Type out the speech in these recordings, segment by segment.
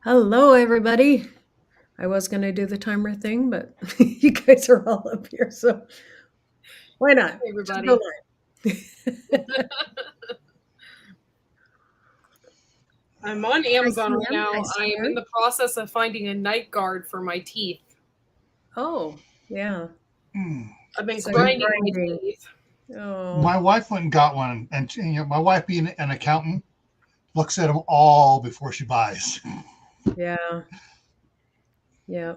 Hello, everybody. I was going to do the timer thing, but you guys are all up here, so why not? Hey, Just everybody. go live. I'm on Amazon right now. Hi, I am in the process of finding a night guard for my teeth. Oh, yeah. I've been So grinding you're my grinding. teeth. Oh, My wife went and got one, and my wife being an accountant looks at them all before she buys. yeah. Yeah.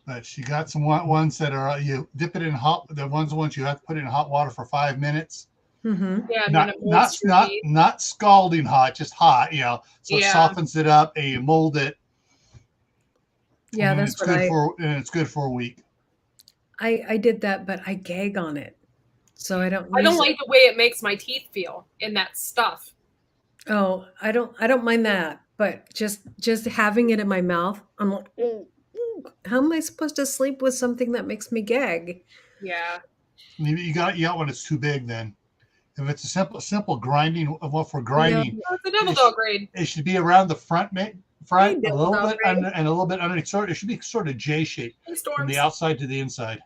But she got some ones that are you dip it in hot. The ones you have to put it in hot water for 5 minutes. Mm-hmm. Yeah, and then Not it molds your teeth. not scalding hot, just hot. So it Yeah. softens it up and you mold it. Yeah, and that's it's what good for a week. I did that, but I gag on it, so I don't. I don't use like it. the way it makes my teeth feel in that stuff. Oh, I don't mind that, but just having it in my mouth, I'm like, "Ooh, ooh, how am I supposed to sleep with something that makes me gag?" Yeah. You got one that's too big. Then if it's a simple grinding, well, for No, grinding, Oh, it's a devil dog grade. it should be around the front, Hey, a Devil little Dog bit Ray. under and a little bit underneath. It should be sort of J shaped Hey, from the Storms. outside to the inside.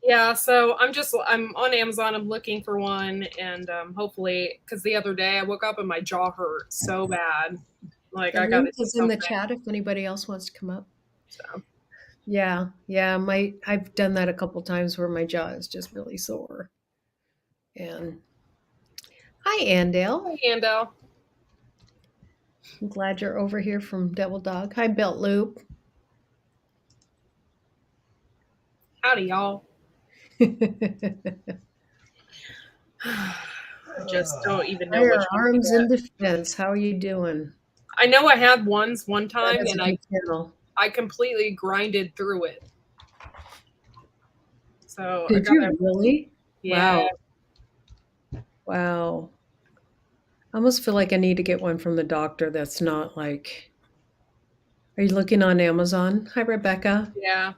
Yeah, so I'm on Amazon. I'm looking for one, and hopefully, because the other day I woke up and my jaw hurt so bad. Like The I got to link do is in the something. chat if anybody else wants to come up. So Yeah, I've done that a couple times where my jaw is just really sore. And hi, Andale. hey, Ando. I'm glad you're over here from Devil Dog. Hi, Belt Loop. Howdy, y'all. Just don't even know which one to Firearms get. in Defense. How are you doing? I know I had ones one That time, is and a good channel. I completely grinded through it. So Did you really? Yeah. Wow. I almost feel like I need to get one from the doctor that's not like. Are you looking on Amazon? Hi, Rebecca. Yeah.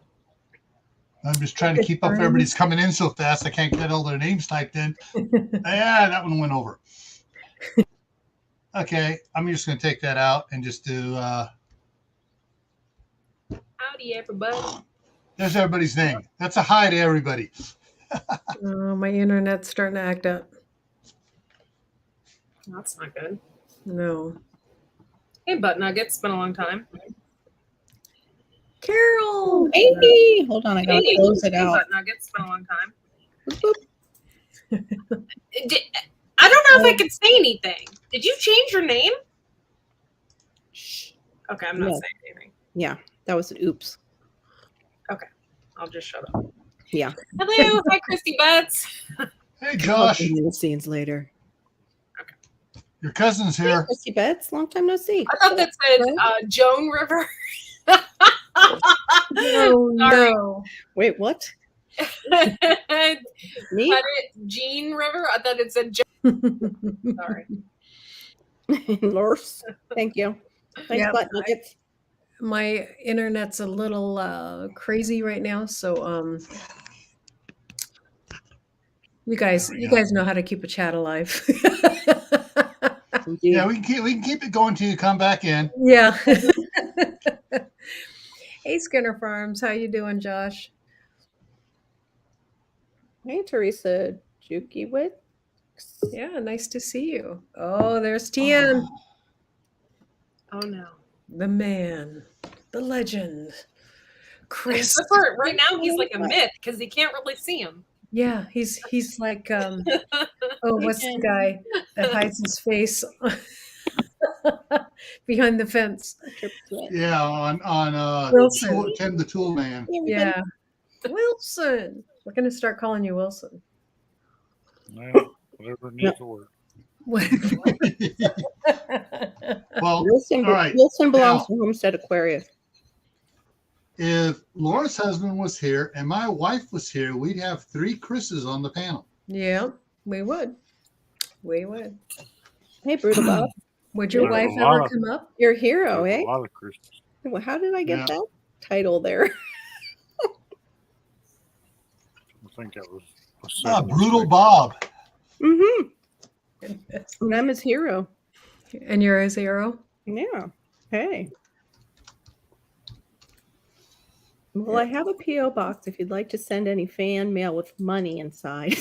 I'm just trying to keep up. Everybody's coming in so fast. I can't get all their names typed in. Yeah, that one went over. Okay, I'm just going to take that out and just do. Howdy, everybody. There's everybody's name. That's a hi to everybody. Oh, my internet's starting to act up. That's not good. No. Hey, Butt Nuggets. It's been a long time. Carol. Hey, hold on, I gotta close it out. Butt Nuggets. It's been a long time. I don't know if I can say anything. Did you change your name? Shh. Okay, I'm not No. saying anything. Yeah, that was an oops. I'll just shut up. Yeah. Hello. Hi, Christy Butts. Hey, Josh, Behind the scenes later. your cousin's Hey, here. Christy Betts, long time no see. I thought that said Joan River. No, Sorry. no. Wait, what? Me? Jean River? I thought it said Joan. Sorry. Norse. Thank you. Thanks, Yeah, Butt Nuggets. my internet's a little crazy right now, so you guys know how to keep a chat alive. Indeed. Yeah, we can keep it going till you come back in. Yeah. Hey, Skinner Farms, how you doing, Josh? Hey, Teresa Jukiewicz. Yeah, nice to see you. Oh, there's Tian, Oh no. the man, the legend, Chris. Right now he's like a myth because he can't really see him. Yeah, he's like oh, what's the guy that hides his face behind the fence? Yeah, on Wilson. Tim the Tool Man. Yeah, Wilson. We're gonna start calling you Wilson. Well, whatever it needs to work. Well, Wilson, all right. Wilson belongs Now, to Homestead Aquarius. If Laura's husband was here and my wife was here, we'd have 3 Chris's on the panel. Yeah, we would. We would. Hey, Brutal Bob. Would your There's wife a lot ever of- come up? You're a hero, There's eh? a lot of Christmas. Well, how did I get Yeah. that title there? I think that was a simple Brutal mistake. Bob. Mm-hmm. And I'm his hero. And you're a 0? Yeah. Hey. Well, I have a P.O. box if you'd like to send any fan mail with money inside.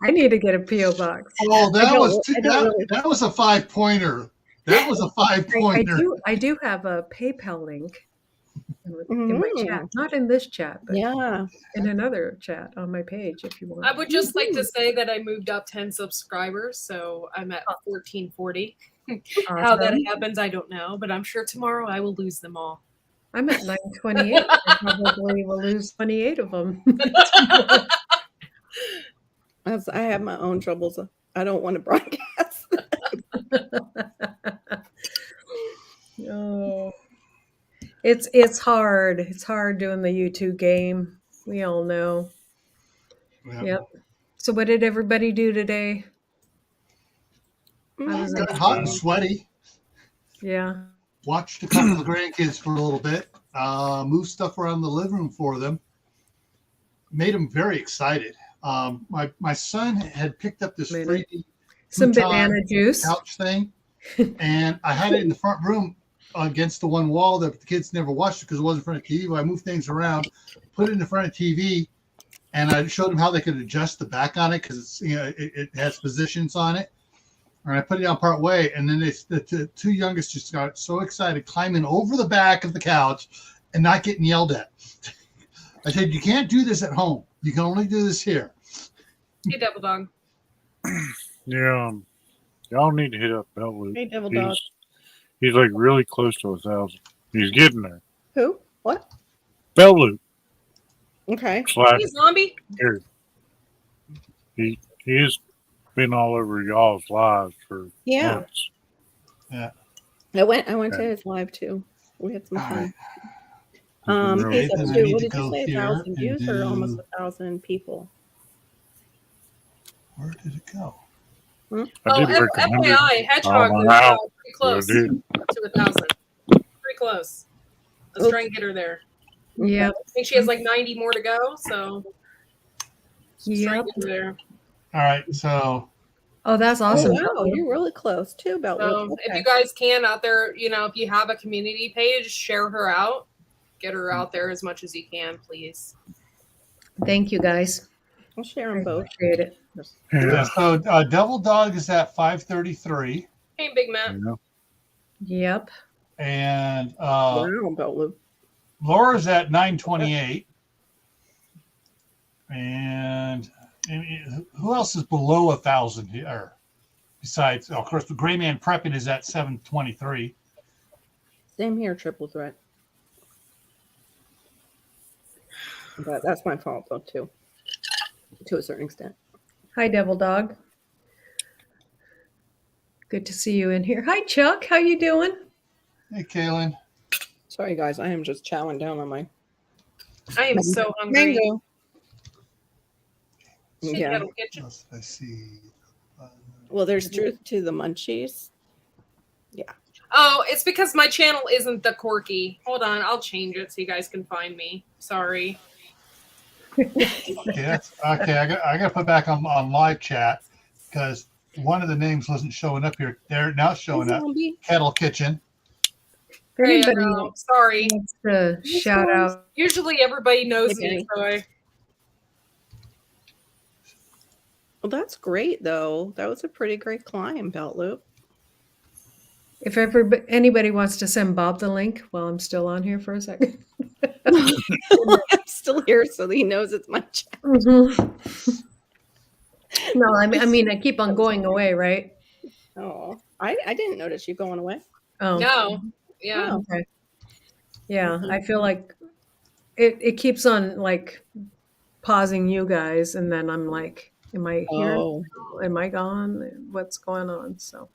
I need to get a P.O. box. Oh, I don't really- that was a 5-pointer. That was a 5-pointer. I do have a PayPal link in my chat. Not in this chat, but Yeah. in another chat on my page if you want. I would just like to say that I moved up 10 subscribers, so I'm at 1440. How that Awesome. happens, I don't know, but I'm sure tomorrow I will lose them all. I'm at 928. I probably will lose 28 of them. I have my own troubles. I don't want to broadcast. Oh, it's hard. It's hard doing the YouTube game. We all know. Yeah. Yep. So what did everybody do today? How was it? Got hot and sweaty. Yeah. Watched a couple of the grandkids for a little bit. Moved stuff around the living room for them. Made them very excited. My son had picked up this free Some futon banana juice. couch thing, and I had it in the front room against the one wall that the kids never watched because it wasn't in front of TV. But I moved things around, put it in the front of TV, and I showed them how they could adjust the back on it because it has positions on it. And I put it down part way, and then the two youngest just got so excited, climbing over the back of the couch and not getting yelled at. I said, "You can't do this at home. You can only do this here." Hey, Devil Dog. Yeah. Y'all need to hit up Beltwood. Hey, Devil Dog. He's like really close to 1,000. He's getting there. Who? What? Beltwood. Okay. Slash Hey, zombie. here. He's been all over y'all's lives for Yeah. months. I went to his live too. We had some All fun. right. Really He's up Nathan, I to, need what to did you go say, here 1,000 and views or almost do- 1,000 people? Where did it go? I Oh, did break 100. FYI, Hedgehog Oh, was wow. pretty close Yeah, dude. to 1,000. Pretty close. Let's try and get her there. Yep. I think she has like 90 more to go, so let's try Yep. and get her there. All right, so Oh, that's awesome. Oh, wow, you're really close too, Beltwood. So if you guys can out there, if you have a community page, share her out. Get her out there as much as you can, please. Thank you guys. I'll share I them both. appreciate it. yeah, so Devil Dog is at 533, Hey, Big Matt. Yeah. Yep. and Wow, Beltwood. Laura's at 928, and who else is below 1,000 here? Besides, of course, the Gray Man Prepping is at 723. Same here, Triple Threat. But that's my fault though too, to a certain extent. Hi, Devil Dog. Good to see you in here. Hi, Chuck. How you doing? Hey, Kaylin. Sorry guys, I am just chowing down on my I am so hungry. mango. Shit, Yeah. Kettle Kitchen. Let's see. Well, there's truth to the munchies. Oh, it's because my channel isn't the Corky. Hold on, I'll change it so you guys can find me. Sorry. Okay, I got to put back on live chat because one of the names wasn't showing up here. They're now showing up. Zombie. Kettle Kitchen. If Hey, anybody sorry. wants to shout out, Usually everybody knows Hey, me, so I Well, that's great though. That was a pretty great climb, Belt Loop. if anybody wants to send Bob the link while I'm still on here for a second. I'm still here, so he knows it's my chat. Mhm. No, I mean, I keep on going away, right? Oh, I didn't notice you going away. Oh, no. Yeah. Oh. okay. Yeah, I feel like it keeps on like pausing you guys, and then I'm like, am I here? Oh. Am I gone? What's going on? So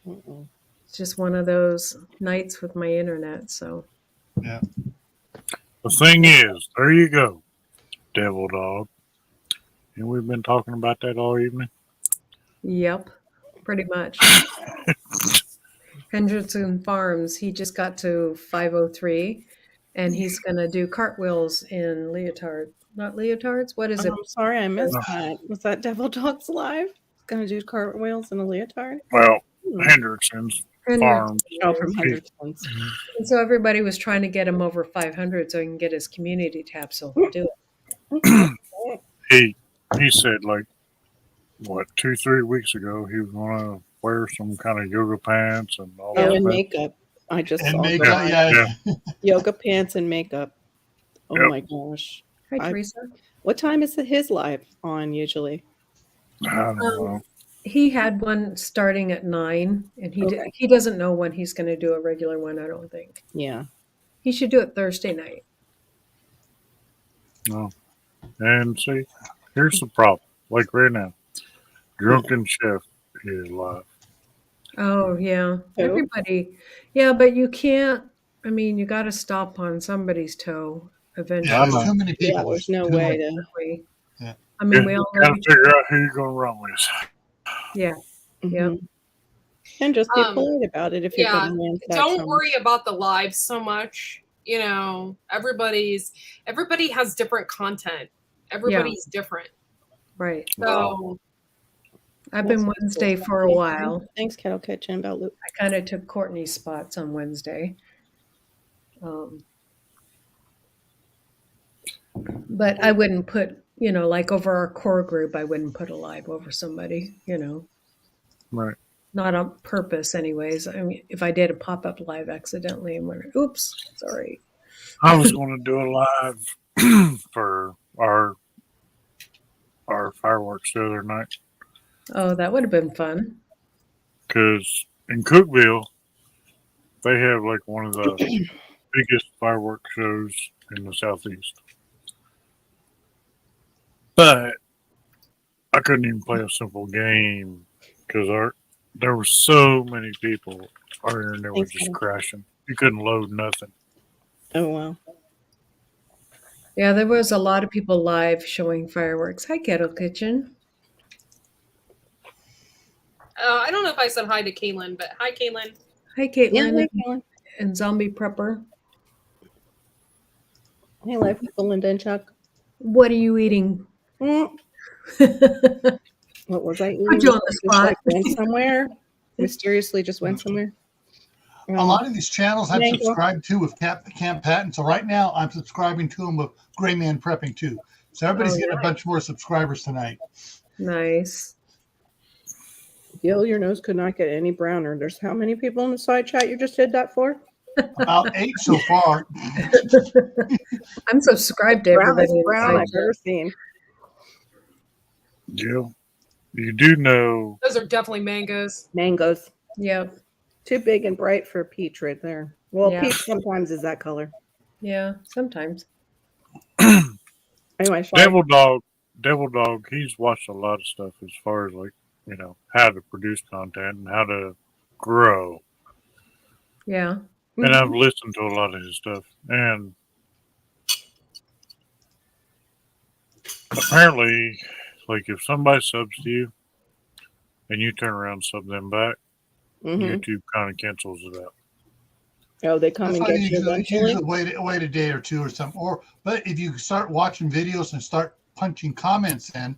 Mm-mm. it's just one of those nights with my internet. So The thing is, there you go, Devil Dog. And we've been talking about that all evening. yep, pretty much. Hendrickson Farms, he just got to 503, and he's gonna do cartwheels in not leotards. What is it? I'm sorry, I missed that. Was that Devil Dogs live? gonna do cartwheels in a leotard? Well, Hmm. Hendrickson's And farm. Oh, from Henderson's. And so everybody was trying to get him over 500 so he can get his community tab. So he'll do it. He said like what 2-3 weeks ago he was gonna wear some kind of yoga pants and all Oh, that. and stuff. makeup. I just And saw make that. yeah. Yoga pants and makeup. Oh Yep. my gosh. Hi, I- Teresa. What time is his live on usually? I don't know. He had one starting at 9, and Okay. he doesn't know when he's going to do a regular one. I don't think Yeah. he should do it Thursday night. No. And see, here's the problem. Like right now, Drunken Chef is live. Oh yeah, Who? everybody. Yeah, but you can't. I mean, you got to stop on somebody's toe eventually. Yeah, there's too many people. Yeah, there's no Too way many. to. Yeah. I mean, we all know. Gotta figure out who you're gonna run with. Yeah, Yeah. Mhm. And just be Um, polite about it if you're yeah, going to answer that Don't so worry about the lives so much. You know, everybody has different content. Everybody's different. right. So I've been That's Wednesday cool. for a while. Thanks, Kettle Kitchen, about Luke. I kind of took Courtney's spots on Wednesday. But I wouldn't put, like over our core group, I wouldn't put a live over somebody, Right. not on purpose anyways. I mean, if I did a pop-up live accidentally and went, oops, sorry. I was gonna do a live for our fireworks the other night Oh, that would have been fun. because in Cookville they have like one of the biggest fireworks shows in the southeast. But I couldn't even play a simple game because there were so many people. Our internet was Thanks, just Adam. crashing. You couldn't load nothing. Oh, wow. Yeah, there was a lot of people live showing fireworks. Hi, Kettle Kitchen. I don't know if I said hi to Caitlin, but hi, Caitlin. Hi, Yeah, Caitlin hey, Colin. and Zombie Prepper. Hey, Life with Belinda and Chuck. What are you eating? Mm, what was I eating? Put you on the Just, like, spot. went somewhere. Mysteriously just went somewhere. A lot of these channels I'm Mango. subscribed to with Camp Patton. So right now I'm subscribing to them with Gray Man Prepping too. So everybody's Oh, getting a nice. bunch more subscribers tonight. Nice. Gil, your nose could not get any browner. There's how many people in the side chat you just did that for? About 8 so far. I'm subscribed to everybody. in the brown I've side ever seen. Jill, you do know Those are definitely mangoes. Mangoes. chat. Yep. Too big and bright for peach right there. Well, Yeah. peach sometimes is that color. Yeah. Sometimes. Anyway, sorry. Devil Dog, he's watched a lot of stuff as far as like, how to produce content and how to grow. Yeah. And I've listened to a lot of his stuff. And apparently, like if somebody subs to you and you turn around and sub them back, Mhm. YouTube kind of cancels it out. Oh, they come That's and why get you you eventually. usually wait a day or two or something. But if you start watching videos and start punching comments in,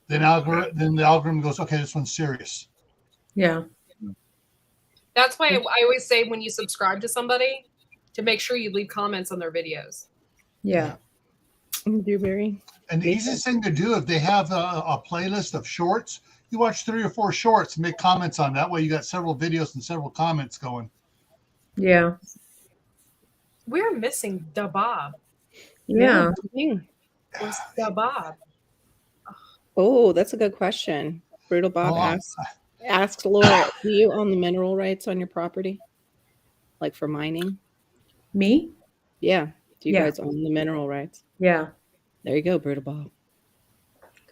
then the algorithm goes, okay, this one's serious. Yeah. That's why I always say when you subscribe to somebody, to make sure you leave comments on their videos. Yeah. Dewberry. And the easiest thing to do, if they have a playlist of shorts, you watch 3 or 4 shorts and make comments on that way. You got several videos and several comments going. Yeah. We're missing Da Bob. Yeah. Where's Da Bob? Oh, that's a good question. Brutal Bob Well, asks Laura, do you own the mineral rights on your property? Like for mining? Me? Yeah. Do you Yeah. guys own the mineral rights? Yeah. There you go, Brutal Bob.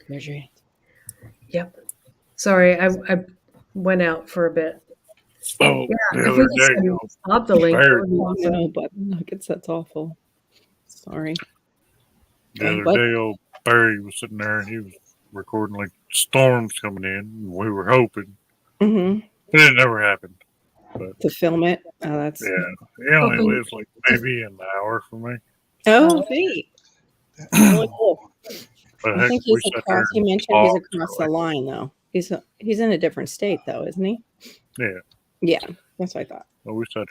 There's your answer. Yep. Sorry, I went out for a bit. Oh, Yeah. the If other we day, can stop the link. that Very would be awesome. No, but nuggets, that's awful. Sorry. the other What? day, old Barry was sitting there and he was recording like storms coming in. And we were hoping, Mm-hmm. but it never happened. To film it. Oh, that's Yeah, he only Hoping- lives like maybe an hour from me. oh neat. Really cool. But I heck, think we he's sat across. there He and mentioned he's talked. across the line, though. He's in a different state, though, isn't he? Yeah. Yeah, that's what I thought. Well, we sat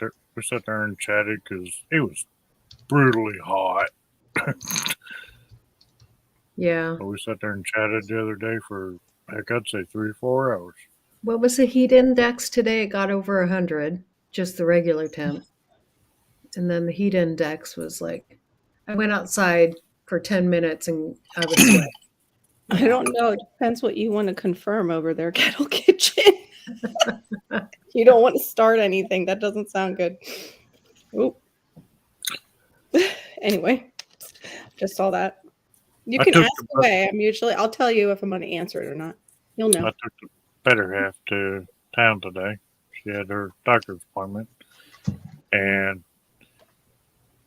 there and chatted because it was brutally hot. Yeah. But we sat there and chatted the other day for, heck, I'd say 3 or 4 hours. What was the heat index today? It got over 100, just the regular temp. And then the heat index was like, I went outside for 10 minutes and I was sweating. I don't know. It depends what you want to confirm over there, Kettle Kitchen. You don't want to start anything. That doesn't sound good. Oop. Anyway, just saw that. You I can took ask the- away. I'll tell you if I'm going to answer it or not. You'll know. I took the better half to town today. She had her doctor's appointment, and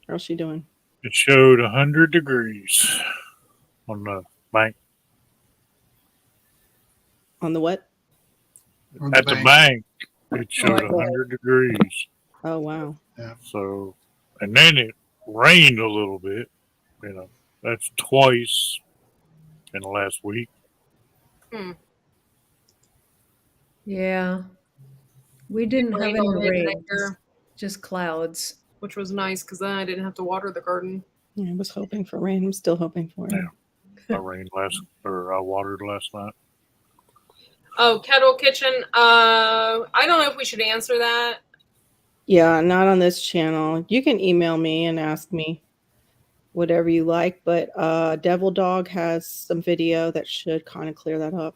How's she doing? it showed 100 degrees on the bank. On the what? From At the bank, it showed my God. 100 degrees. Oh, wow. So, and then it rained a little bit. You know, that's twice in the last week. Yeah. We didn't have Rained any all day rain, today here, just clouds. which was nice because then I didn't have to water the garden. Yeah, I was hoping for rain. I'm still hoping for it. Yeah. I watered last night. Oh, Kettle Kitchen. I don't know if we should answer that. Yeah, not on this channel. You can email me and ask me whatever you like, but Devil Dog has some video that should kind of clear that up.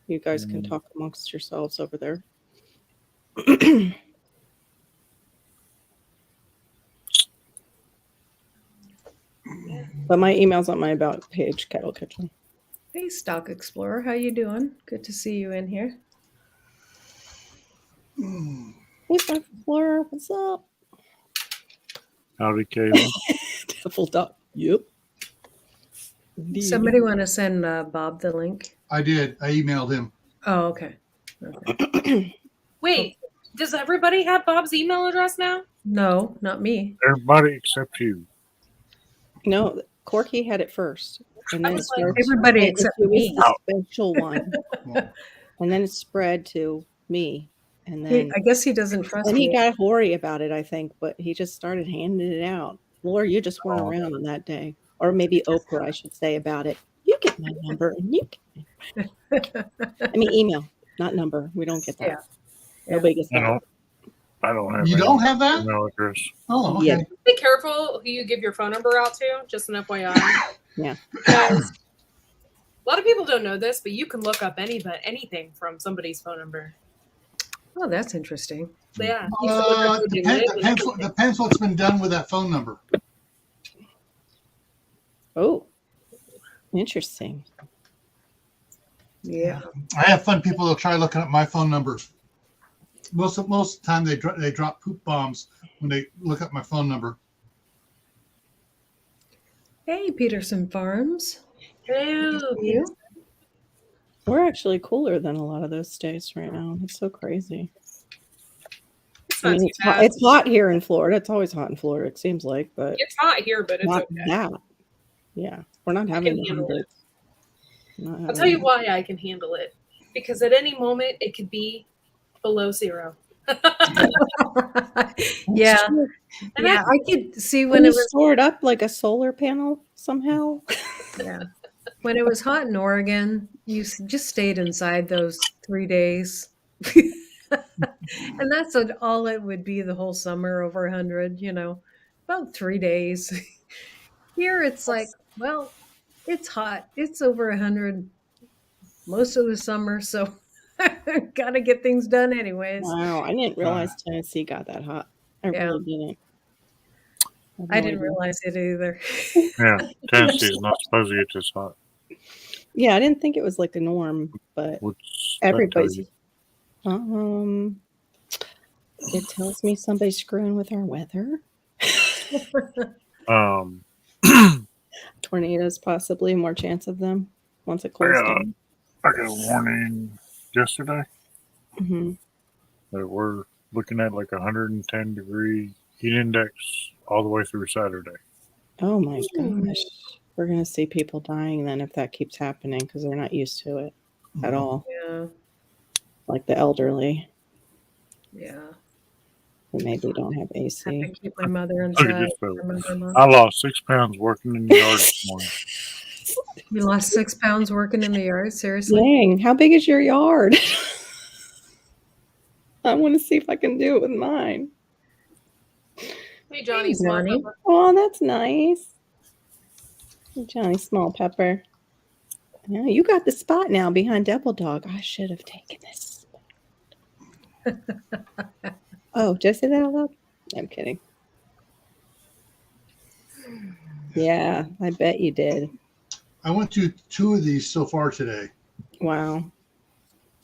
You guys can talk amongst yourselves over there. But my email's on my about page, Kettle Kitchen. Hey, Stock Explorer, how you doing? Good to see you in here. Hey, Stock Explorer, what's up? Howdy, Caitlin. Devil Dog. Yep. Indeed. Somebody want to send Bob the link? I did. I emailed him. Oh, okay. Okay. Wait, does everybody have Bob's email address now? No, not me. Everybody except you. No, Corky had it first. And I then was it like, started Everybody spread- except it was me. the special one. Well, And then it spread to me. And He, then I guess he doesn't trust and he me. got hoary about it, I think, but he just started handing it out. Laura, you just weren't Oh. around on that day. Or maybe Oprah, I should say, about it. You get my number and you get I mean email, not number. We don't get that. Yeah. Yeah. Nobody gets I that. don't have You any don't have that? email address. Oh, okay. Yeah. Be careful who you give your phone number out to, just an FYI. Yeah. Because a lot of people don't know this, but you can look up anything from somebody's phone number. Oh, that's interesting. So yeah, you can look up who they live and everything. Depends what's been done with that phone number. Oh. Interesting. Yeah. I have fun people that'll try looking up my phone number. Most of the time they drop poop bombs when they look up my phone number. Hey, Peterson Farms. Hello. You? We're actually cooler than a lot of those states right now. It's so crazy. It's I not mean, too bad. it's hot here in Florida. It's always hot in Florida, it seems like, but It's hot here, but it's not okay. that. Yeah. We're not having the handle it. hundreds. Not I'll having tell you it. why I can handle it. Because at any moment it could be below zero. Yeah. And Yeah. I could see When when you it was store it up like a solar panel somehow. yeah. When it was hot in Oregon, you just stayed inside those 3 days. And that's all it would be the whole summer, over 100, about 3 days. Here it's like, well, it's hot. It's over 100 most of the summer, so gotta get things done anyways. Wow, I didn't realize Tennessee got that hot. I Yeah. really didn't. have I no didn't idea. realize it either. Yeah, Tennessee's not supposed to get this hot. Yeah, I didn't think it was like the norm, but What's that tell everybody's. you? It tells me somebody's screwing with our weather. Um, Tornadoes, possibly more chance of them once it cools Yeah. down. I got a warning yesterday Hmm. that we're looking at like 110 degree heat index all the way through Saturday. Oh my gosh! We're going to see people dying then if that keeps happening because they're not used to it at all. Yeah. Like the elderly Yeah. who maybe don't have Have to AC. keep my mother Look at inside. this fella. My mother-in-law. I lost 6 pounds working in the yard this morning. You lost 6 pounds working in the yard? Seriously? Dang, how big is your yard? I want to see if I can do it with mine. Hey, Johnny. Hey, Small Johnny. Pepper. Oh, that's nice. Johnny Small Pepper. Yeah, you got the spot now behind Devil Dog. I should have taken this spot. Oh, did I say that out loud? I'm kidding. Yeah, I bet you did. I went to 2 of these so far today. Wow.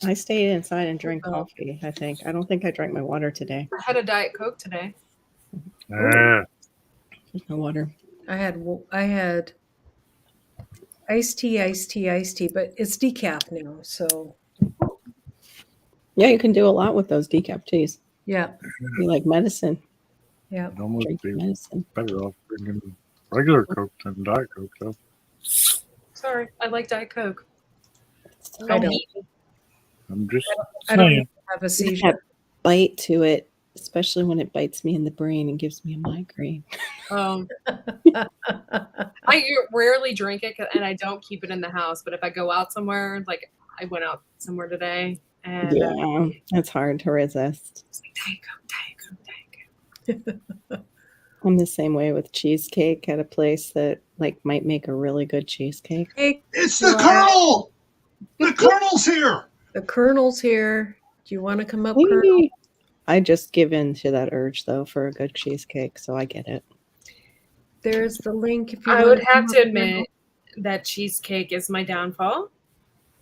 I stayed inside and drank coffee, I think. I don't think I drank my water today. I had a Diet Coke today. Yeah. There's no water. I had iced tea, but it's decaf now. So Yeah, you can do a lot with those decaf teas. yeah, You like medicine. yeah. I'd almost Drink be medicine. better off drinking regular Coke than Diet Coke, though. Sorry, I like Diet Coke. I don't. eat me. I'm just I don't saying. have a It seizure. has bite to it, especially when it bites me in the brain and gives me a migraine. I rarely drink it, and I don't keep it in the house. But if I go out somewhere, like I went out somewhere today, and Yeah, it's hard to resist. it's like Diet Coke, Diet Coke, Diet Coke. I'm the same way with cheesecake at a place that like might make a really good cheesecake. Hey, It's the Wow. Colonel! The Colonel's here! the Colonel's here. Do you want to come up, Colonel? Hey. I just give in to that urge though for a good cheesecake, so I get it. There's the link. If you I wanna would come have up, to Colonel. admit that cheesecake is my downfall.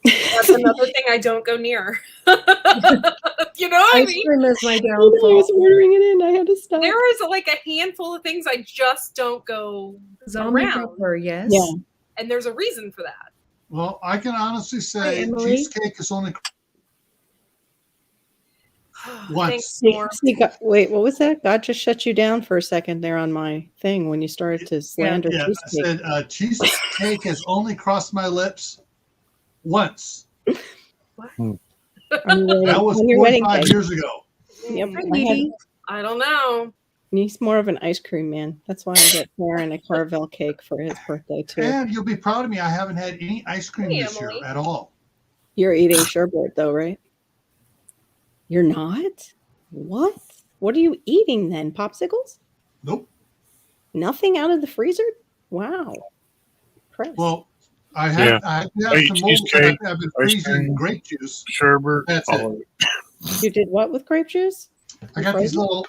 That's another thing I don't go near. You know what I Ice mean? cream is my I downfall. was ordering it in. I had to stop. There is like a handful of things I just don't go, Zombie around. pepper, yes. Yeah. and there's a reason for that. Well, I can honestly Hi, say Emily. cheesecake is only Thanks, once. Storm. Wait, what was that? God just shut you down for a second there on my thing when you started to slander Yeah, I cheesecake. said cheesecake has only crossed my lips once. On your That was on your wedding 45 day. years ago. Yep. Hi, I Dee had- Dee. I don't know. He's more of an ice cream man. That's why I get Karen a Carvel cake for his birthday too. And you'll be proud of me. I haven't had any ice cream Hey, this year Emily. at all. You're eating sherbet though, right? You're not? What? What are you eating then? Popsicles? Nope. Nothing out of the freezer? Wow. Chris. Well, I have Hey, some molds that cheesecake, I've been ice freezing cream. grape juice. Sherbet. That's all of it. You did what with grape juice? I got these little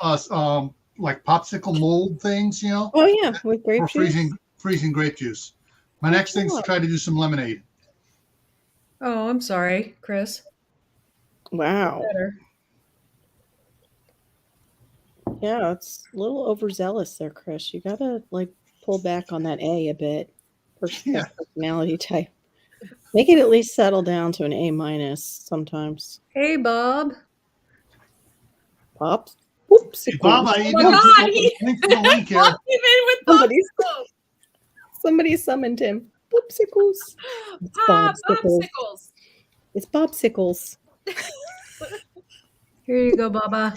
like popsicle mold things, you know, Oh yeah, with grape for juice. freezing grape juice. My next thing's to try to do some lemonade. Oh, I'm sorry, Chris. Wow. Better. Yeah, it's a little overzealous there, Chris. You gotta like pull back on that A bit. Yeah. Personality type. Make it at least settle down to an A minus sometimes. Hey, Bob. Pops. Oops. Hey, Bob, I Oh my God, he- link to the link here. Even with Somebody's- popsicles. Somebody summoned him. Popsicles. Pop, Popsicles. popsicles. It's Popsicles. Here you go, Baba.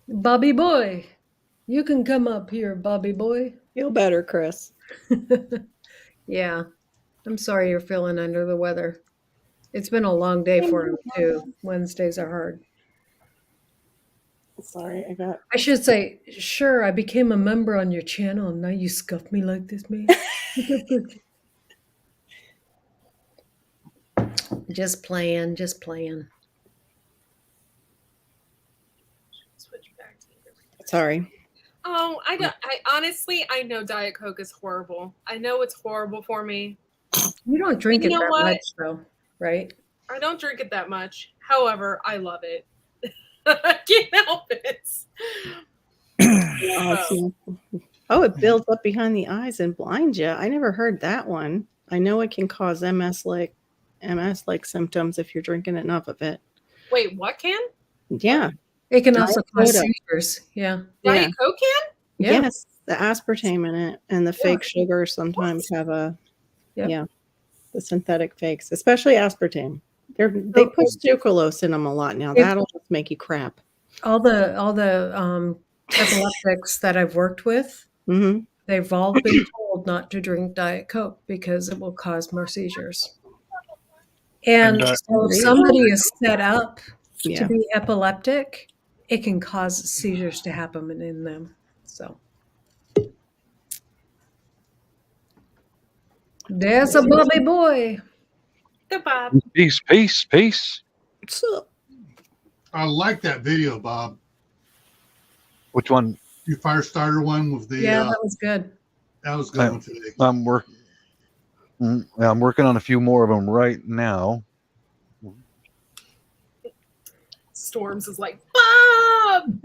Bobby boy. You can come up here, Bobby boy. Feel better, Chris. Yeah. I'm sorry you're feeling under the weather. It's been a long day for him, too. Wednesdays are hard. Sorry, I got I should say, sure, I became a member on your channel, and now you scuff me like this, man. Just playing, just playing. Switch back to you. sorry. Oh, I don't. I honestly, I know Diet Coke is horrible. I know it's horrible for me. You don't drink You it know that what? much, though, right? I don't drink it that much. However, I love it. I can't help it. Oh, it builds up behind the eyes and blinds you. I never heard that one. I know it can cause MS like symptoms if you're drinking enough of it. Wait, what can? Yeah. It can Diet also cause soda. seizures. Yeah. Yeah. Diet Coke can? Yeah. Yes. the aspartame in it and the fake sugar sometimes have a Yep. the synthetic fakes, especially aspartame. They put sucralose in them a lot now. If- That'll just make you crap. All the epileptics that I've worked with, Hmm. they've all been told not to drink Diet Coke because it will cause more seizures. And And, so if somebody is set up Yeah. to be epileptic, it can cause seizures to happen in them. So there's a Bobby boy. The Bob. Peace, peace, peace. What's up? I like that video, Bob. Which one? Your fire starter one with the Yeah, that was good. that was good one today. I'm working on a few more of them right now. Storms is like, Bob!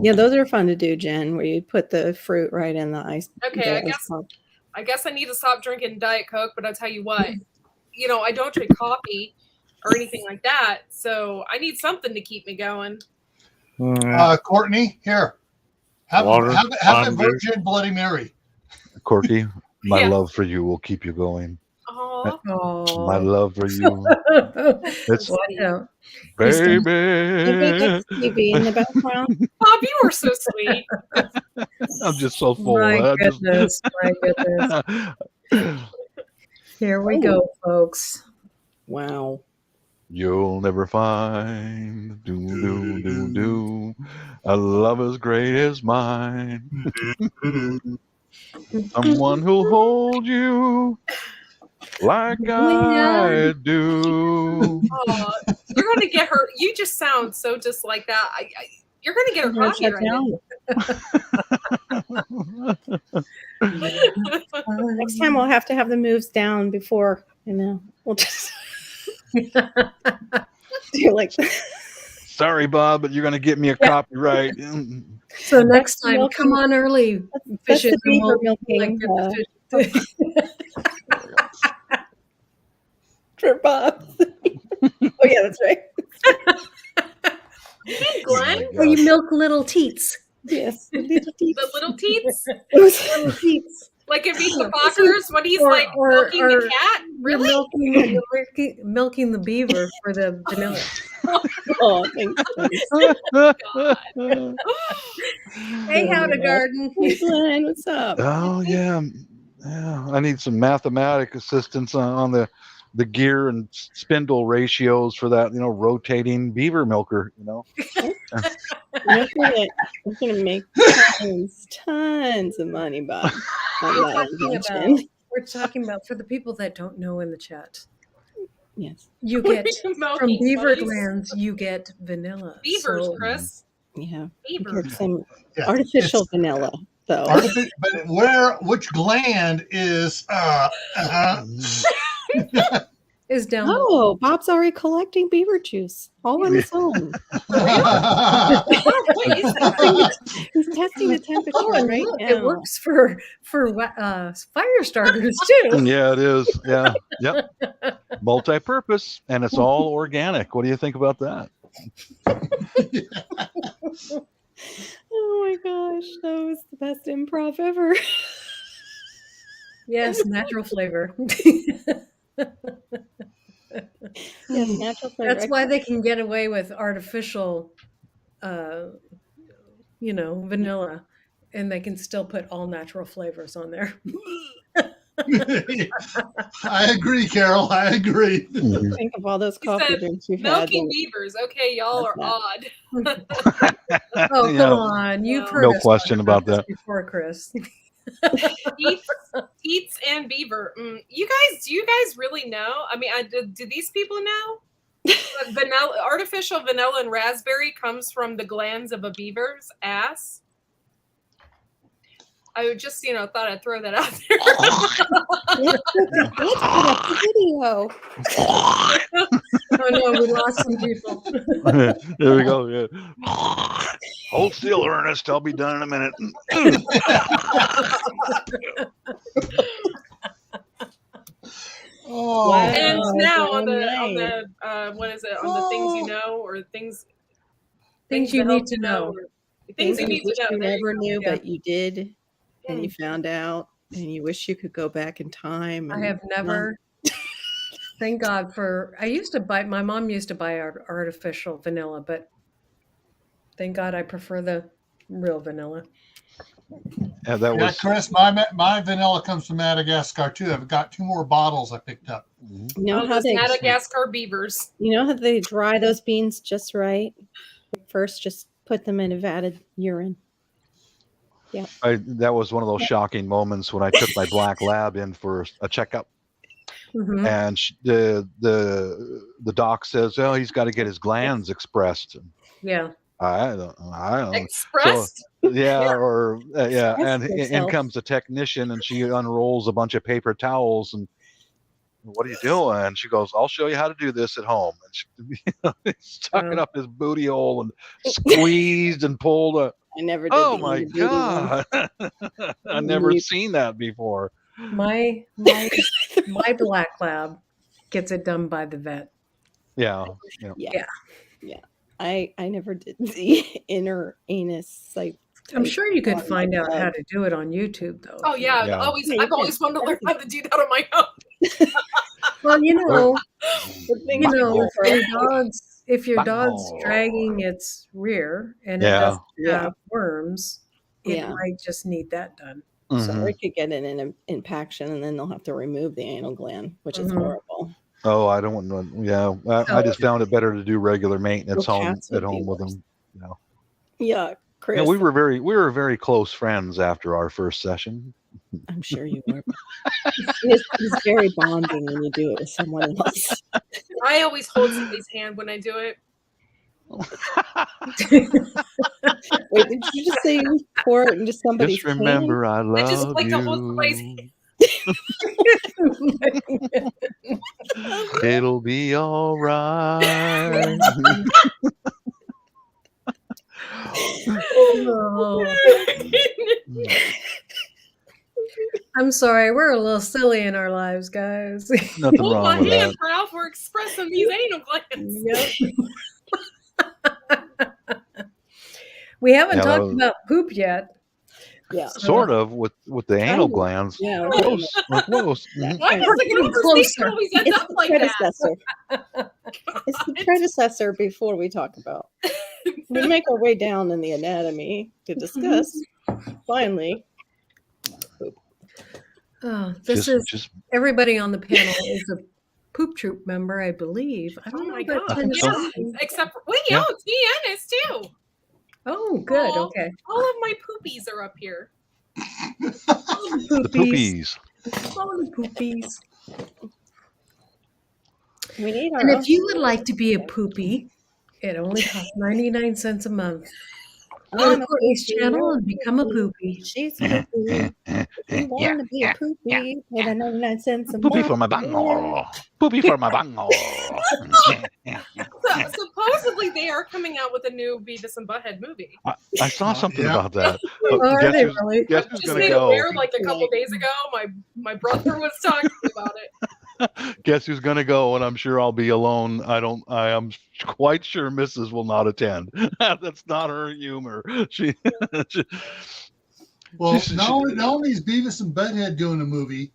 Yeah, those are fun to do, Jen, where you put the fruit right in the ice. Okay, the I ice guess pop. I guess I need to stop drinking Diet Coke, but I'll tell you what, you know, I don't drink coffee or anything like that, so I need something to keep me going. Courtney, here. Have Water, a Mountain Dew. Virgin Bloody Mary. Corky, my Yeah. love for you will keep you going. Oh, Oh, My love for you, it's watch out. baby. TV in the background. Bob, you are so sweet. I'm just so full. My I just- goodness, my goodness. Here we go, folks. Wow. You'll never find a love as great as mine. Someone who'll hold you like I do. Oh, you're gonna get her. You just sound so just like that. You're gonna get her Gonna coffee shut right now. Next time we'll have to have the moves down before, we'll just do like Sorry, Bob, but you're going to get me a copyright. So next time, Milking- come on early, that's fishes, the and beaver we'll milking get the fish. for Bob. Oh yeah, that's right. Hey, Glenn, Or you milk little teats. Yes. the little teats, Little teats. like in Beast of Fockers, when he's Or- like or- milking or- the cat. You're Really? milking the beaver for the vanilla. Oh, thanks. Hey, howdy, garden. Hey, Glenn, what's up? Oh, yeah. Yeah. I need some mathematic assistance on the gear and spindle ratios for that, rotating beaver milker, You're gonna make tons of money, Bob. on We're that talking invention. about, we're talking about, for the people that don't know in the chat, Yes. you What get are you from milking, beaver buddies? glands, you get vanilla. Beavers, So- Chris. Yeah. You Beavers. get some Yeah, artificial vanilla, though. but which gland is is down. Oh, Bob's already collecting beaver juice all on his own. What is that? He's testing the temperature Oh, and right look, now. it works for fire starters too. Yeah, it is. Yeah. Yep. Multi-purpose, and it's all organic. What do you think about that? Oh my gosh, that was the best improv ever. Yes, natural flavor. Yes, natural flavor. That's why they can get away with artificial, vanilla, and they can still put all natural flavors on there. I agree, Carol. I agree. Think of all those He coffee said, drinks you've had. Milking beavers. Okay, y'all are That's odd. Oh, Yeah. come on. You've No heard No us question talk about this that. before, Chris. Teats and beaver. Do you guys really know? I mean, do these people know? Vanilla, artificial vanilla and raspberry comes from the glands of a beaver's ass. I just, thought I'd throw that out there. Let's put up the video. Oh, no, we lost some people. There we go. Yeah. Hold still, Ernest. I'll be done in a minute. Oh, Wow. And now very on nice. the what is it, on the things you know, or things Things you need to know. or things you need wish to know. you There you never go. knew, Yeah. but you did, and you Mm. found out, and you wish you could go back in time. I and have never. Thank God for. I used to buy. My mom used to buy artificial vanilla, but thank God I prefer the real vanilla. Yeah, that Yeah, was. Chris, my vanilla comes from Madagascar too. I've got 2 more bottles I picked up. Mhm. You know Oh, how those they Madagascar beavers. dry those beans just right? First, just put them in a vat of urine. That was one of those shocking moments when I took my black lab in for a checkup, Mhm. and the doc says, "Oh, he's got to get his glands expressed." Yeah. I don't. Expressed. Yeah, or yeah, Express and in yourself. comes the technician, and she unrolls a bunch of paper towels, and what are you doing? And she goes, "I'll show you how to do this at home." And she stuck it Wow. up his booty hole and squeezed and pulled. I never did. Oh the my individual one. god! I never You- seen that before. My black lab gets it done by the vet. Yeah, Yeah. I never did the inner anus site. I'm sure you could on my find out how blood. to do it on YouTube, though. Oh yeah, Yeah. Yeah, you I've always can. wanted to learn how to do that on my own. Well, The thing you to know, do for if your dog's Butthole. dragging its rear and it Yeah. doesn't Yeah. have worms, it Yeah. might just need that done. So Mhm. we could get it in an impaction, and then they'll have to remove the anal gland, which is Mhm. horrible. Oh, I don't want to. Yeah, I just found it better to do regular maintenance Little cats would at be home with worse. them. Yeah, Chris. Yeah, we were very close friends after our first session. I'm sure you were. It's very bonding when you do it with someone else. I always hold somebody's hand when I do it. Wait, did you just say you pour it into somebody's Just remember, I love I just like you. to hold somebody's hand. It'll be all right. Oh, I'm sorry, we're a little silly in our lives, guys. Nothing Hold my wrong with hand, that. Ralph. We're expressing these anal glands. Yep. We haven't Yeah, that talked was- about poop yet. Yeah. Sort of with the anal Kind of. glands. Yeah. We're close. We're close. Yeah. Mhm. Why does We're the getting conversation closer. always end It's up the like that? predecessor. It's the predecessor before we talk about. We make our way down in the anatomy to discuss. Finally, Oh, this Just, is just everybody on the panel is a poop troop member, I believe. I Oh don't my know about god! think Yeah, so. Tennessee. except for wait, Yeah. oh, TN is too. Oh, good. Oh. Okay. All of my poopies are up here. the poopies. All the poopies. we need our. And if you would like to be a poopy, it only costs 99 cents a month. Go I'm to a Courtney's poopy, channel you're and become a poopy. She's a poopy. You want to be a poopy? Pay the 99 cents a Poopy month. for my bunghole. Poopy for my bunghole. So, supposedly they are coming out with a new Beavis and Butthead movie. I saw something Yeah. about that. Oh, are guess they who's, really? guess I who's just gonna made go? aware like a couple days ago. My brother was talking about it. Guess who's gonna go? And I'm sure I'll be alone. I am quite sure Mrs. will not attend. That's not her humor. She, Well, She- not only is Beavis and Butthead doing a movie,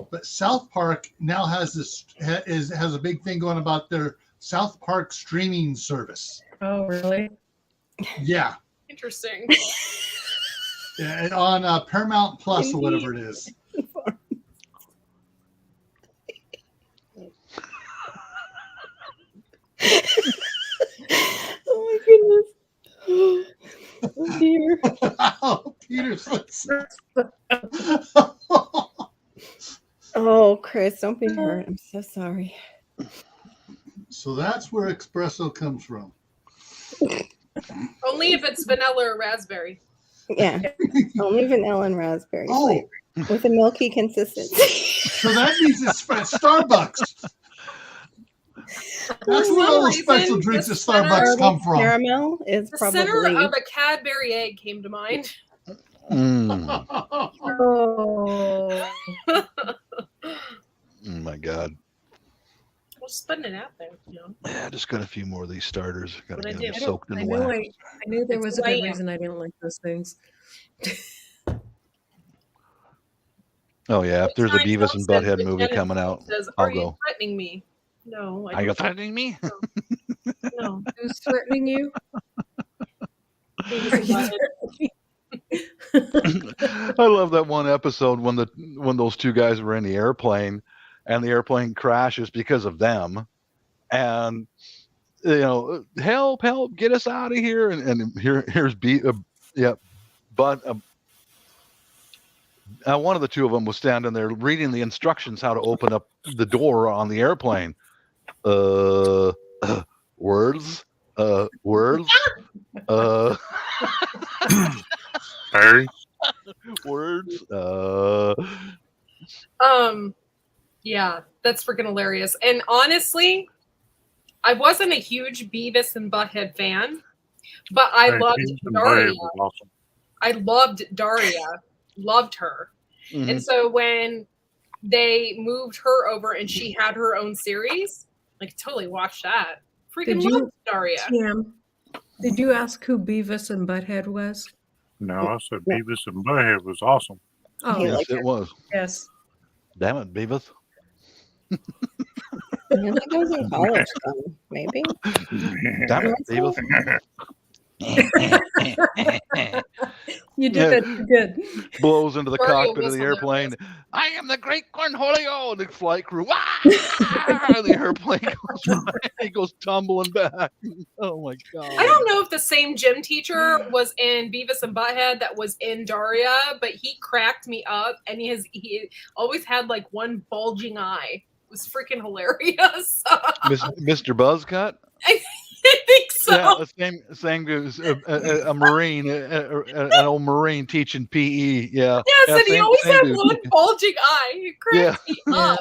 but South Park now has has a big thing going about their South Park streaming service. Oh, really? Yeah, Interesting. and on Paramount Plus or whatever it is. Oh my goodness. Oh dear. Oh, Peter's. Oh, Chris, don't be hurt. I'm so sorry. So that's where espresso comes from. Only if it's vanilla or raspberry. Yeah. Only vanilla and raspberry Oh, flavor with a milky consistency. so that means it's from Starbucks. That's For where all the some special reason, drinks the at Starbucks come from. Caramel is The probably center of a Cadbury egg came to mind. Mm. Oh. Oh my God. Well, just putting it out there, Yeah, just got a few more of these starters. Got What to I get do. them I don't. soaked in I the knew. wax. I knew there It's was a who I good am. reason I didn't like those things. Oh yeah, if there's a Time Beavis Trump and says Butthead that movie Jenna coming out, says, I'll "Are you go. threatening me?" No, Are you threatening me? No. Who's threatening you? Beavis Are and you Butthead. threatening- I love that one episode when those two guys were in the airplane, and the airplane crashes because of them, and help, get us out of here, and here's but one of the two of them was standing there reading the instructions how to open up the door on the airplane. Words, words, Barry, words. Yeah, that's freaking hilarious. And honestly, I wasn't a huge Beavis and Butthead fan, but I hey, loved Beavis and Daria. Butthead was awesome. I loved Daria, loved her. Mhm. And so when they moved her over and she had her own series, like totally watched that. Freaking Did you- loved Daria. Tim, did you ask who Beavis and Butthead was? No, I said Beavis and Butthead was awesome. Oh, He Yes, liked it was. yes. Damn it, Beavis. I think I was in college then, maybe. Damn it, Beavis. You did Yeah. that too good. Blows into the Daria cockpit of was the hilarious. airplane. I am the great Cornholio, and the flight crew. Wah! And the airplane goes, he goes tumbling back. Oh my god! I don't know if the same gym teacher was in Beavis and Butthead that was in Daria, but he cracked me up, and he always had like one bulging eye. It was freaking hilarious. Mr. Buzzcut. I think so. Yeah, the same goes a Marine, an old Marine teaching PE. Yeah. Yes, Yeah, and he same- always same had dude. one bulging eye. He cracked me Yeah. up.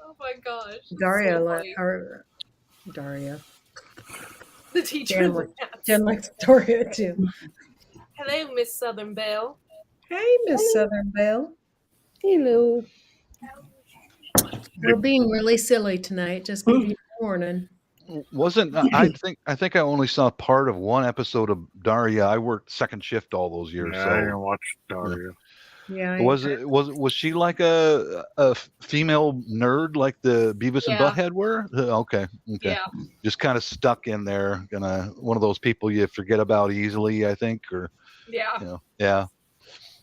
Oh my gosh. it's Daria, so let funny. her. Daria. The teacher. Jen, Jen likes Daria too. Hello, Miss Southern Belle. Hey, Miss Southern Belle. Hello. We're being really silly tonight. Just give you a warning. Wasn't I think I only saw part of one episode of Daria. I worked second shift all those years. Yeah, I didn't So watch Daria. Yeah. was she like a female nerd like the Beavis and Yeah. Butthead were? Okay. Yeah. Just kind of stuck in there, one of those people you forget about easily, I think, or Yeah. yeah.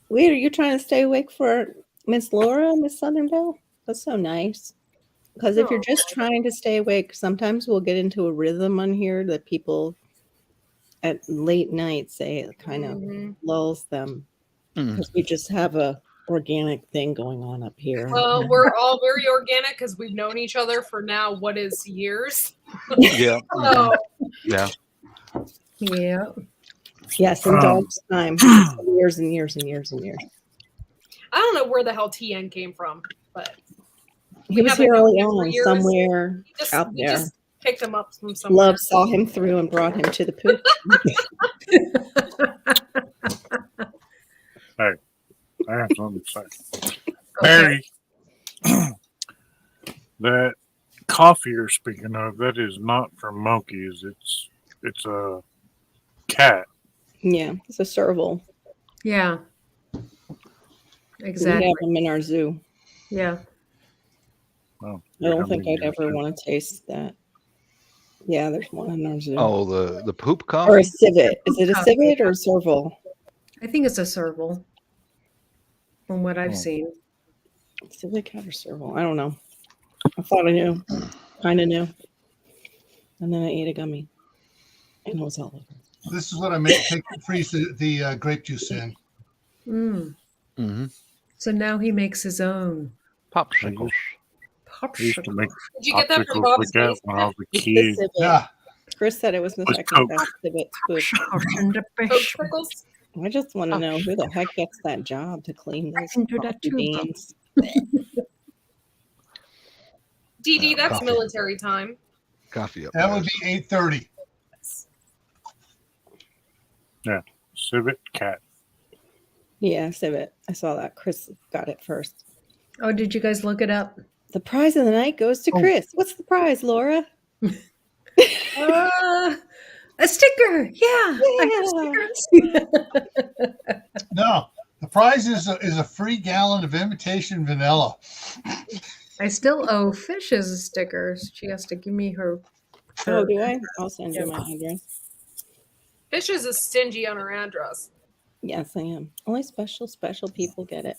Wait, are you trying to stay awake for Miss Laura, Miss Southern Belle? That's so nice. Because if you're Oh. just trying to stay awake, sometimes we'll get into a rhythm on here that people at late night say it kind of Mhm. lulls them. Mm. Because we just have a organic thing going on up here. Well, we're all very organic because we've known each other for now, what is years? Yeah. So, Yeah. Yeah. Yes, in Um, dog's time. Years and years and years and years. I don't know where the hell TN came from, but He was haven't here known early him for on, years. somewhere out we there. just picked him up from somewhere. Love saw him through and brought him to the poop. I have something to say. Barry, that coffee you're speaking of, that is not from monkeys. It's a cat. Yeah, it's a serval. Yeah. We Exactly. have them in our zoo. Yeah. Oh, I don't how think many I'd ever years? want to taste that. Yeah, there's one in our zoo. Oh, the poop Or coffee. a civet. Is it a Coffee. civet or a serval? I think it's a serval. From what I've Oh. seen. Civet cat or serval? I don't know. I thought I knew. Kind of knew. And then I ate a gummy. And it was all over. This is what I make. Freeze the grape juice in. Mm. Mm-hmm. So now he makes his own Popsicles. I used to make Did you get that from popsicles Bob's like that when I Basement? was a It's the kid. civet. Yeah. Chris said it was the With second Coke. best civet poop. Popsicles? I just want to know who the heck gets that job to clean those can do that coffee too, beans. DD, that's Coffee. military time. Coffee up That there. would be 8:30. Civet cat. Yeah, civet. I saw that. Chris got it first. Oh, did you guys look it up? The prize of the night goes to Oh. Chris. What's the prize, Laura? A sticker. Yeah. I have stickers. No, the prize is a free gallon of imitation vanilla. I still owe Fishes stickers. She has to give me her. Oh, do I? I'll send you my address. Fishes is stingy on her address. Yes, I am. Only special people get it.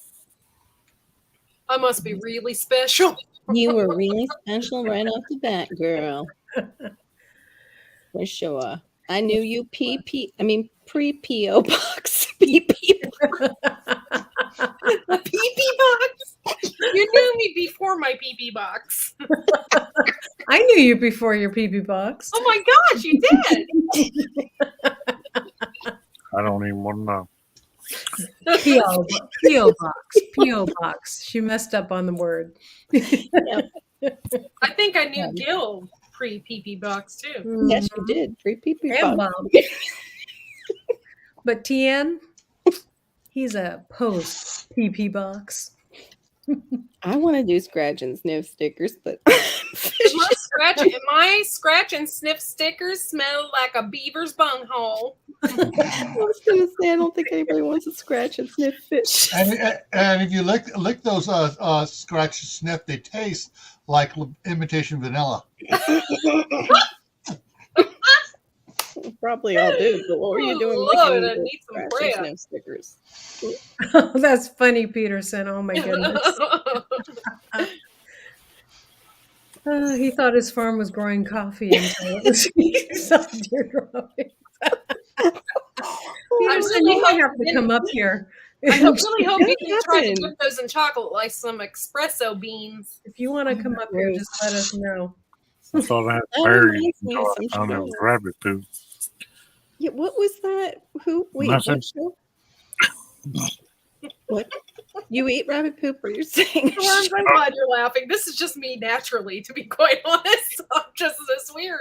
I must be really special. You were really special right off the bat, girl. For sure. I knew you pre-PO box. PP PP box. You knew me before my PP box. I knew you before your PB box. Oh my gosh, you did. I don't even want to know. P.O. box. P.O. box. She messed up on the word. I think I knew Gil pre PP box too. Yes, you did. Pre-PP And box. Bob. But Tien, he's a post PP box. I want to do scratch and sniff stickers, but My scratch and sniff stickers smell like a beaver's bunghole. I was gonna say I don't think anybody wants to scratch and sniff fish. And if you lick those scratch and sniff, they taste like imitation vanilla. Probably all do, but what were you doing? Lord, licking I the need some scratch and prayer. sniff stickers? Oh, that's funny, Peterson. Oh my goodness. He thought his farm was growing coffee until it was self-deer. Peterson, you might have to come up here. I really hope you What can try to happened? dip those in chocolate like some espresso beans. If you want to come up here, just let us know. I thought I had That berries reminds me of until I some found it was shows. rabbit poop. Yeah, what was that? Who? Wait, Nothing. what show? What? You eat rabbit poop, or you're saying? Worms, I'm glad you're laughing. This is just me naturally, to be quite honest. I'm just this weird.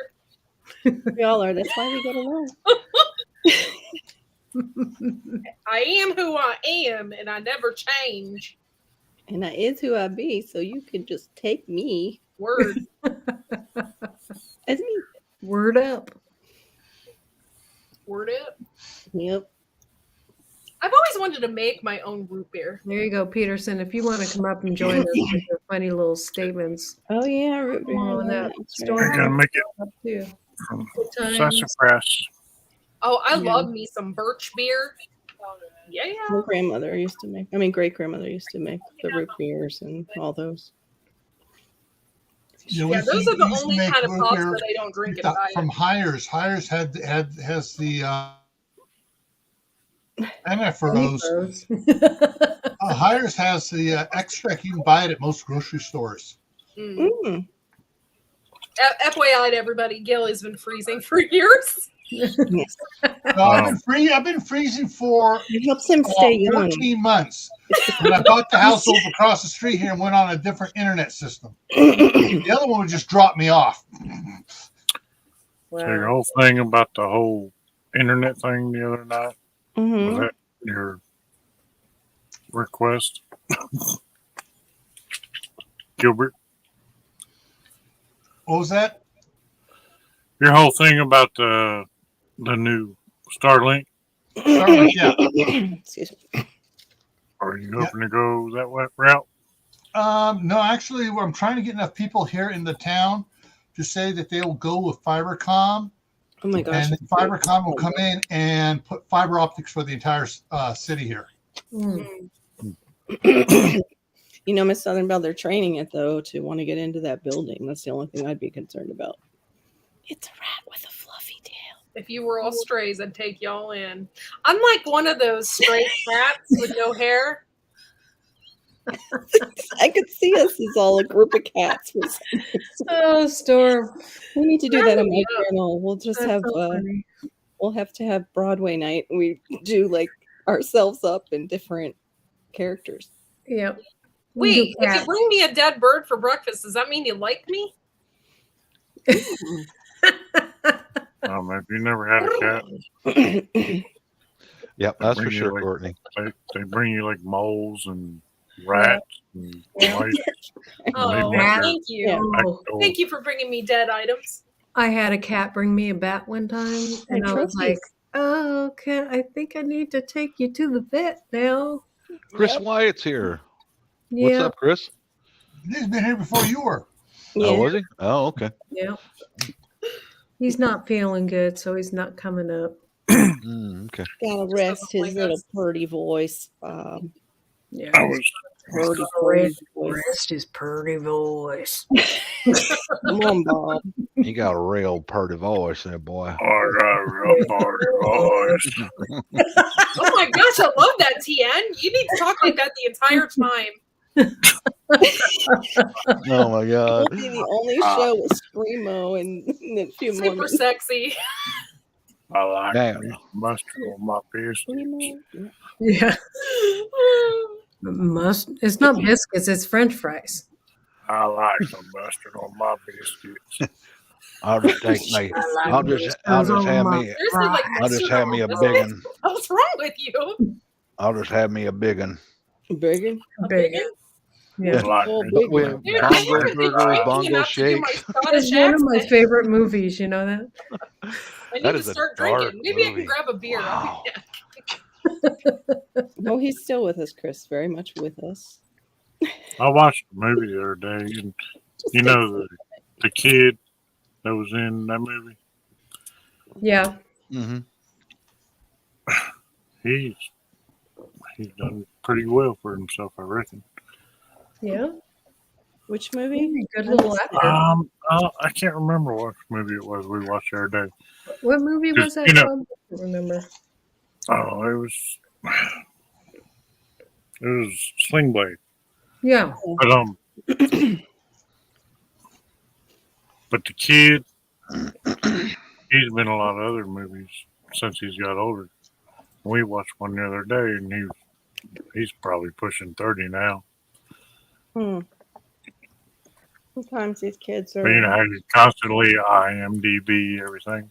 We all are. That's why we get along. I am who I am, and I never change. And that is who I be. So you can just take me Word. as me. Word up. Word it. Yep. I've always wanted to make my own root beer. There you go, Peterson. If you want to come up and join us with your funny little statements, Oh yeah, root beer. Come on Yeah, up. that's I Store- right. gotta make it up too. from Good times. sassafras. Oh, I Yeah. love me some birch beer. Yeah. My grandmother used to make. I mean, great grandmother used to make the root beers and all those. You know, Yeah, we those are the used to only make kind of root pops beer that I don't drink and buy. from Hires. Hires has the Anaphoros. Hires has the extract. You can buy it at most grocery stores. Mm. Mm. FYI to everybody, Gil has been freezing for years. Yes. No, I've been freezing for It helps him stay young. 14 months. When I bought the house over across the street here and went on a different internet system. Mm-hmm. The other one would just drop me off. So your Wow. whole thing about the whole internet thing the other night, was Mhm. that your request? Gilbert, What was that? your whole thing about the new Starlink, Starlink, yeah. Excuse me. are you hoping to go that route? No, actually, I'm trying to get enough people here in the town to say that they will go with Fibercom, Oh my gosh. and then Fibercom will come in and put fiber optics for the entire city here. Mm. You know, Miss Southern Belle, they're training it though to want to get into that building. That's the only thing I'd be concerned about. It's a rat with a fluffy tail. If you were all strays, I'd take y'all in. I'm like one of those stray cats with no hair. I could see us as all a group of cats. For some reason. Oh, Storm. We need to do that on my Yeah. channel. We'll just That's have so funny. we'll have to have Broadway night. We do like ourselves up in different characters. Yep. Wait, if you Cat. bring me a dead bird for breakfast, does that mean you like me? If you never had a cat, Yep, that's for Bring you sure, like- Courtney. they bring you like moles and rats, and Yeah. lights. Oh, Leave my thank you. Yeah. back Oh, door. Thank you for bringing me dead items. I had a cat bring me a bat one time, and I was like, trophies. "Oh, cat, I think I need to take you to the vet now." Chris Yep. Wyatt's here. Yeah, What's up, Chris? He's been here before you were. Oh, Yeah. was he? Oh, okay. yeah. He's not feeling good, so he's not coming up. Okay. Gotta rest doesn't his like little us. purty voice. Yeah, I was Purty rest, voice. rest his purty voice. Come on, Bob. He got a real purty voice, that boy. all right, party boys. Oh my gosh, I love that, TN. You need to talk like that the entire time. Oh my God. It'll be the only show with Screamo in a few Super moments. sexy. I like Damn. me mustard on my biscuits. Screamo. Yeah, it's not biscuits; it's French fries. I like some mustard on my biscuits. I'll just take me. I'll just have me. Seriously, like I'll just have me a mustard on big biscuits? one. What's wrong with you? I'll just have me a big one. Bigger. Big. Yeah, Like Oh, me. big We one. have Dude, bongo I haven't been burgers, drinking bongo enough to do my shakes. Scottish it's one of my accent. favorite movies. You know that? I need That to is a start dark drinking. Maybe I movie. can grab a beer. Wow. No, he's still with us, Chris. Very much with us. I watched a movie the other day, and you know the kid that was in that movie. Yeah, Mm-hmm. He's done pretty well for himself, I reckon. yeah. Which movie? Good little actor. I can't remember what movie it was we watched the other day. What movie was that? You know- from? I don't remember. Oh, it was Sling Blade. Yeah. But but the kid, he's been in a lot of other movies since he's got older. We watched one the other day, and he's probably pushing 30 now. Sometimes these kids But you know are. how you constantly IMDb everything.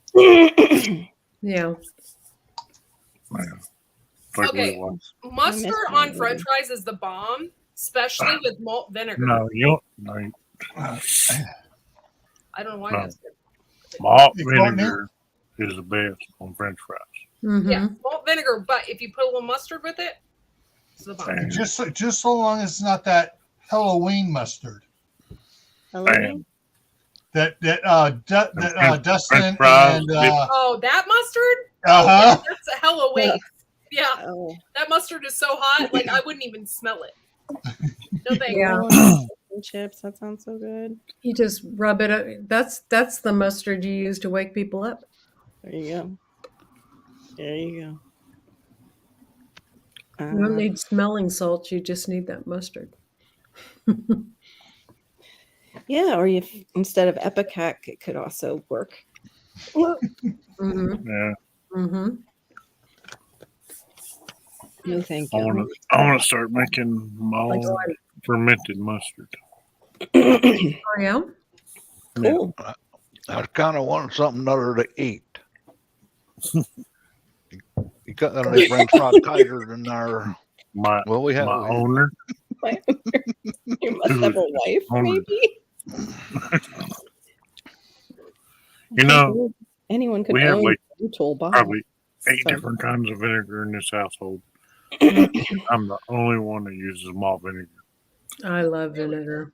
Yeah. Like Okay. we watched. Mustard I missed on that French movie. fries is the bomb, especially with malt vinegar. No, you don't. No, I don't know why No. that's good. malt You call it vinegar is the best on French fries. Mm-hmm. Yeah, malt vinegar, but if you put a little mustard with it, it's the bomb. Damn. Just so long as it's not that Halloween mustard Halloween? that Dustin French fries, and Oh, that mustard? uh-huh. That's a hella waste. Yeah, Oh. that mustard is so hot, like I wouldn't even smell it. No thanks. Yeah. And chips. That sounds so good. You just rub it up. That's the mustard you use to wake people up. There you go. There you go. You don't need smelling salts. You just need that mustard. Yeah, or if instead of Epicac, it could also work. Mm-hmm. Yeah, Mm-hmm. No, thank I you. want to start making my Like own fermented mustard. Oh yeah. Cool. I kind of want something other to eat. You got any French fried tigers in there? My Well, we have. my owner. You must have a wife, maybe. You know, Anyone could we have own like a tool box. probably 8 Sorry. different kinds of vinegar in this household. I'm the only one that uses malt vinegar. I love vinegar.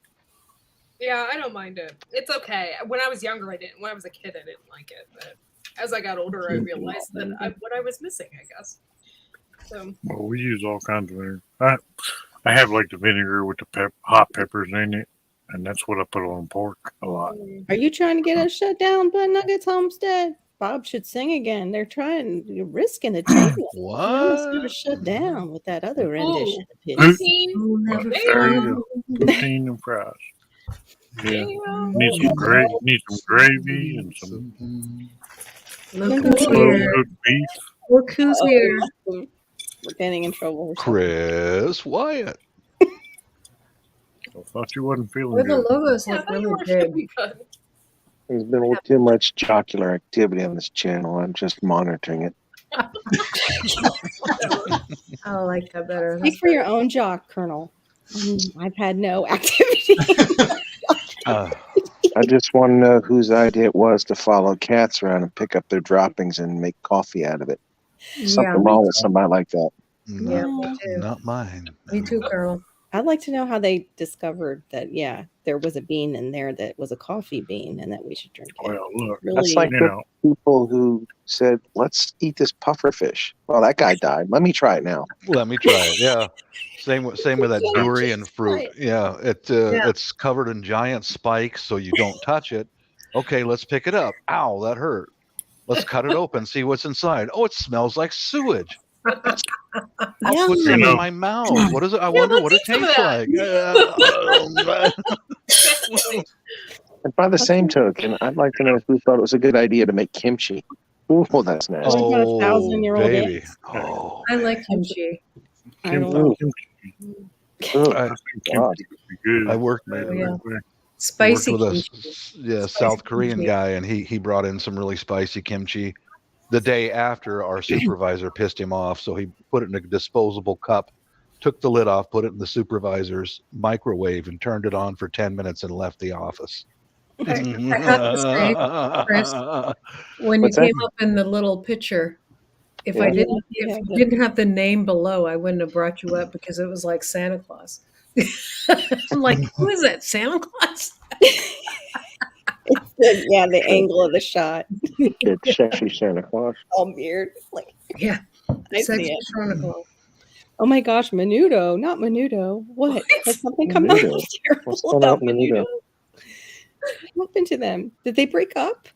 Yeah, I don't mind it. It's okay. When I was younger, I didn't. When I was a kid, I didn't like it. But as I got older, I realized that what I was missing, I guess. So Well, we use all kinds of vinegar. I have like the vinegar with the hot peppers in it, and that's what I put on pork a lot. Are you trying to get us shut down, Bud Nuggets Homestead? Bob should sing again. They're trying, you're risking the table. What? Never shut down with that other rendition of his. poutine. You'll never There you find- go. Poutine and fries. Yeah. Damn. Need some gravy and some Look who's slow here. cooked beef. Look who's here. We're getting in trouble. or something. Chris Wyatt. I thought you wasn't feeling Well, the good. logos Yeah, I look thought you really were should good. be good. There's been a little too much jocular activity on this channel. I'm just monitoring it. I like that better. Speak for your own jock, Colonel. I've had no activity. Uh, I just want to know whose idea it was to follow cats around and pick up their droppings and make coffee out of it. Yeah, Something me wrong with too. somebody like that. Yeah, not, me too. not mine. Me too, Carl. I'd like to know how they discovered that, yeah, there was a bean in there that was a coffee bean and that we should drink it. Well, look, Really, That's like you the know, people who said, "Let's eat this puffer fish." Well, that guy died. Let me try it now. Let me try it. Yeah. Same with that Yeah, durian just fruit. try it. Yeah, it's covered in giant spikes, so you don't touch it. Okay, let's pick it up. Ow, that hurt. Let's cut it open, see what's inside. Oh, it smells like sewage. I'll put some Yeah. in my mouth. What is it? I wonder let's what it eat some of tastes that. like. And by the same token, I'd like to know who thought it was a good idea to make kimchi. Ooh, that's nasty. Oh, about 1,000-year-old baby. eggs. Oh, I like kimchi. I don't know. Ooh, I, I think God. kimchi would be good. I worked made Oh, it yeah. that way. worked Spicy with a kimchi. Spicy South Korean kimchi. guy, and he brought in some really spicy kimchi. The day after, our supervisor pissed him off, so he put it in a disposable cup, took the lid off, put it in the supervisor's microwave, and turned it on for 10 minutes and left the office. I have to say, Chris, when you What's that? came up in the little picture, if Yeah. I didn't, Yeah, if you didn't have the name below, I wouldn't have brought you up because it was like Santa Claus. I'm like, who is that? Santa Claus? Yeah, the angle of the shot. It's sexy Santa Claus. All weird. Like, Yeah, I see sexy it. Santa Claus. Oh my gosh, Menudo, not Menudo. What? Has something come out Menudo. terrible What's going on about with Menudo? Menudo? What happened to them? Did they break up?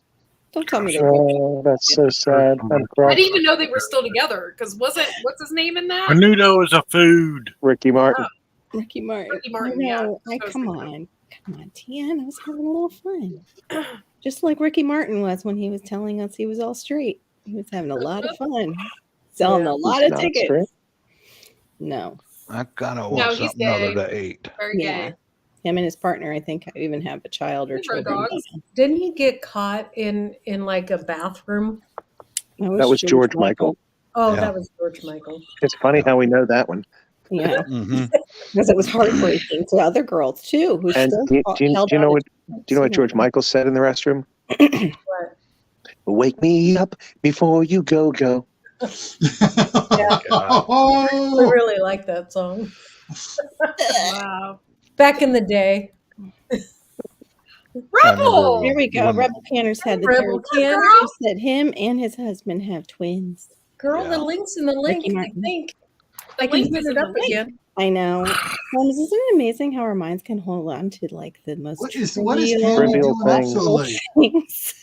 Don't tell me they broke up. Oh, that's so sad. I'm I crying. didn't even know they were still together because wasn't what's his name in that? Menudo is a food. Ricky Martin. Ricky Martin. Ricky Martin, I yeah. know. So Come stupid. on, Tian. I was having a little fun. Just like Ricky Martin was when he was telling us he was all straight. He was having a lot of fun, selling Yeah. a lot He's of not tickets. straight. No, I kind of No, want he's something other gay. to eat. Very yeah. gay. Him and his partner, I think, even have a child or They grow children. dogs. Didn't he get caught in like a bathroom? That was George Michael. Oh, Yeah. that was George Michael. It's funny how we know that one. Yeah, Hmm because it was heartbreaking to other girls too, who And still do you held know out what? a- Do you know what George Michael said in the restroom? What? Wake me up before you go. I Oh, really like that song. Wow. Back in the day. Rebel. There we go. When- Rebel Canners had the Rebel territory. Canners. She said him and his husband have twins. Girl, Yeah. the link's in the link, Ricky I Martin. think. The I can link put is it in the up link. again. I know. Holmes, isn't it amazing how our minds can hold on to like the most what is Tammy Trivial doing up things. so late? things?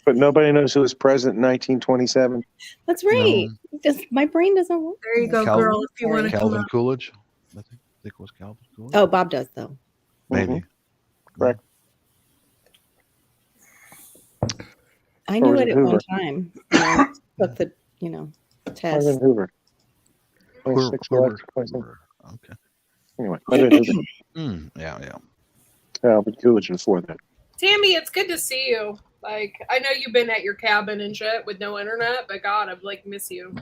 But nobody knows who was president in 1927. That's right. My brain doesn't work. There you go, Calvin- girl, if you want to come Calvin up. Coolidge. I think it was Calvin Coolidge. Oh, Bob does though. Maybe. Correct. I Or knew was it it at one Hoover? time. And I took the, test. President Hoover. Hoover. 26 elected president. Okay. Anyway, President Hoover. Yeah. But Coolidge before that. Tammy, it's good to see you. Like, I know you've been at your cabin and shit with no internet, but God, I like miss you.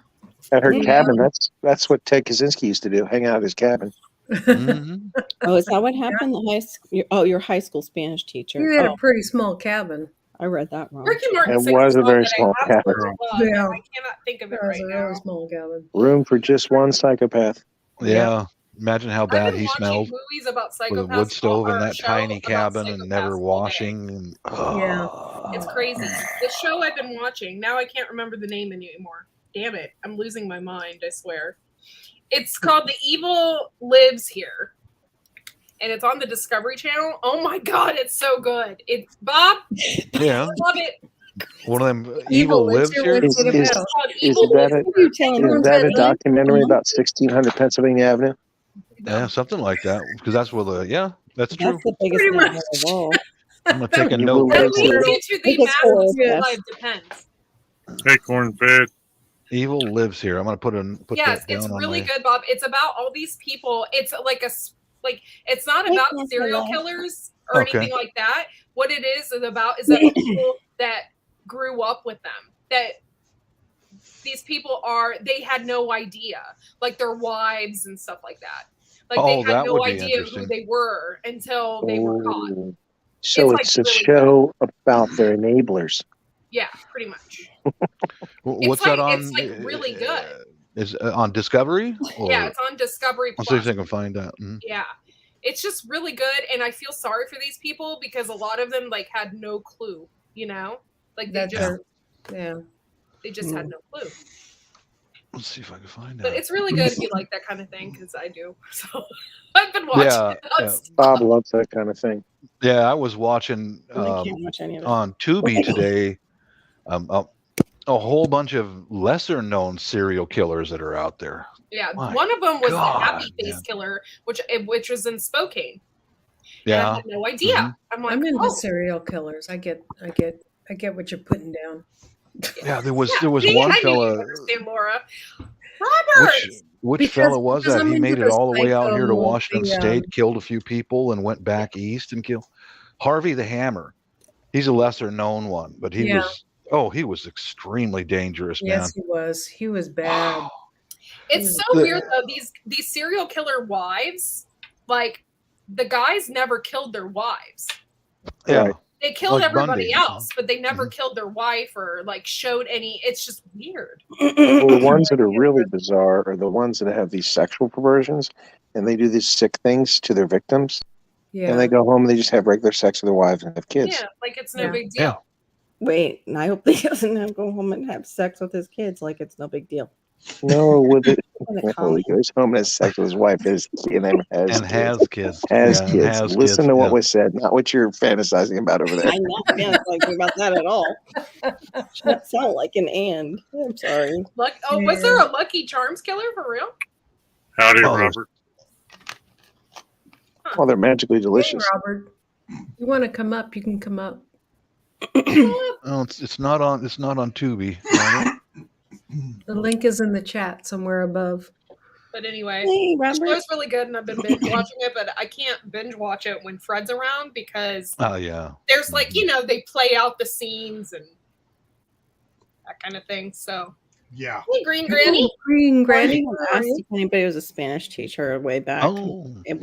At her Yeah. cabin, that's what Ted Kaczynski used to do, hang out at his cabin. Mhm. Oh, is that what happened? The high school, your high school Spanish teacher. You had Oh, a pretty small cabin. I read that wrong. Ricky Martin It sings was a song very that I small absolutely cabin. love, and Yeah. I cannot think of it That was right a now. really small cabin. Room for just one psychopath. Yeah. Imagine how I've been been he watching smelled movies about with a psychopaths. wood stove or in a that show tiny about cabin and never psychopaths all day. washing. And, It's crazy. The show I've been watching, now I can't remember the name anymore. Damn it. I'm losing my mind, I swear. It's called The Evil Lives Here. And it's on the Discovery Channel. Oh my God, it's so good. It's Bob, Yeah. love it. One of them evil lives here. What's it Is- about? It's called Is Evil that Lives a, What are you telling is me? that a Link? documentary about 1600 Pennsylvania Avenue? Yeah, something like that. Because that's where that's true. That's the biggest Pretty nightmare much. of all. I'm gonna take a You note. will That live leads here. you to the Biggest horror massive fest. life depends. Acorn fed. Evil lives here. I'm gonna put Yes, that down it's on really my. good, Bob. It's about all these people. It's like it's not Wait, about that's serial a lot. killers or Okay. anything like that. What it is about is that people that grew up with them, that these people they had no idea, like their wives and stuff like that. Like Oh, they had that no would be idea who interesting. they were until they were caught. Oh. So It's, it's like, a really show about their enablers. Yeah, pretty much. What's like- that on? it's, like, really good. Is on Discovery? Yeah, it's on Discovery I'll Plus. see if I can find that. Mhm. Yeah. It's just really good, and I feel sorry for these people because a lot of them like had no clue, you know? Like they That just yeah. had no clue. Let's see if I can find But that. it's really good if you like that kind of thing, because I do. So I've been watching Yeah, it yeah. nonstop. Bob loves that kind of thing. Yeah, I was watching I can't watch any of it. on Tubi today. A whole bunch of lesser known serial killers that are out there. Yeah, My one of them was God, the Happy Face man. Killer, which was in Spokane. And Yeah. I had no idea. Mhm. I'm like, I'm into oh, serial killers. I get what you're putting down. Yeah, there was yeah, one see, I knew fella. you'd understand, Laura. Robert. Which Because- fella was because that? I'm He made into it the all the way out here to psycho, Washington the, State, killed a few people, and went back east and killed Harvey the Hammer. He's a lesser known one, but he Yeah. was extremely dangerous, man. Yes, he was. He was bad. It's so The- weird though. These serial killer wives, like the guys never killed their wives. Yeah. Right. They killed Like everybody Bundy. else, but they never Mhm. killed their wife or like showed any. It's just weird. Well, the ones that are really bizarre are the ones that have these sexual perversions, and they do these sick things to their victims, Yeah. and they go home and they just have regular sex with their wives and have kids. Yeah, like it's no Yeah. big deal. Yeah. Wait, and I hope he doesn't have go home and have sex with his kids like it's no big deal. No, with it, What a no, he comment. goes home and has sex with his wife, and then has And kids. has kids. Has Yeah, and kids. has Listen kids, to what yeah. was said, not what you're fantasizing about over there. I'm not fantasizing about that at all. That sound like an and. I'm sorry. Was there a Lucky Charms killer for real? Howdy, Oh, Robert. Well, they're magically Hey, delicious. Robert, you want to come up? You can come up. Oh, it's not on Tubi. Robert. The link is in the chat somewhere above. But anyway, Hey, the Robert. show's really good, and I've been binge watching it. But I can't binge watch it when Fred's around because Oh yeah. there's like they play out the scenes and that kind of thing. So Yeah. hey, Green Granny. Green I Granny. asked if anybody was a Spanish teacher way back. Oh. It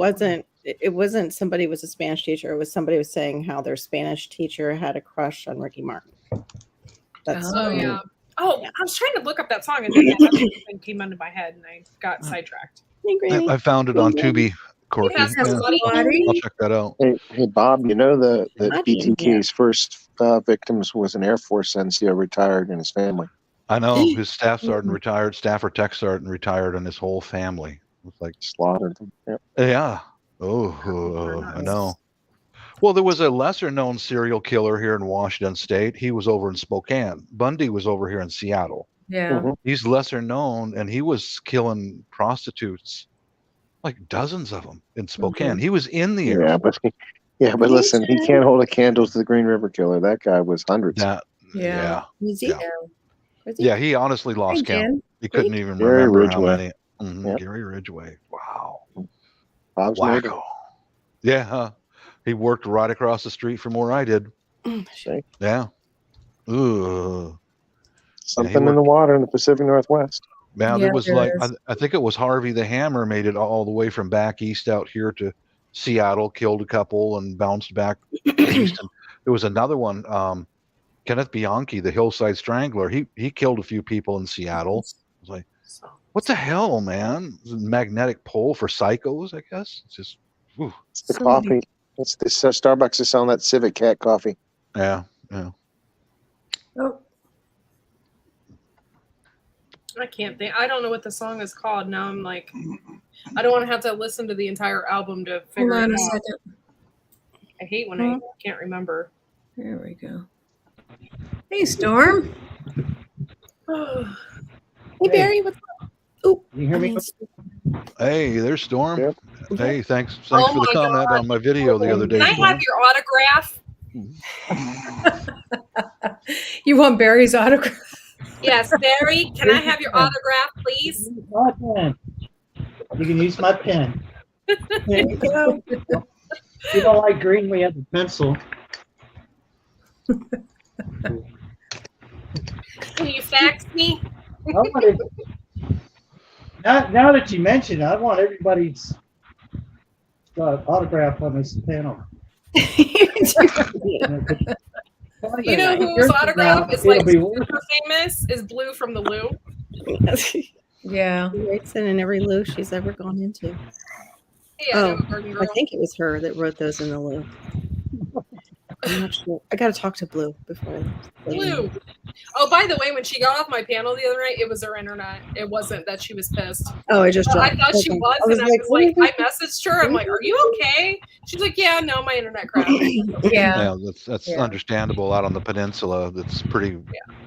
wasn't somebody was a Spanish teacher. It was somebody was saying how their Spanish teacher had a crush on Ricky Martin. That's Oh Oh. yeah. Oh, I was trying to look up that song and then that thing came into my head and I got sidetracked. Hey, Granny. I found it on Tubi, Corky. It has Yeah, somebody- I'll check that out. Hey, Bob, you know that I didn't, BTK's first victims was an Air Force NCO retired and his family. I know his staff sergeant retired, staffer tech sergeant retired, and his whole family. It's like, Slaughtered them. Yep. yeah. Oh, I know. Well, there was a lesser known serial killer here in Washington State. He was over in Spokane. Bundy was over here in Seattle. Yeah. Mhm. He's lesser known, and he was killing prostitutes, like dozens of them in Spokane. He was in the Air Yeah, Force. but listen, he can't hold a candle to the Green River Killer. That guy was hundreds. That, Yeah. Who's he? Yeah. Where's he? yeah, he honestly Hey, lost count. Jen. He couldn't even Gary remember how Ridgway. many. Mhm, Yep. Gary Ridgway. Wow. Bob's neighbor. Wacko. Yeah, huh? He worked right across the street from where I did. See? Yeah. Ooh. Something in the water in the Pacific Northwest. Now Yeah, there was there like is. I think it was Harvey the Hammer made it all the way from back east out here to Seattle, killed a couple and bounced back east. And there was another one, Kenneth Bianchi, the Hillside Strangler. He killed a few people in Seattle. I was like, So what the hell, man? It's a magnetic pole for psychos, I guess. It's just, whew. It's the Somebody- coffee. It's the Starbucks is selling that Civic Cat coffee. Yeah. Oh, I can't think. I don't know what the song is called. Now I'm like, I don't want to have to listen to the entire album to hold figure on it a out. second. I hate when I can't remember. There we go. Hey, Storm. Hey, Barry. What's up? Oh, You hear me? Hey, there's Storm. Yep. Hey, thanks Oh for the my comment God. on my video the other day. Can I Storm. have your autograph? You want Barry's autograph? Yes, Barry. Can I have your autograph, please? My pen. You can use my pen. there you go. If you don't like green, we have a pencil. Can you fax me? I wanted- now that you mention it, I want everybody's autograph on this panel. You know whose autograph is like super famous? Is Blue from the Lou. Yeah. She writes in every loo she's ever gone into. Hey, Oh, Adam, Garden Girl. I think it was her that wrote those in the loo. I'm not sure. I got to talk to Blue before. Blue. Oh, by the way, when she got off my panel the other night, it was her internet. It wasn't that she was pissed. Oh, I just I dropped. thought she Okay. was, I was and I like, was what like, is I messaged her. I'm like, "Are you okay?" She's like, "Yeah, no, my internet crashed." Yeah. Yeah, that's Yeah. understandable out on the peninsula. That's pretty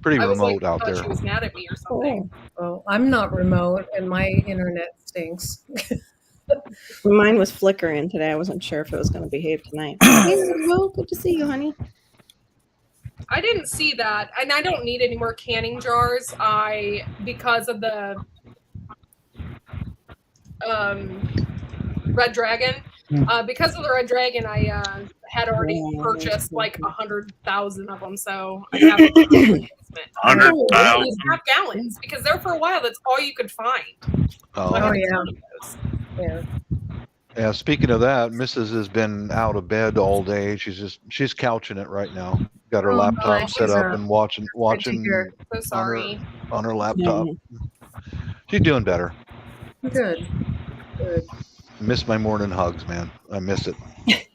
I was like, remote I out thought there. she was mad at me or something. Well, I'm not remote and my internet stinks. Mine was flickering today. I wasn't sure if it was going to behave tonight. Hey, Will, good to see you, honey. I didn't see that, and I don't need any more canning jars. Because of the Red Dragon. Because of the Red Dragon, I had already purchased like 100,000 of them, so I have 100,000. half gallons because there for a while that's all you could find. So I Oh, have yeah. a ton of those. Yeah. yeah. Speaking of that, Mrs. has been out of bed all day. She's couching it right now. Got her Oh, laptop nice. set up and watching hear. So sorry. on her laptop. She's doing better. Good. Good. Miss my morning hugs, man. I miss it.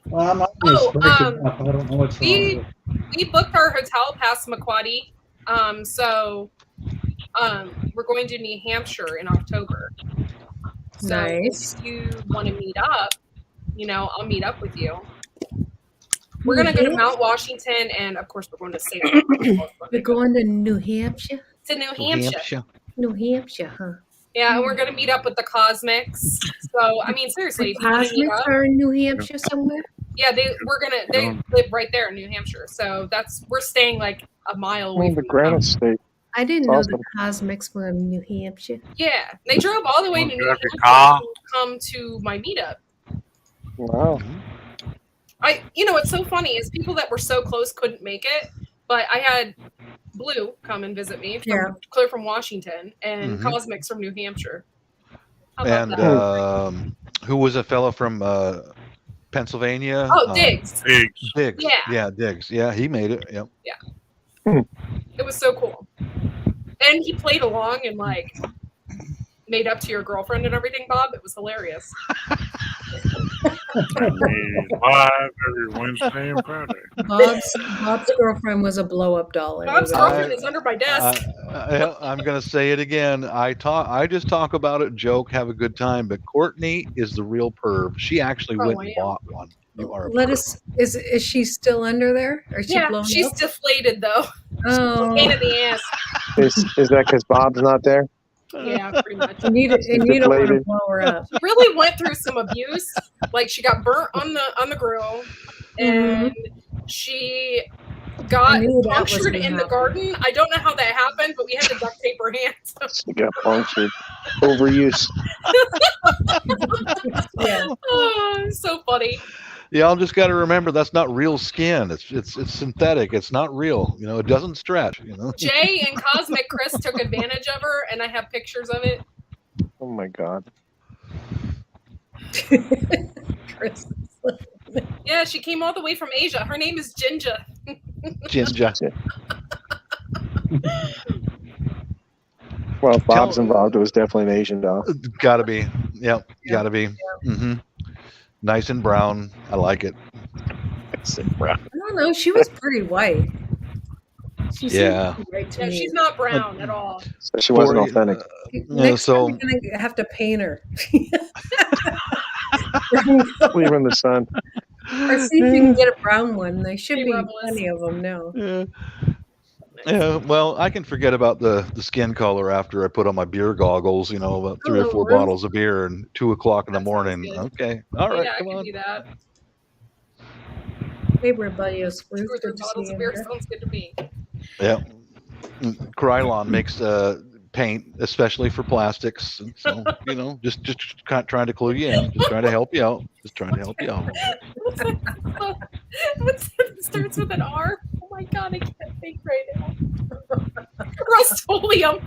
Well, I'm Oh, breaking up. I don't know what's wrong we- with it. We booked our hotel past Maquatti, so we're going to New Hampshire in October. So Nice. if you want to meet up, I'll meet up with you. We're gonna go to Mount Washington, and of course, we're going to Salem. We're going to New Hampshire? to New Hampshire. New Hampshire, huh? Yeah, and we're gonna meet up with the Cosmics. So, I mean, seriously, The if you want to meet Cosmics up, are in New Hampshire somewhere? yeah, they live right there in New Hampshire. So we're staying like a mile away The from Granite them. State. I didn't know Awesome. the Cosmics were in New Hampshire. Yeah, they drove all the way to New Drive Hampshire your car. to come to my meetup. Wow. What's so funny is people that were so close couldn't make it, but I had Blue come and visit me clear from Washington and Mhm. Cosmics from New Hampshire. How about And that? who was a fellow from Pennsylvania? Diggs. Pigs. Diggs. Yeah. Yeah, Diggs. Yeah, he made it. Yep. It was so cool. And he played along and like made up to your girlfriend and everything, Bob. It was hilarious. Live every Wednesday and Friday. Bob's girlfriend was a blow-up doll. Bob's everybody. girlfriend is under my desk. I'm going to say it again. I just talk about it, joke, have a good time. But Courtney is the real perv. She actually went and I am. bought one. You are. A Let perv. us. Is she still under there? Or is she Yeah, blown she's up? deflated though. Oh, Pain in the ass. Is that because Bob's not there? Yeah, pretty much. and you don't want to deflated. blow her up. She really went through some abuse. Like she got burnt on the grill, and she got I knew that was punctured gonna in the happen. garden. I don't know how that happened, but we had to duct tape her hands. She got punctured. Overuse. Yeah. Oh, so funny. Y'all just got to remember that's not real skin. It's synthetic. It's not real. It doesn't stretch. Jay and Cosmic Chris took advantage of her, and I have pictures of it. Oh my God. Chris. Yeah, she came all the way from Asia. Her name is Jinja. Ginger. Well, if Bob's involved, it was definitely an Asian doll. Gotta be. Yep. Yeah. Gotta be. Mm-hmm. Nice and brown. I like it. I don't know. She was pretty white. She seemed Yeah. pretty white to No, me. she's not brown at all. So she wasn't authentic. Next so- time you're gonna have to paint her. Leave her in the sun. Or see if you can get a brown one. There should Hey, be Rebels. plenty of them now. Yeah, well, I can forget about the skin color after I put on my beer goggles, about 3 or Oh, 4 really? bottles of beer and 2:00 in the That sounds morning. good. Okay. All right, Yeah, I come can on. do that. Hey, Rebellious Ruth. 2 or 3 Good to bottles see of you. beer sounds good to me. Yeah. Krylon makes paint, especially for plastics. And so, just trying to clue you in, just trying to help you out. What's that starts with an R? Oh my god, I can't think right now. Rust-Oleum.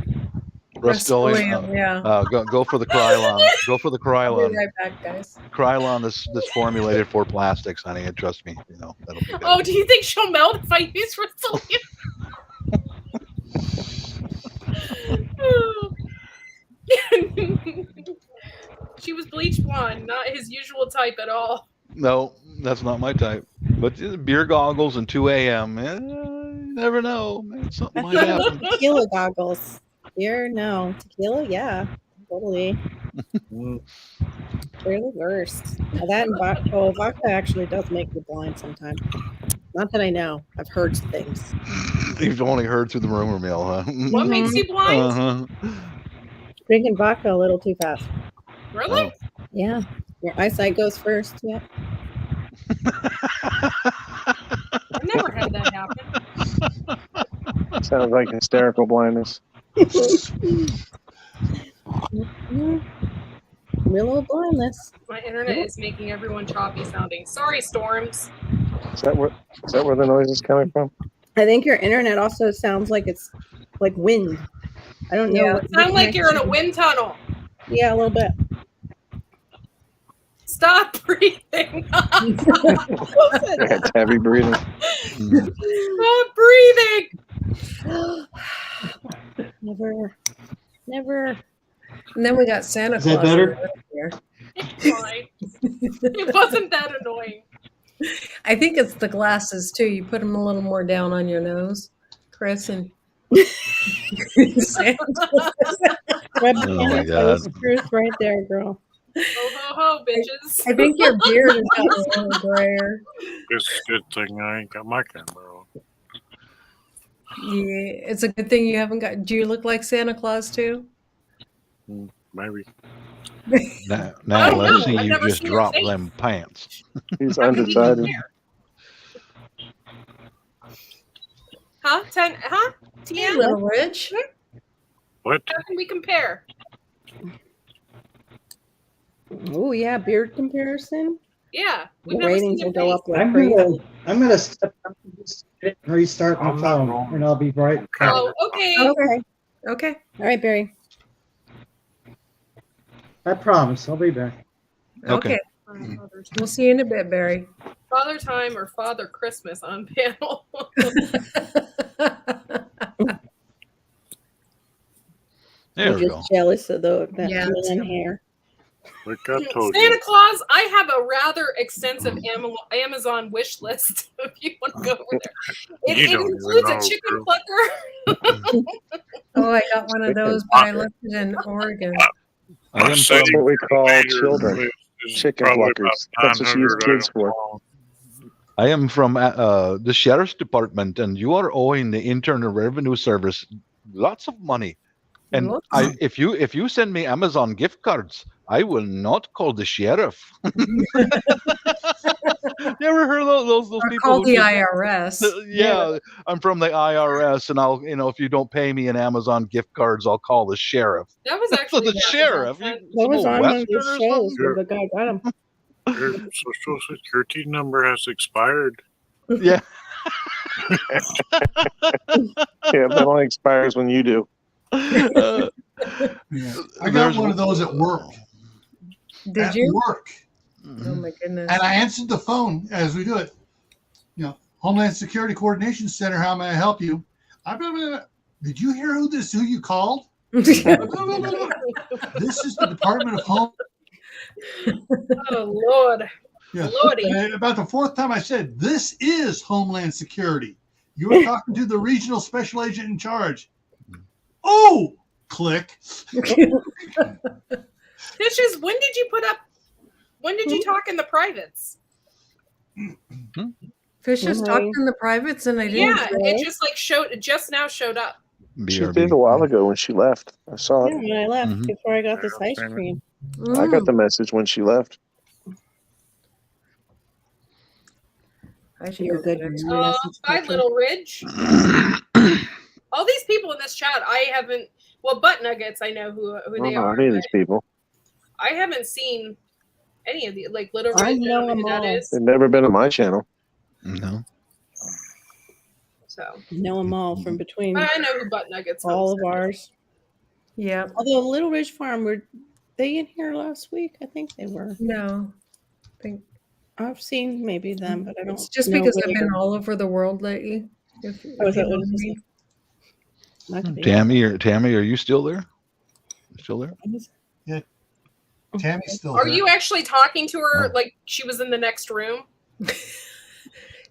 Rust-Oleum. Yeah. Go for the Krylon. Go for the I'll be Krylon. right back, guys. Krylon is formulated for plastics, honey. And trust me, that'll be good. Oh, do you think she'll melt if I use Rust-Oleum? She was bleach blonde, not his usual type at all. No, that's not my type. But beer goggles and 2 a.m. You never know. Man, something might happen. Tequila goggles. Beer, no. Tequila, yeah. Totally. They're the worst. Now that and vodka. Oh, vodka actually does make you blind sometimes. Not that I know. I've heard things. You've only heard through the rumor mill, huh? What makes you blind? Uh-huh. Drinking vodka a little too fast. Really? Yeah. Your eyesight goes first. Yeah. I've never had that happen. Sounds like hysterical blindness. Real blindness. My internet is making everyone choppy sounding. Sorry, Storms. Is that where the noise is coming from? I think your internet also sounds like it's like wind. I don't know. Yeah. what Sound like you're in a wind tunnel. Yeah, a little bit. Stop breathing. It's heavy breathing. Stop breathing. Never. And then we got Santa Is Claus. that better? Here. It's fine. It wasn't that annoying. I think it's the glasses too. You put them a little more down on your nose, Chris, and Santa. Red Oh banana my toast God. truth right there, girl. Ho ho ho, bitches. I think your beard has gotten a little grayer. It's a good thing I ain't got my camera on. Yeah, it's a good thing you haven't got. Do you look like Santa Claus too? Maybe. Now I don't let's know. see I've you never just seen your drop face. them pants. He's How can we undecided. compare? Huh? Huh? Hey, Tiana? Little Rich. What? How can we compare? Oh yeah, beard comparison. Yeah. We've The never seen ratings your will go face. up like I'm crazy. gonna step up and just restart my I'm not phone, wrong. and I'll be right back. Oh, okay. Okay. Okay. All right, Barry. I promise, I'll be back. Okay. Okay. We'll see you in a bit, Barry. Father Time or Father Christmas on panel. There I'm we go. just jealous of that Yeah, man it's- hair. Like I told Santa you. Claus, I have a rather extensive Amazon wish list if you want to go over there. It You don't includes even a know, chicken girl. plucker. Oh, I got one of those, but I left it in Oregon. I am Our from, savings what we call later children. list is Chicken probably pluckers. about That's what you use 900 kids items for. long. I am from the sheriff's department, and you are owing the Internal Revenue Service lots of money. And Lots. if you send me Amazon gift cards, I will not call the sheriff. You ever heard of those Or people? call who the just- IRS. Yeah, I'm from the IRS, and I'll, if you don't pay me in Amazon gift cards, I'll call the sheriff. That was So actually the what sheriff, Amazon you- said. That was Some on one of Western these or shows something? where the guy got him. Your social security number has expired. Yeah, Yeah, that only expires when you do. uh, Yeah. I got There's- one of those at work. Did At you? work. Oh my goodness. And I answered the phone as we do it. Homeland Security Coordination Center, how may I help you? Did you hear who you called? This is the Department of Home. Oh, Lord. Yeah. Lordy. And about the fourth time I said, this is Homeland Security. You were talking to the regional special agent in charge. Oh, click. Fishes, when did you talk in the privates? Fish just talked Mhm. in the privates, and I didn't. Yeah, it just now showed up. She BRB. did a while ago when she left. I saw Yeah, it. when I left Mhm. before I got this Yeah, ice same. cream. I got the message when she left. I should You're go good. get it. Bye, Little Ridge. All these people in this chat, I haven't. Well, Butt Nuggets, I know who I they don't know are. any of but these people. I haven't seen any of the Little I Ridge. know I don't know who them that all. is. They've never been on my channel. No. So Know them all from between I know who Butt Nuggets. all is. of ours. Yeah. Although Little Ridge Farm, were they in here last week? I think they were. No. I think I've seen maybe them, but I don't it's just know because I've where. been all over the world lately. If Oh, is you that know what what I it is? mean. That could be. Tammy, are you still there? Still there? Tammy's still Are there. you actually talking to her Oh. like she was in the next room?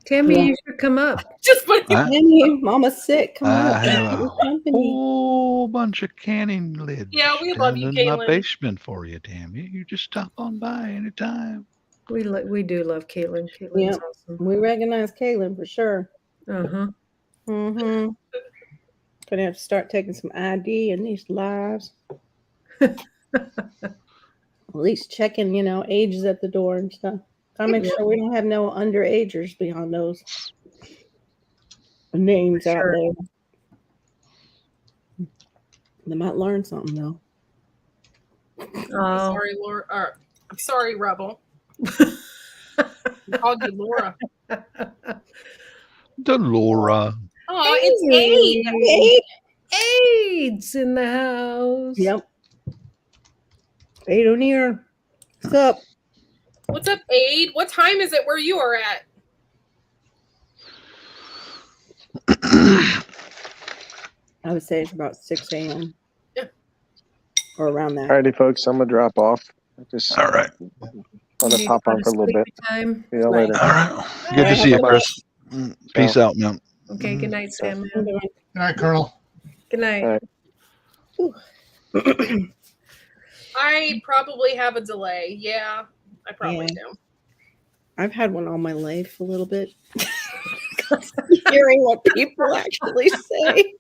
Tammy, Yeah. you should come up. Just putting I, Tammy, Mama's sick. Come on. I have keep a us company. whole bunch of canning lids Yeah, we love you, down in my Caitlin. basement for you, Tammy. You just stop on by anytime. We do love Caitlin. Caitlin's Yep. awesome. We recognize Kaylin for sure. Uh-huh. Mm-hmm. Gonna have to start taking some ID in these lives. At least checking, ages at the door and stuff. Gotta make sure we don't have no underagers behind those names out Sure. there. They might learn something though. I'm Oh, sorry, Laura. I'm sorry, Rebel. I called you Laura. Delora. Oh, it's Aid. Hey. AIDS in the house. Yep. Hey, O'Neill. What's up? What's up, Aid? What time is it where you are at? I would say it's about 6 a.m. Yeah. Or around that. Alrighty, folks, I'm gonna drop off. I just All right. want to pop on for a little bit. Time. See you Right. later. All right. Good to see you, Chris. Peace out, man. Okay, good night, Sam. Good night, Colonel. Good night. All right. I probably have a delay. Yeah, I probably Yeah. do. I've had one all my life a little bit. Hearing what people actually say.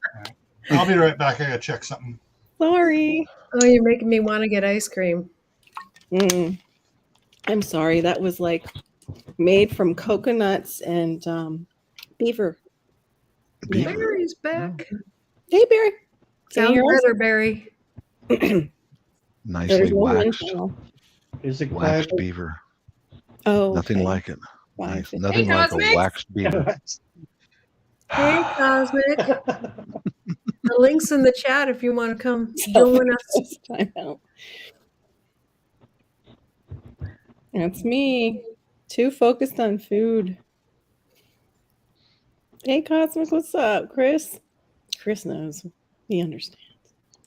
I'll be right back. I gotta check something. Sorry. Oh, you're making me want to get ice cream. I'm sorry. That was like made from coconuts and beaver. Beaver. Barry's back. Hey, Barry. Sound Can you hear better, Barry. us? There's Nicely no wind waxed. channel. Is it Waxed quiet? beaver. Oh, Nothing okay. like it. Fine. Nice. Nothing Hey, like Cosmic. a waxed beaver. Hey, Cosmic. The link's in the chat if you want to come join us. Time out. That's me. Too focused on food. Hey, Cosmic, what's up, Chris? Chris knows. He understands.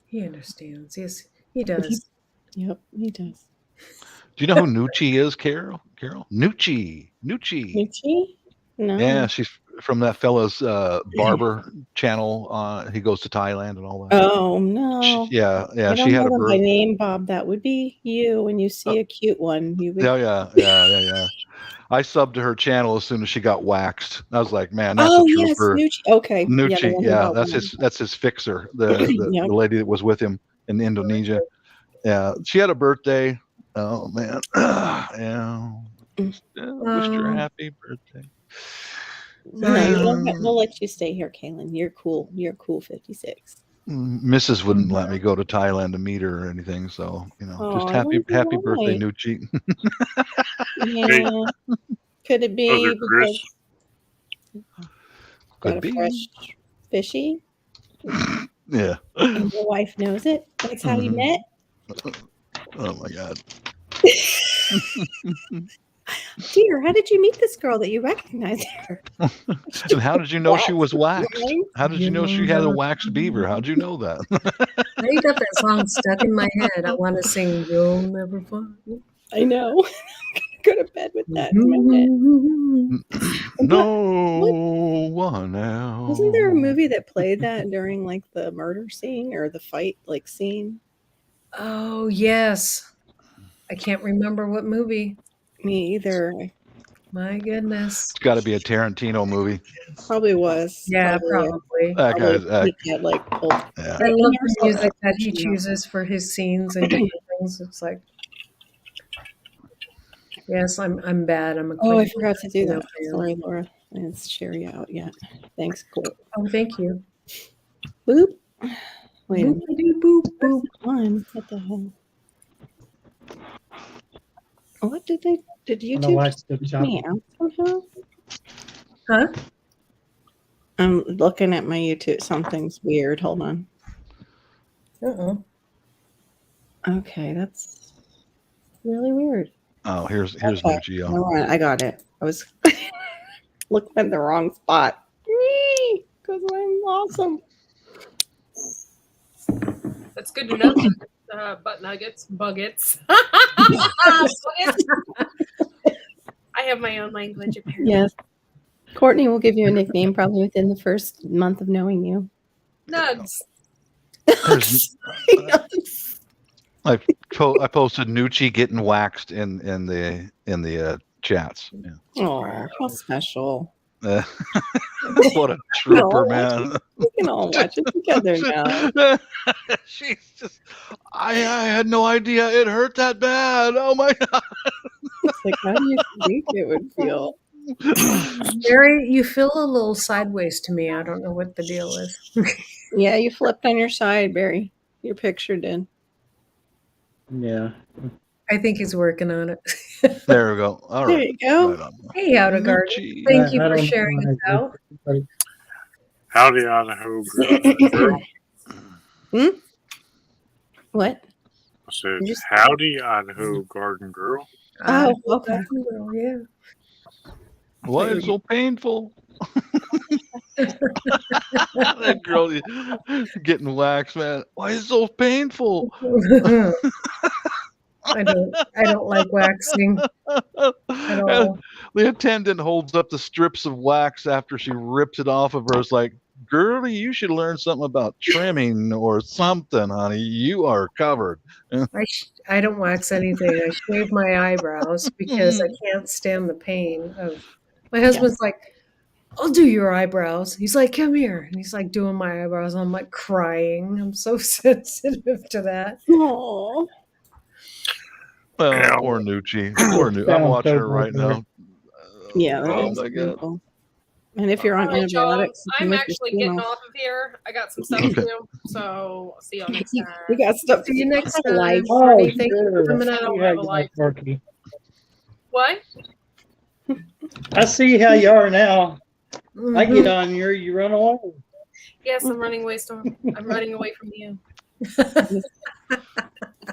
He understands. Yes, he does. Yep, he does. Do you know who Nucci is, Carol? Nucci. Michi? No. Yeah, she's from that fella's barber channel. He goes to Thailand and all that. Oh no. Yeah. I don't She had know a them birth. by name, Bob. That would be you when you see a cute one. You would... Yeah. I subbed to her channel as soon as she got waxed. I was like, man, that's oh a yes, trooper. Nucci. Okay. the Nucci, one yeah, about that's his fixer, the Yep. lady that was with him in Indonesia. Yeah, she had a birthday. Oh man, yeah. Wished her a happy birthday. No, we'll let you stay here, Kaylin. You're cool. You're cool. 56. Mrs. wouldn't let me go to Thailand to meet her or anything, so just Oh, happy why? birthday, Nucci. Yeah. Could it be Other Chris. because Could got a be. fresh fishy Yeah. and your wife knows it? That's how you Mhm. met? Oh my God. Dear, how did you meet this girl that you recognize her? And how did you know she was waxed? Right? How did you know she had a waxed beaver? How'd you know that? Now you got that song stuck in my head. I want to sing "You'll Never Find." I know. I'm gonna go to bed with that in my head. No one else. Wasn't there a movie that played that during like the murder scene or the fight like scene? Oh yes, I can't remember what movie. Me either. My goodness. It's got to be a Tarantino movie. Probably was. Yeah, probably. That guy's, Probably peak at, like, old. yeah. I love the music that he Yeah. chooses for his scenes and different things. It's like, yes, I'm bad. I'm a Oh, I quick- forgot to do that. fan. Sorry, Laura. I didn't share you out yet. Thanks, cool. Oh, thank you. Boop. Wait a minute. Boop, boop. One. What the hell? What did you On the do? wax tip shop. Me out somehow? Huh? I'm looking at my YouTube. Something's weird. Hold on. Uh-oh. Okay, that's really weird. Oh, here's Okay. Nucci. All right, I got it. I was looking at the wrong spot. Because I'm awesome. That's good to know. Butt nuggets, buggets. Buggets. I have my own language apparently. Yes. Courtney will give you a nickname probably within the first month of knowing you. Nugs. I posted Nucci getting waxed in the chats. Yeah. Oh, how special. What a trooper, man. We can all watch it together now. She's just, I had no idea it hurt that bad. Oh my God. It's like, how do you think it would feel? Barry, you feel a little sideways to me. I don't know what the deal is. Yeah, you flipped on your side, Barry. Your picture did. Yeah. I think he's working on it. There we go. All There right. you go. Right on. Hey, Outer Garden. Nucci. Thank you I for don't sharing know us out. how I- Howdy, Idaho girl. What? I said, You just- howdy, Idaho garden girl. Oh, okay. Yeah. Why is it so painful? That girl getting waxed, man. Why is it so painful? I don't like waxing at all. The attendant holds up the strips of wax after she rips it off of her. It's like, girlie, you should learn something about trimming or something, honey. You are covered. I don't wax anything. I shave my eyebrows because I can't stand the pain of. My husband's like, I'll do your eyebrows. He's like, come here. And he's like doing my eyebrows. I'm like crying. I'm so sensitive to that. Oh, Well, Yeah. poor Nucci. Poor Nucci. I'm watching her right now. yeah. Oh That's my God. painful. And if you're on All right, y'all. antibiotics, you can I'm make your actually skin getting off. off of here. I got some stuff Okay. to do. So I'll see y'all next time. We got stuff to See you do. next time. Life. Oh, Courtney. Thank you for sure. coming I out. don't Yeah, have a you life. are, Porky. What? I see how you are now. I Mhm. get on you run away. Yes, I'm running away. I'm running away from you.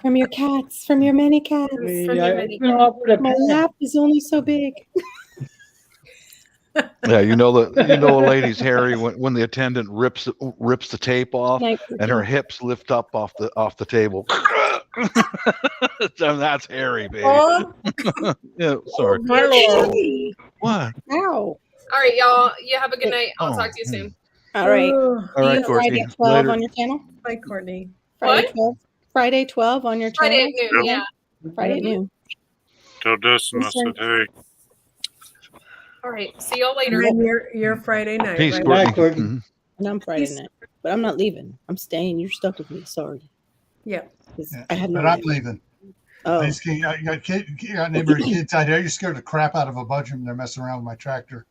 From your cats, from your many cats. From Yeah, your I many even offered a My pen. lap is only so big. Yeah, you know a lady's hairy when the attendant rips the tape off Like, and her hips lift up off the table. That's hairy, baby. Oh, Yeah, sorry. my Lord. What? Ow. All right, y'all. You have a good night. I'll Oh, talk to you soon. All right. Ugh. All See right, you Friday Courtney. at 12 Later. on your channel? Bye, Courtney. Friday What? 12? Friday 12 on your channel? Friday at noon. Yeah. Friday at noon. Tell Dustin I said, hey. All right. See y'all later. And then your Friday night, Peace, right? Courtney. Bye, Courtney. Mhm. And I'm Friday Peace. night. But I'm not leaving. I'm staying. You're stuck with me. Sorry. Yeah. 'Cause Yeah, I had no But I'm idea. leaving. Oh, I just can't, you got neighborhood kids out there. You scared the crap out of a bunch of them. They're messing around with my tractor.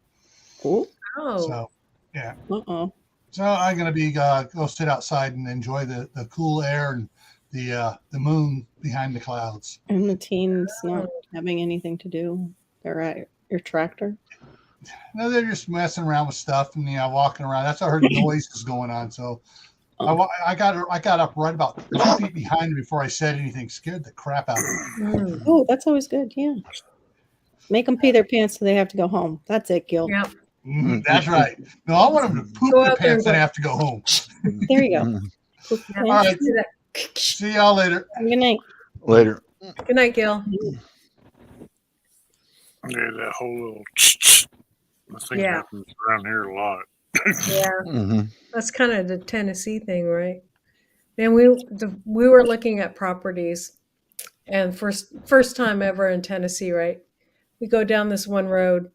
cool. Oh, So Uh-oh. So I'm gonna be go sit outside and enjoy the cool air and the moon behind the clouds. And the teens not having anything to do. They're at your tractor. No, they're just messing around with stuff and walking around. That's how I heard the noise was going on. So I got up right about 2 feet behind her before I said anything. Scared the crap out of me. mm. Oh, that's always good. Yeah. Make them pee their pants so they have to go home. That's it, Gil. Yeah. That's right. No, I want them to poop Go their out there pants and and have to go home. There you go. Mhm. Yeah. All right. See that. See y'all later. Good night. Later. Good night, Gil. Yeah, that whole little I think Yeah. happens around here a lot. Yeah. hmm That's kind of the Tennessee thing, right? And we were looking at properties, and first time ever in Tennessee, right? We go down this one road,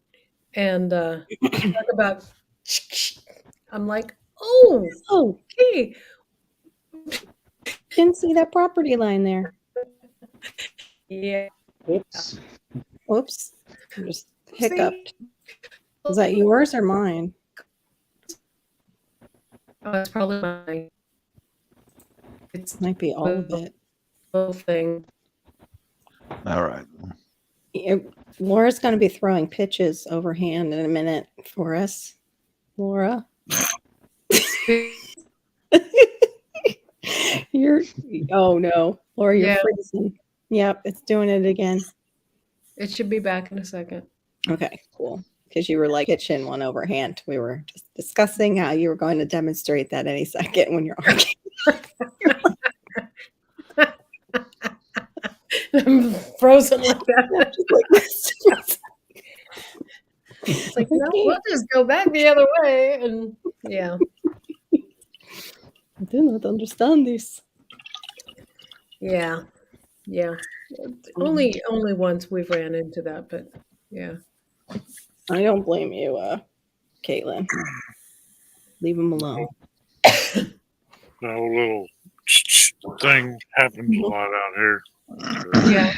and talk about. I'm like, oh, Oh, hey, didn't see that property line there. yeah. Oops. Whoops. Just hiccuped. Is that yours or mine? Oh, it's probably mine. It's Might be all of it. the whole thing. All right. Laura's going to be throwing pitches overhand in a minute for us. Laura. Oh no, Laura, you're Yeah. freezing. Yep, it's doing it again. It should be back in a second. Okay, cool. Because you were like kitchen one overhand. We were just discussing how you were going to demonstrate that any second when you're arguing. I'm frozen like that. Just like this. It's like, no, we'll just go back the other way. And yeah. I do not understand this. Yeah. Yeah. Only once we've ran into that, but yeah. I don't blame you, Caitlin. Leave him alone. That whole little thing happens a lot out here. Yeah.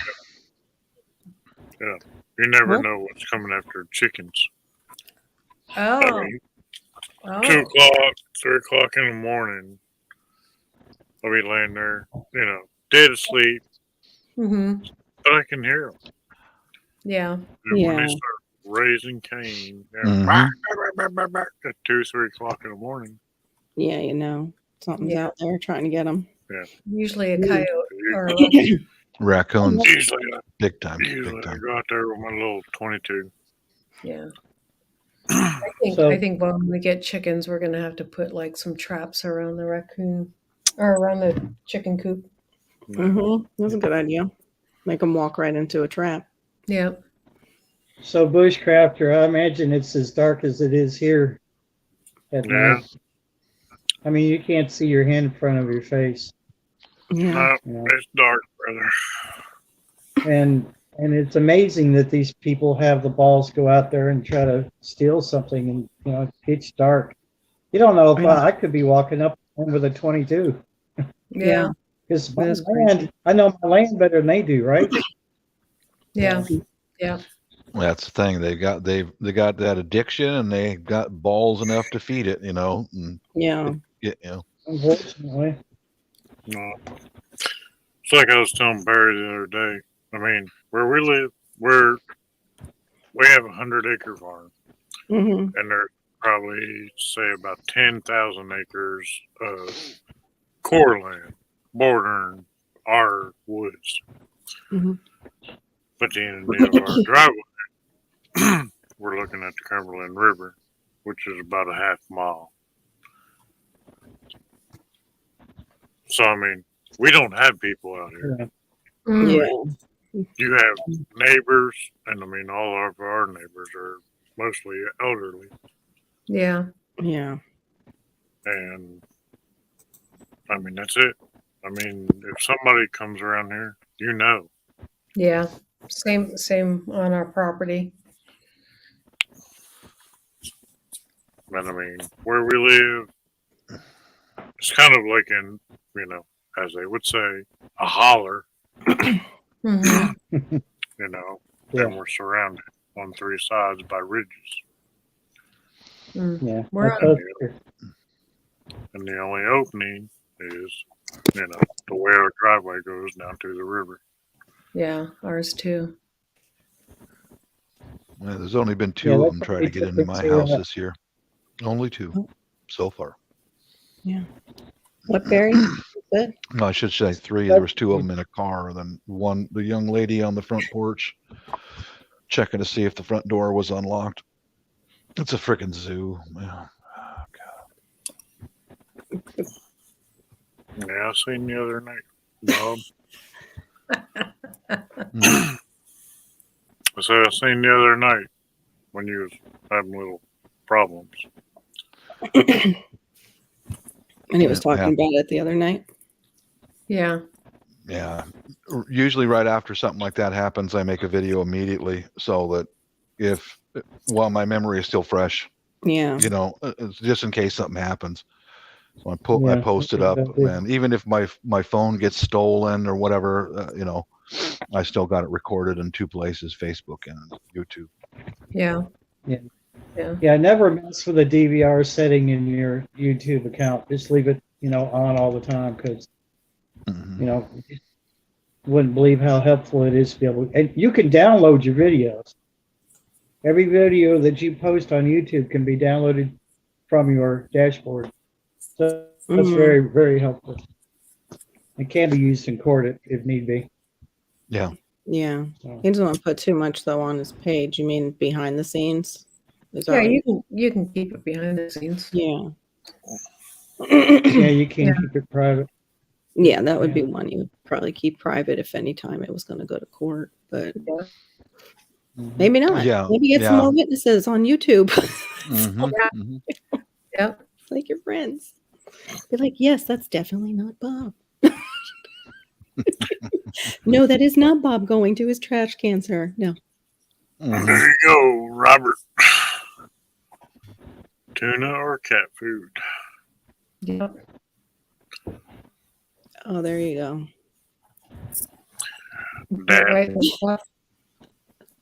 Yeah. You never What? know what's coming after chickens. I Oh. mean, 2 Oh. o'clock, 3 o'clock in the morning, I'll be laying there, dead asleep, Mm-hmm. but I can hear them. Yeah. And when Yeah. they start raising Cain, Mhm. at 2, 3 o'clock in the morning, Yeah, you know, something's Yeah. out there trying to get him. Usually a coyote or a Raccoons, usually, big time, usually big I time. go out there with my little 22. yeah. I So- think when we get chickens, we're gonna have to put like some traps around the raccoon or around the chicken coop. Mm-hmm. That's a good idea. Make him walk right into a trap. Yeah. So bushcrafter, I imagine it's as dark as it is here at Yeah. night. I mean, you can't see your hand in front of your face. Yeah. No, You know? it's dark, brother. And it's amazing that these people have the balls to go out there and try to steal something, and it's pitch dark. You don't know if Yeah. I could be walking up with a 22 Yeah. because That's I know my land better than they do, right? Yeah. Yeah. That's the thing. They got that addiction, and they got balls enough to feed it. And Yeah. Unfortunately, No. It's like I was telling Barry the other day. I mean, where we live, we have a 100-acre farm, Mm-hmm. and there's probably, say, about 10,000 acres of core land bordering our woods. Mhm. But the end of our driveway, we're looking at the Cumberland River, which is about a half mile. So, I mean, we don't have people out here. yeah. Mm. Yeah. You have neighbors, and I mean, all of our neighbors are mostly elderly. Yeah. Yeah. And I mean, that's it. I mean, if somebody comes around here, Yeah. Same on our property. But I mean, where we live, it's kind of like in, as they would say, a holler, Hmm. Yeah. and we're surrounded on 3 sides by ridges. Mm. Yeah. We're That's on- what- And the only opening is, the way our driveway goes down to the river. Yeah. Ours too. well, there's only been 2 Yeah, of that's them what try we to get into my typically, house this year. Only 2 so far. What, Barry? Good. No, I should say 3. There was 2 of them in a car. Then the young lady on the front porch checking to see if the front door was unlocked. It's a freaking zoo. Yeah. Oh, God. Yeah, I seen the other night, Bob. Mm. I said I seen the other night when you was having little problems. And he was Yeah. talking about it the other night. Yeah. Yeah. Usually right after something like that happens, I make a video immediately so that while my memory is still fresh, Yeah. it's just in case something happens. So I Yeah, post it up, exactly. and even if my phone gets stolen or whatever, I still got it recorded in 2 places, Facebook and YouTube. Yeah. Yeah, never mess with the DVR setting in your YouTube account. Just leave it, on all the time because, Mhm. you wouldn't believe how helpful it is to be able. And you can download your videos. Every video that you post on YouTube can be downloaded from your dashboard. So that's Mhm. very, very helpful. It can be used in court if need be. Yeah. So, He doesn't want to put too much though on his page. You mean behind the scenes? Is that Yeah, right? you can keep it behind the scenes. Yeah. yeah, you can Yeah. keep it private. Yeah, that would Yeah. be one you would probably keep private if any time it was going to go to court, but Mhm. maybe not. Yeah, Maybe get some yeah. more witnesses on YouTube. Mhm, Yeah. mhm. Yeah. Like your friends. Be like, yes, that's definitely not Bob. No, that is not Bob going to his trash can, sir. No. Mhm. There you go, Robert. Tuna or cat food? Yeah. Oh, there you go. Dad, Right. Of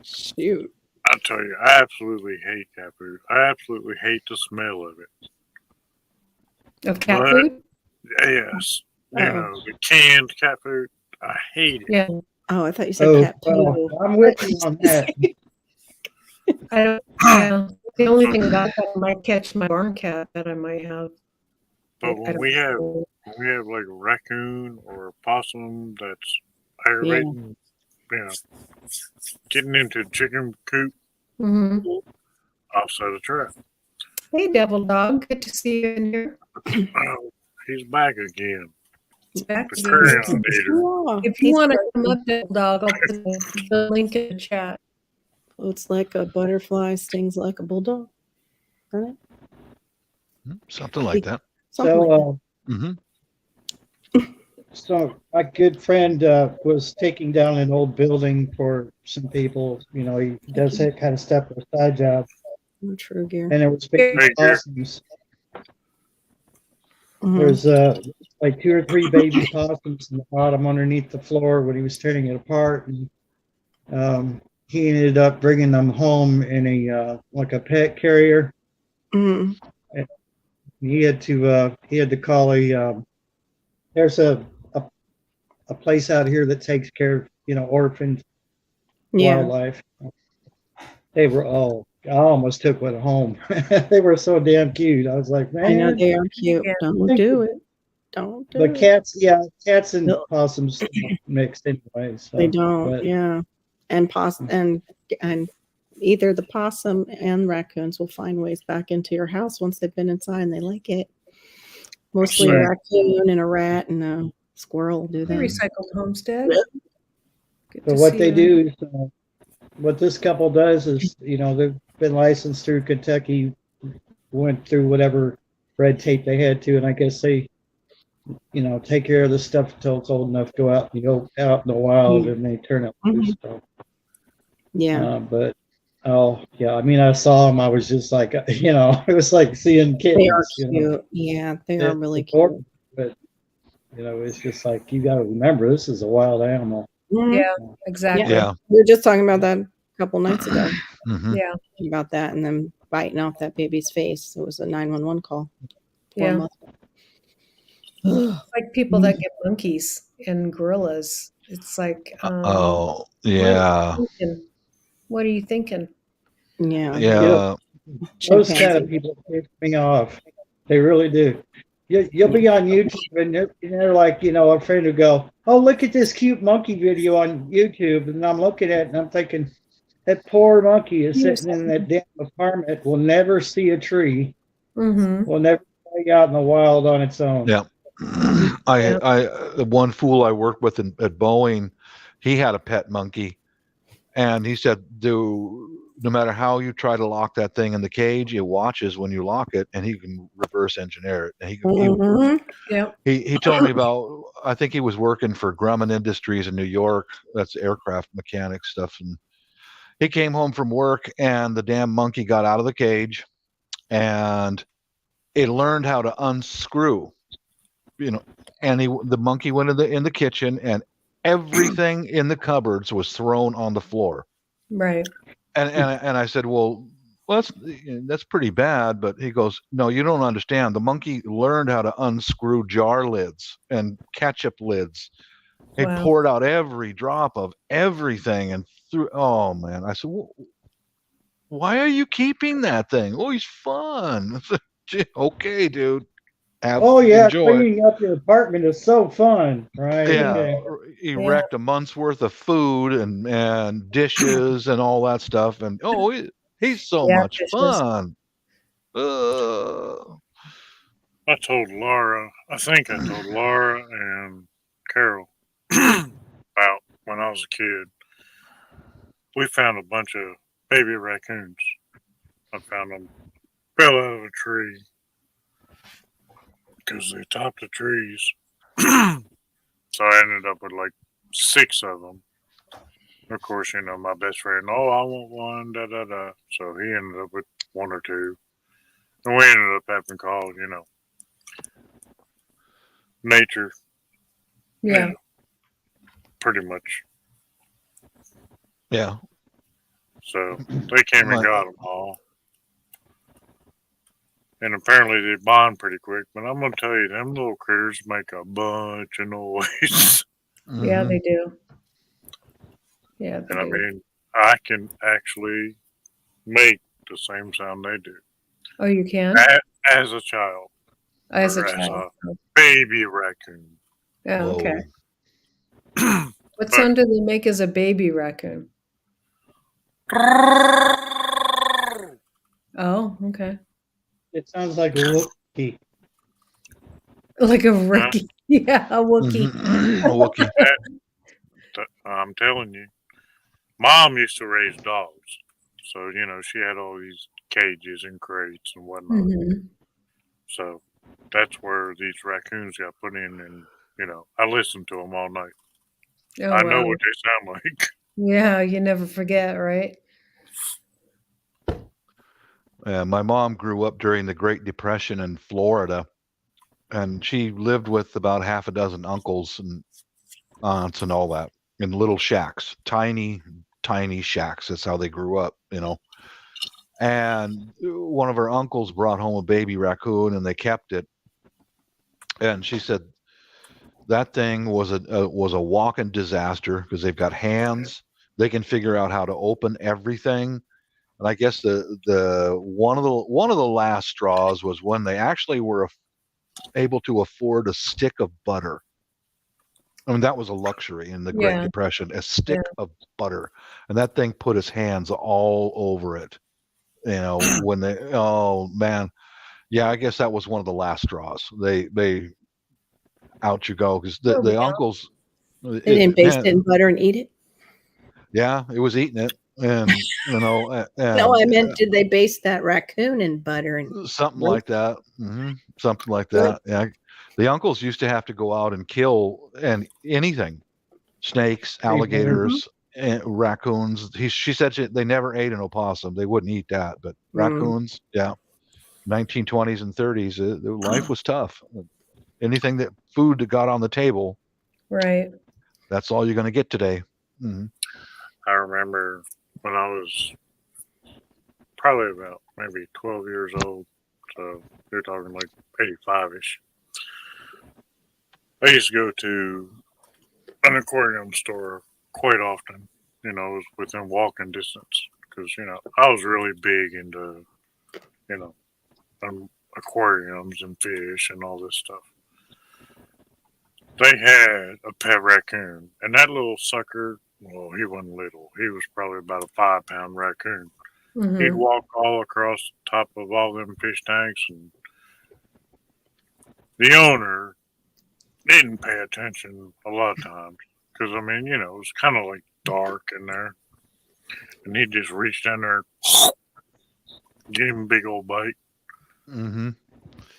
Shoot. I tell you, I absolutely hate cat food. I absolutely hate the smell of it. cat What? food? Yes, you Oh. know, the canned cat food. I hate it. Yeah. Oh, I thought you said Oh, cat well, poo. I'm with you on that. I don't. Yeah. The only thing about that, I might catch my barn cat that I might have. But I when don't we have know. like a raccoon or a possum that's aggravating, you know, getting into chicken coop, Mhm. I'll set a trap. Hey, Devil Dog. Good to see you in here. Oh, he's back again. He's back The again. crayon eater. Yeah. If you want to come up, Devil Dog, I'll put the link in the chat. It's like a butterfly stings like a bulldog. Isn't it? Something like that. Something like that. So, Hmm. so my good friend was taking down an old building for some people. You know, he does that kind of stuff for a side job, Oh, True Gear. and it was baby Thank you. possums. Mhm. There's like 2 or 3 baby possums in the bottom underneath the floor when he was tearing it apart, and he ended up bringing them home in a like a pet carrier. Mhm. He had to call there's a place out here that takes care of, you know, orphaned Yeah. wildlife. They were I almost took one home. They were so damn cute. I was like, I know man, they are cute. Yeah. Don't do it. Don't do the it. cats and No. possums don't mixed anyway. So, They don't. but- Yeah. And and either the possum and raccoons will find ways back into your house once they've been inside and they like it. Mostly a Right. raccoon and a rat and a squirrel will do The that. recycled homestead. Good So to what see they you. do is, what this couple does is, you know, they've been licensed through Kentucky, went through whatever red tape they had to, and I guess they, you know, take care of the stuff until it's old enough to go out in the wild, and they turn it loose. So, Yeah. but yeah, I mean, I saw them. I was just like, you know, it was like seeing kittens. They are you cute. know. Yeah, they They're are really adorable, cute. But you know, it's just like you got to remember, this is a wild animal. Mhm. Yeah, exactly. Yeah. We were just talking about that a couple nights ago. Hmm. Yeah. About that and then biting off that baby's face. It was a 911 call. Poor Yeah. mother. Like people that get monkeys and gorillas. It's like, Oh, yeah. what are you thinking? Yeah. Yeah. Those kind Chimpanzee. of people piss me off. They really do. You'll be on YouTube and they're like, you know, a friend will go, oh, look at this cute monkey video on YouTube. And I'm looking at it and I'm thinking, that poor monkey is sitting in that damn apartment, will never see a tree, Mm-hmm. will never play out in the wild on its own. Yeah. The one fool I worked with at Boeing, he had a pet monkey, and he said, no matter how you try to lock that thing in the cage, it watches when you lock it, and he can reverse engineer it. And Mhm. Yep. he told me about, I think he was working for Grumman Industries in New York. That's aircraft mechanic stuff. And he came home from work, and the damn monkey got out of the cage, and it learned how to unscrew, you know, and the monkey went in the kitchen, and everything in the cupboards was thrown on the floor. Right. And I said, well, that's pretty bad. But he goes, no, you don't understand. The monkey learned how to unscrew jar lids and ketchup lids. It Wow. poured out every drop of everything and threw. Oh man! I said, well, why are you keeping that thing? Oh, he's fun. Okay, dude. Oh yeah, enjoy. cleaning up your apartment is so fun, right? Yeah, Okay. erect a month's worth of food and dishes and all that stuff. And he's so Yeah, much dishes. fun. I told Laura, I think I told Laura and Carol about when I was a kid. We found a bunch of baby raccoons. I found them fell out of a tree because they topped the trees. So I ended up with like 6 of them. Of course, my best friend, oh, I want one, da da da. So he ended up with 1 or 2. And we ended up having called, nature, Yeah. pretty much. Yeah. So they came and got them all. And apparently they bond pretty quick. But I'm going to tell you, them little critters make a bunch of noise. Yeah, they do. Yeah, they And I do. mean, I can actually make the same sound they do Oh, you can? as a child. As a or child. baby raccoon. Oh, okay. Whoa. What sound do they make as a baby raccoon? Oh, okay. It sounds like a Wookiee. Like a rookie. Yeah, a Wookiee. A Wookiee. I'm telling you, Mom used to raise dogs, so she had all these cages and crates and whatnot. Mhm. So that's where these raccoons got put in, and I listened to them all night. Oh, I know wow. what they sound like. Yeah, you never forget, right? My mom grew up during the Great Depression in Florida, and she lived with about half a dozen uncles and aunts and all that in little shacks, tiny shacks. That's how they grew up, And one of her uncles brought home a baby raccoon, and they kept it. And she said that thing was a walking disaster because they've got hands. They can figure out how to open everything. And I guess the one of the last straws was when they actually were able to afford a stick of butter. I mean, that was a luxury in the Great Depression, a stick of butter. And that thing put his hands all over it. When oh man. Yeah, I guess that was one of the last straws. They out you go, because the uncles, They didn't baste it in butter and eat it. Yeah, it was eating it. And No, I meant, did they baste that raccoon in butter and something like that? Something like that. Yeah, the uncles used to have to go out and kill anything, snakes, alligators, and raccoons. She said they never ate an opossum. They wouldn't eat that, but raccoons, yeah. 1920s and 30s, life was tough. Anything food that got on the table, right? That's all you're going to get today. I remember when I was probably about maybe 12 years old, so you're talking like 85-ish. I used to go to an aquarium store quite often. It was within walking distance because I was really big into aquariums and fish and all this stuff. They had a pet raccoon, and that little sucker, well, he wasn't little. He was probably about a 5-pound raccoon. Mm-hmm. He'd walk all across the top of all them fish tanks, and the owner didn't pay attention a lot of times because, it was kind of like dark in there. And he'd just reach down there, give him a big old bite. Mm-hmm.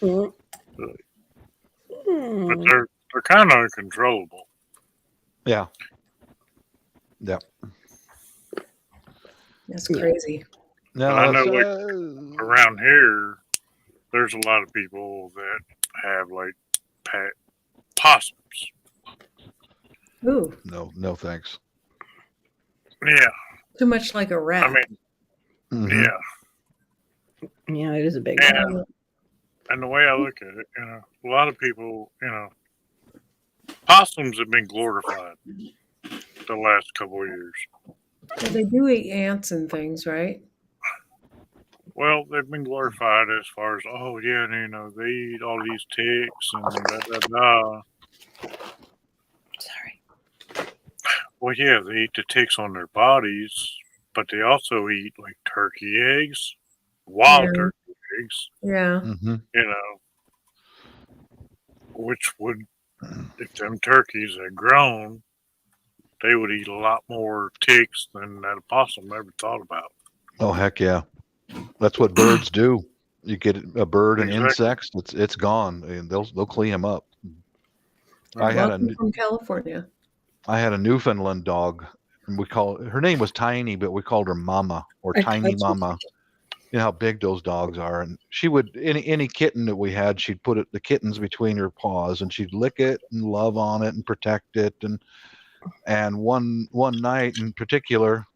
But they're kind of uncontrollable. Yeah. Yeah. That's crazy. No, I know around here, there's a lot of people that have like pet possums. Ooh. No thanks. Yeah. Too much like a rat. Yeah. Yeah, it is a big one. And the way I look at it, a lot of people, possums have been glorified the last couple of years. Well, they do eat ants and things, right? Well, they've been glorified as far as, oh yeah, they eat all these ticks and da da da. Sorry. Well, yeah, they eat the ticks on their bodies, but they also eat like turkey eggs, wild Yeah. turkey eggs, Yeah. Hmm. which would, if them turkeys had grown, they would eat a lot more ticks than that opossum ever thought about. Oh heck yeah, that's what birds do. You get a bird and Exactly. insects, it's gone, and they'll clean them up. I had a Welcome from California. Newfoundland dog, and her name was Tiny, but we called her Mama or Tiny That's Mama. You know how big those dogs are, and she would any kitten that we had, she'd put the kittens between her paws, and she'd lick it and love on it and protect it, and one night in particular,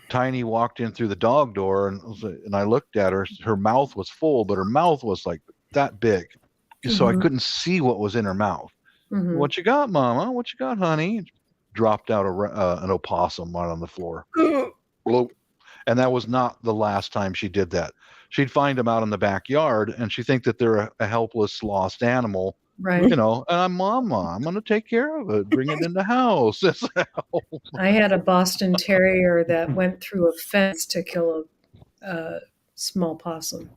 Tiny walked in through the dog door, and I looked at her. Her mouth was full, but her mouth was like that big, so I Mhm. couldn't see what was in her mouth. Mhm. What you got, Mama? What you got, honey? Dropped out an opossum right on the floor. Bloop. And that was not the last time she did that. She'd find them out in the backyard, and she'd think that they're a helpless, lost animal, Right. and I'm Mama. I'm going to take care of it. Bring it in the house. I had a Boston Terrier that went through a fence to kill a small possum.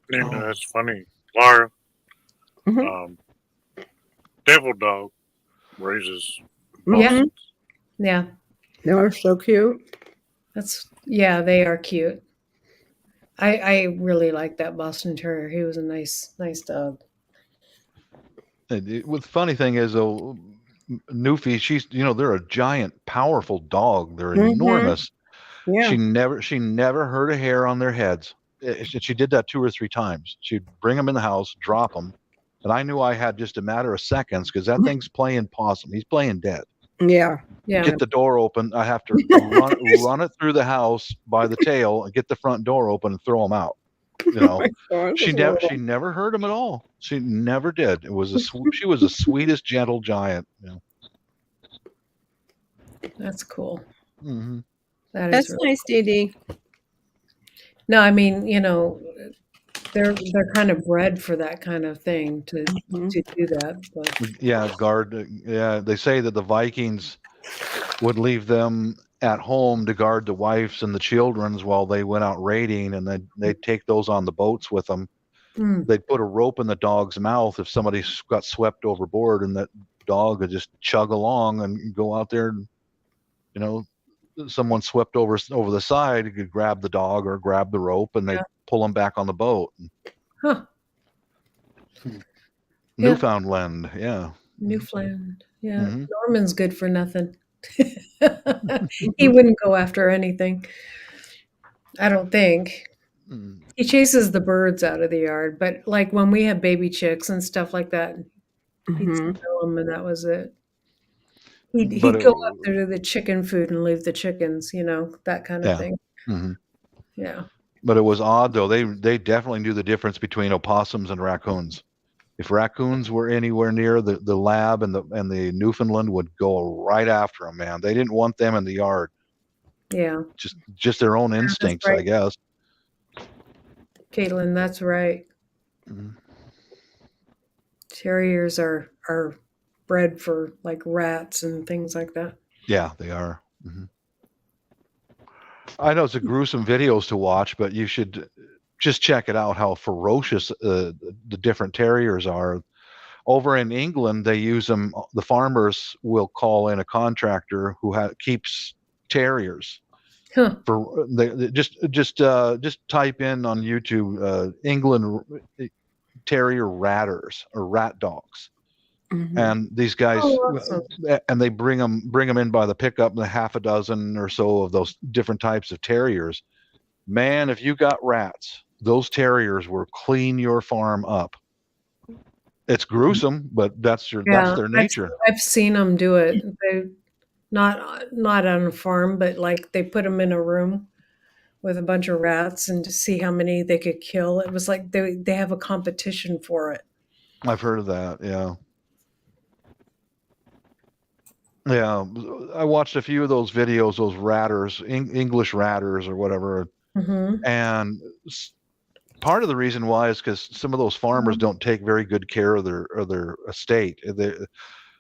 That's funny. Laura, Mhm. Devil Dog raises Yeah. possums. Yeah. They're so cute. They are cute. I really like that Boston Terrier. He was a nice dog. The funny thing is, though, Newfie, they're a giant, powerful dog. They're Mhm. enormous. Yeah. She never hurt a hair on their heads. She did that 2 or 3 times. She'd bring them in the house, drop them, and I knew I had just a matter of seconds because that thing's playing possum. He's playing dead. Yeah. Yeah. Get the door open. I have to run it through the house by the tail and get the front door open and throw him out. She never hurt him at all. She never did. She was the sweetest, gentle giant. That's cool. Mm-hmm. That's Really nice, Dee Dee. No, I mean, they're kind of bred for that kind of thing to do that. But Yeah, guard. Yeah, they say that the Vikings would leave them at home to guard the wives and the children's while they went out raiding, and they'd take those on the boats with them. They'd put a rope in the dog's mouth if somebody got swept overboard, and that dog would just chug along and go out there. And, someone swept over the side, you could grab the dog or grab the rope, and they'd pull them back on the boat. Huh. Newfoundland, yeah. Newfoundland, yeah. Mhm. Norman's good for nothing. He wouldn't go after anything. I don't think. Mm. He chases the birds out of the yard, but like when we have baby chicks and stuff like that, he'd kill them, and that was it. He'd go up there to the chicken food and leave the chickens, that kind of thing. Mhm. Yeah. But it was odd though. They definitely knew the difference between opossums and raccoons. If raccoons were anywhere near the lab and the Newfoundland would go right after them, man. They didn't want them in the yard. Yeah. Just their own instincts, right. I guess. Caitlin, that's right. Mhm. Terriers are bred for like rats and things like that. Yeah, they are. Mm-hmm. I know it's a gruesome videos to watch, but you should just check it out how ferocious the different terriers are. Over in England, they use them. The farmers will call in a contractor who keeps terriers. Huh. Just type in on YouTube England terrier ratters or rat dogs. And these guys, awesome. and they bring them in by the pickup, the half a dozen or so of those different types of terriers. Man, if you got rats, those terriers will clean your farm up. It's gruesome, but that's their nature. I've seen them do it. They not on a farm, but like they put them in a room with a bunch of rats and to see how many they could kill. It was like they have a competition for it. I've heard of that. Yeah. Yeah, I watched a few of those videos, those ratters, English ratters or whatever, Mm-hmm. and part of the reason why is because some of those farmers don't take very good care of their estate. The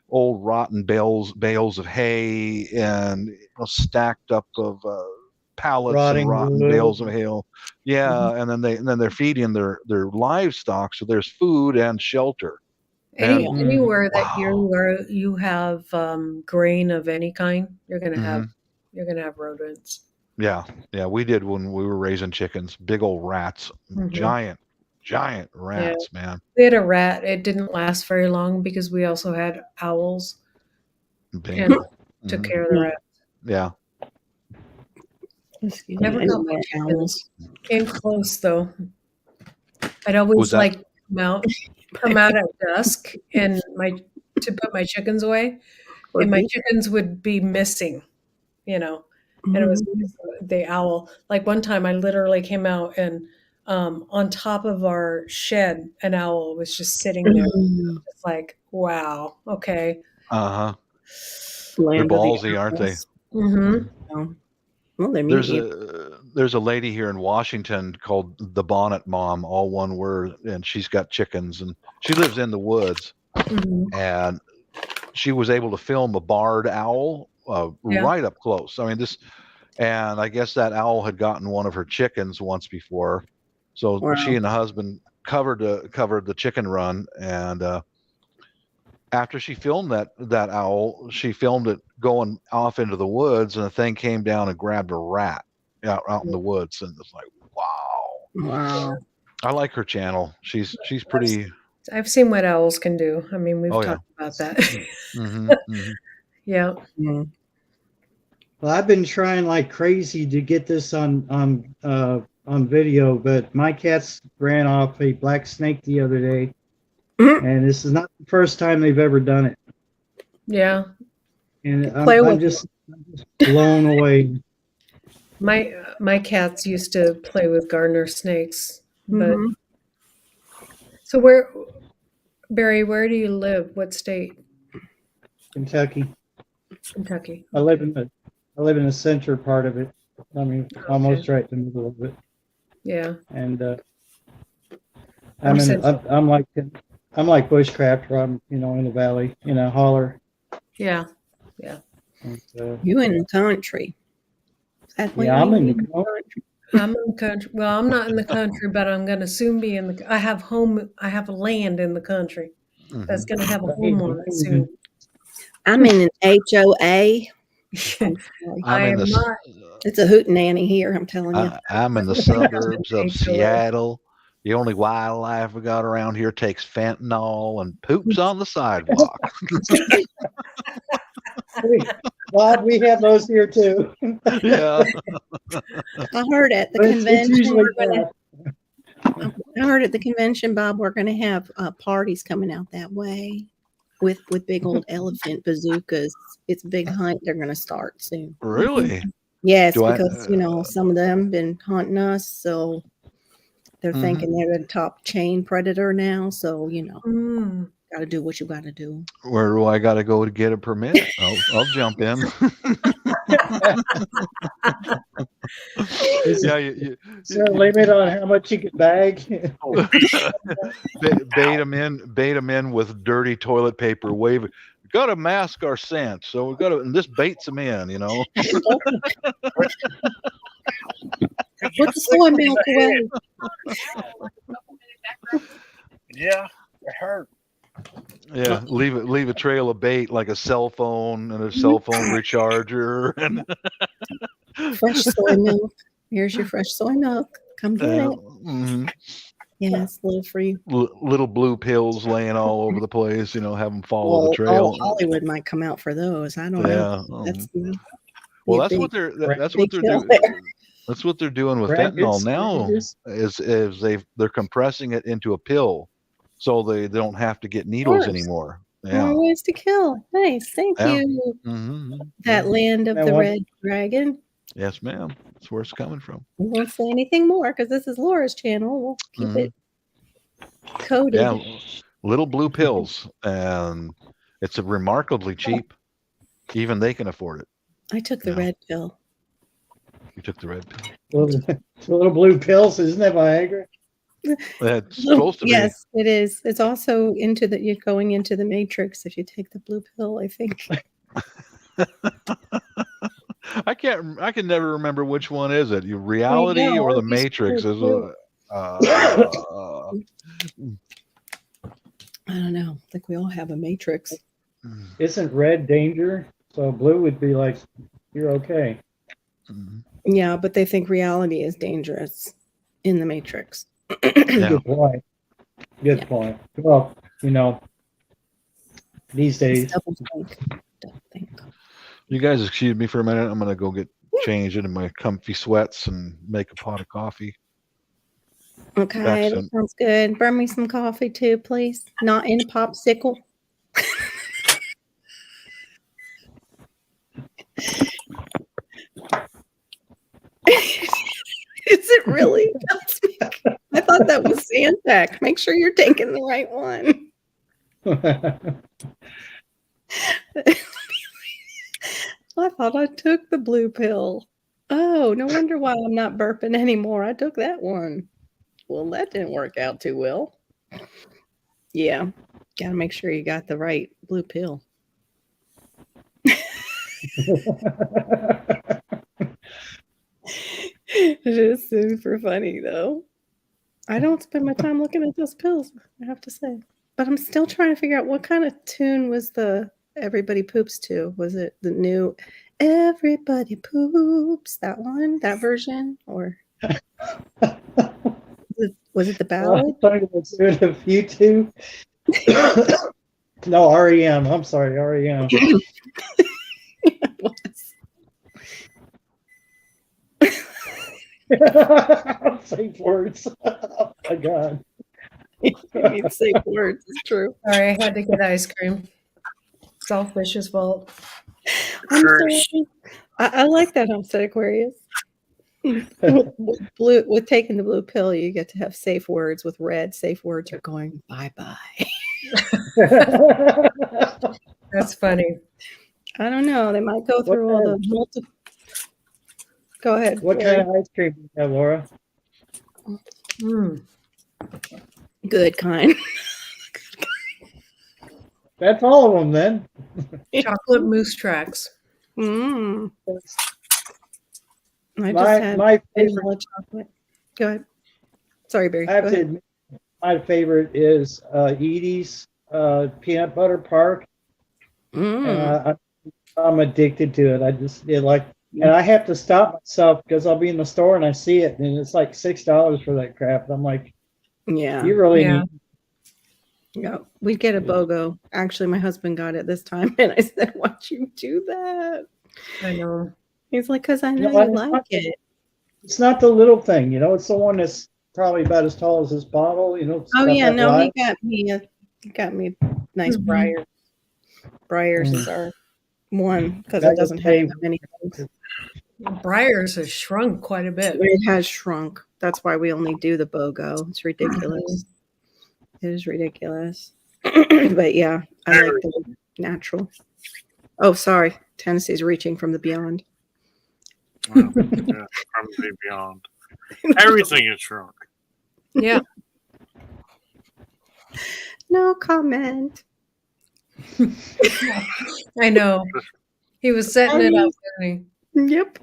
old rotten bales of hay and stacked up of pallets Rotting and rotten wood. bales of hay. Yeah, and then they're feeding their livestock, so there's food and shelter. And Anywhere that wow. where you have grain of any kind, you're gonna have rodents. Yeah, we did when we were raising chickens. Big old rats, Mhm. giant rats, man. We had a rat. It didn't last very long because we also had owls Bingo. and took care of the rats. Yeah. Excuse Never me. got my chickens. Came close though. I'd always Was that- like come out at dusk and to put my chickens away, and my chickens would be missing, and it was the owl. Like one time, I literally came out and on top of our shed, an owl was just sitting there. It's like, wow, okay. They're Land of the ballsy, aren't they? owls. Mm-hmm. Well, they There's a lady here in Washington called the Bonnet Mom, all one word, and she's got chickens, and she lives in the woods, and she was able to film a barred owl right up close. I mean, and I guess that owl had gotten one of her chickens once before, so she and the husband covered the chicken run, and after she filmed that owl, she filmed it going off into the woods, and the thing came down and grabbed a rat out in the woods, and it's like, wow. I like her channel. She's pretty. I've seen what owls can do. I mean, we've talked about that. Yeah. Well, I've been trying like crazy to get this on video, but my cats ran off a black snake the other day, and this is not the first time they've ever done it. Yeah. And I'm just blown away. My cats used to play with gardener snakes, but so Barry, where do you live? What state? Kentucky. Kentucky. I live in the center part of it. I mean, almost right in the middle of it. Yeah. And I'm like bushcraft, where I'm in the valley, in a holler. Yeah. And, you in the country? I'm in the country. I'm in the country. Well, I'm not in the country, but I'm going to soon be in the. I have land in the country. That's going to have a home on it soon. I'm in an HOA. It's a hootenanny here, I'm telling you. I'm in the suburbs of Seattle. The only wildlife we got around here takes fentanyl and poops on the sidewalk. Bob, we have those here too. Yeah. I heard at the convention. I heard at the convention, Bob, we're going to have parties coming out that way with big old elephant bazookas. It's a big hunt they're going to start soon. Really? Yes, because some of them been hunting us, so they're thinking they're the top chain predator now. So got to do what you got to do. Where do I got to go to get a permit? I'll jump in. Is there a limit on how much you can bag? Bait them in with dirty toilet paper. Wave. We got to mask our scent, so we got to. And this baits them in, Put the soy milk away. Yeah, it hurt. Yeah, leave a trail of bait like a cell phone and a cell phone recharger and fresh soy milk. Here's your fresh soy milk. Come get it. Yes, little blue pills laying all over the place. Have them follow the trail. Hollywood might come out for those. I don't know. That's what they're doing. That's what they're doing with fentanyl now. Is they're compressing it into a pill. So they don't have to get needles anymore. Yeah. More ways to kill. Nice. Thank you. That land of the red dragon. Yes, ma'am. That's where it's coming from. We won't say anything more because this is Laura's channel. We'll keep it coded. Yeah, little blue pills. And it's remarkably cheap. Even they can afford it. I took the red pill. You took the red pill? Well, the little blue pills, isn't that Viagra? It's supposed to be. Yes, it is. It's also you're going into the matrix if you take the blue pill, I think. I can never remember which one is it. Reality know, or the it's Matrix so is cool. uh, I don't know. I think we all have a matrix. Isn't red danger? So blue would be like, you're okay. Yeah, but they think reality is dangerous in the matrix. Yeah. Good point. Good Yeah. point. Well, these days. Double think. You guys excuse me for a minute. I'm gonna go get changed into my comfy sweats and make a pot of coffee. Okay, Back that soon. sounds good. Burn me some coffee too, please. Not in a popsicle. Is it really? I thought that was Zantac. Make sure you're taking the right one. I thought I took the blue pill. Oh, no wonder why I'm not burping anymore. I took that one. Well, that didn't work out too well. Yeah, gotta make sure you got the right blue pill. It is super funny though. I don't spend my time looking at those pills, I have to say. But I'm still trying to figure out what kind of tune was the Everybody Poops to. Was it the new Everybody Poops, that one, that version? Or was it the ballad? Talking about Spirit of You Two. No, REM. I'm sorry, REM. It was. Safe words. Oh my God. You need safe words, it's true. Sorry, I had to get ice cream. It's all Fish's fault. I'm Curse. sorry. I like that homestead Aquarius. With taking the blue pill, you get to have safe words. With red, safe words are going bye-bye. That's funny. I don't know. They might go through all the multiple. Go ahead. What kind of ice cream do you have, Laura? Mm. Good kind. That's all of them then. Chocolate mousse tracks. Mm. I just My had favorite, vanilla chocolate. Go ahead. Sorry, Barry. I have Go to ahead. admit, my favorite is Edie's Peanut Butter Park. Mm. I'm addicted to it. And I have to stop myself because I'll be in the store and I see it and it's like $6 for that crap. And I'm like, Yeah. you really Yeah. need. Yeah. We get a BOGO. Actually, my husband got it this time, and I said, "Why'd you do that?" I know. He's like, "Cause I know No, you like it." It's not the little thing, it's the one that's probably about as tall as this bottle, it's Oh got yeah, that no, light. he got me nice Mhm. Briar. Briars is our one because That it doesn't was have paid. that many things. Briars has shrunk quite a bit. It has shrunk. That's why we only do the BOGO. It's ridiculous. It is ridiculous. But yeah, I like the natural. Oh, sorry. Tennessee's reaching from the beyond. Well, yeah, probably beyond. Everything is shrunk. Yeah. No comment. I know. He was setting it up, wasn't Yep.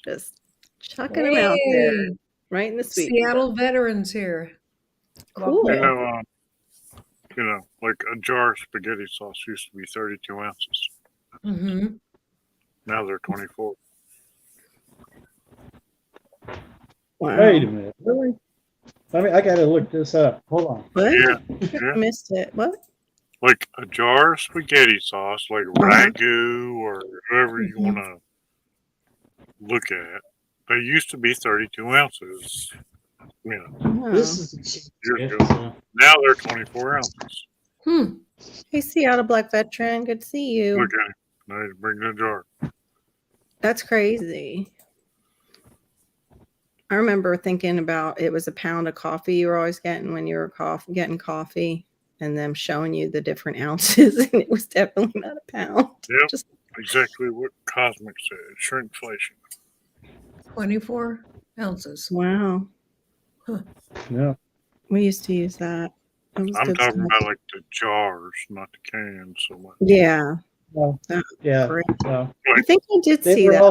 Just chucking them out he? there. Hey, Right in the sweet Seattle veterans here. Cool. Like a jar of spaghetti sauce used to be 32 ounces. Mm-hmm. Now they're 24. Wow. Wait a minute. Really? I got to look this up. Hold on. What? Yeah, I missed it. What? like a jar of spaghetti sauce, like ragu or whatever you Mhm. want to look at. They used to be 32 ounces. Wow. This is Years ago. Now they're 24 ounces. Hmm. Hey, Seattle Black Veteran. Good to see you. Look at it. Now you bring the jar. That's crazy. I remember thinking about it was a pound of coffee you were always getting when you were getting coffee, and them showing you the different ounces, and it was definitely not a pound. Yep. Just Exactly what Cosmic said. Shrinkflation. 24 ounces. wow. No. We used to use that. It was I'm good talking stuff. about like the jars, not the cans so much. Yeah. No. That- Yeah. great. No. I think I did They see were that.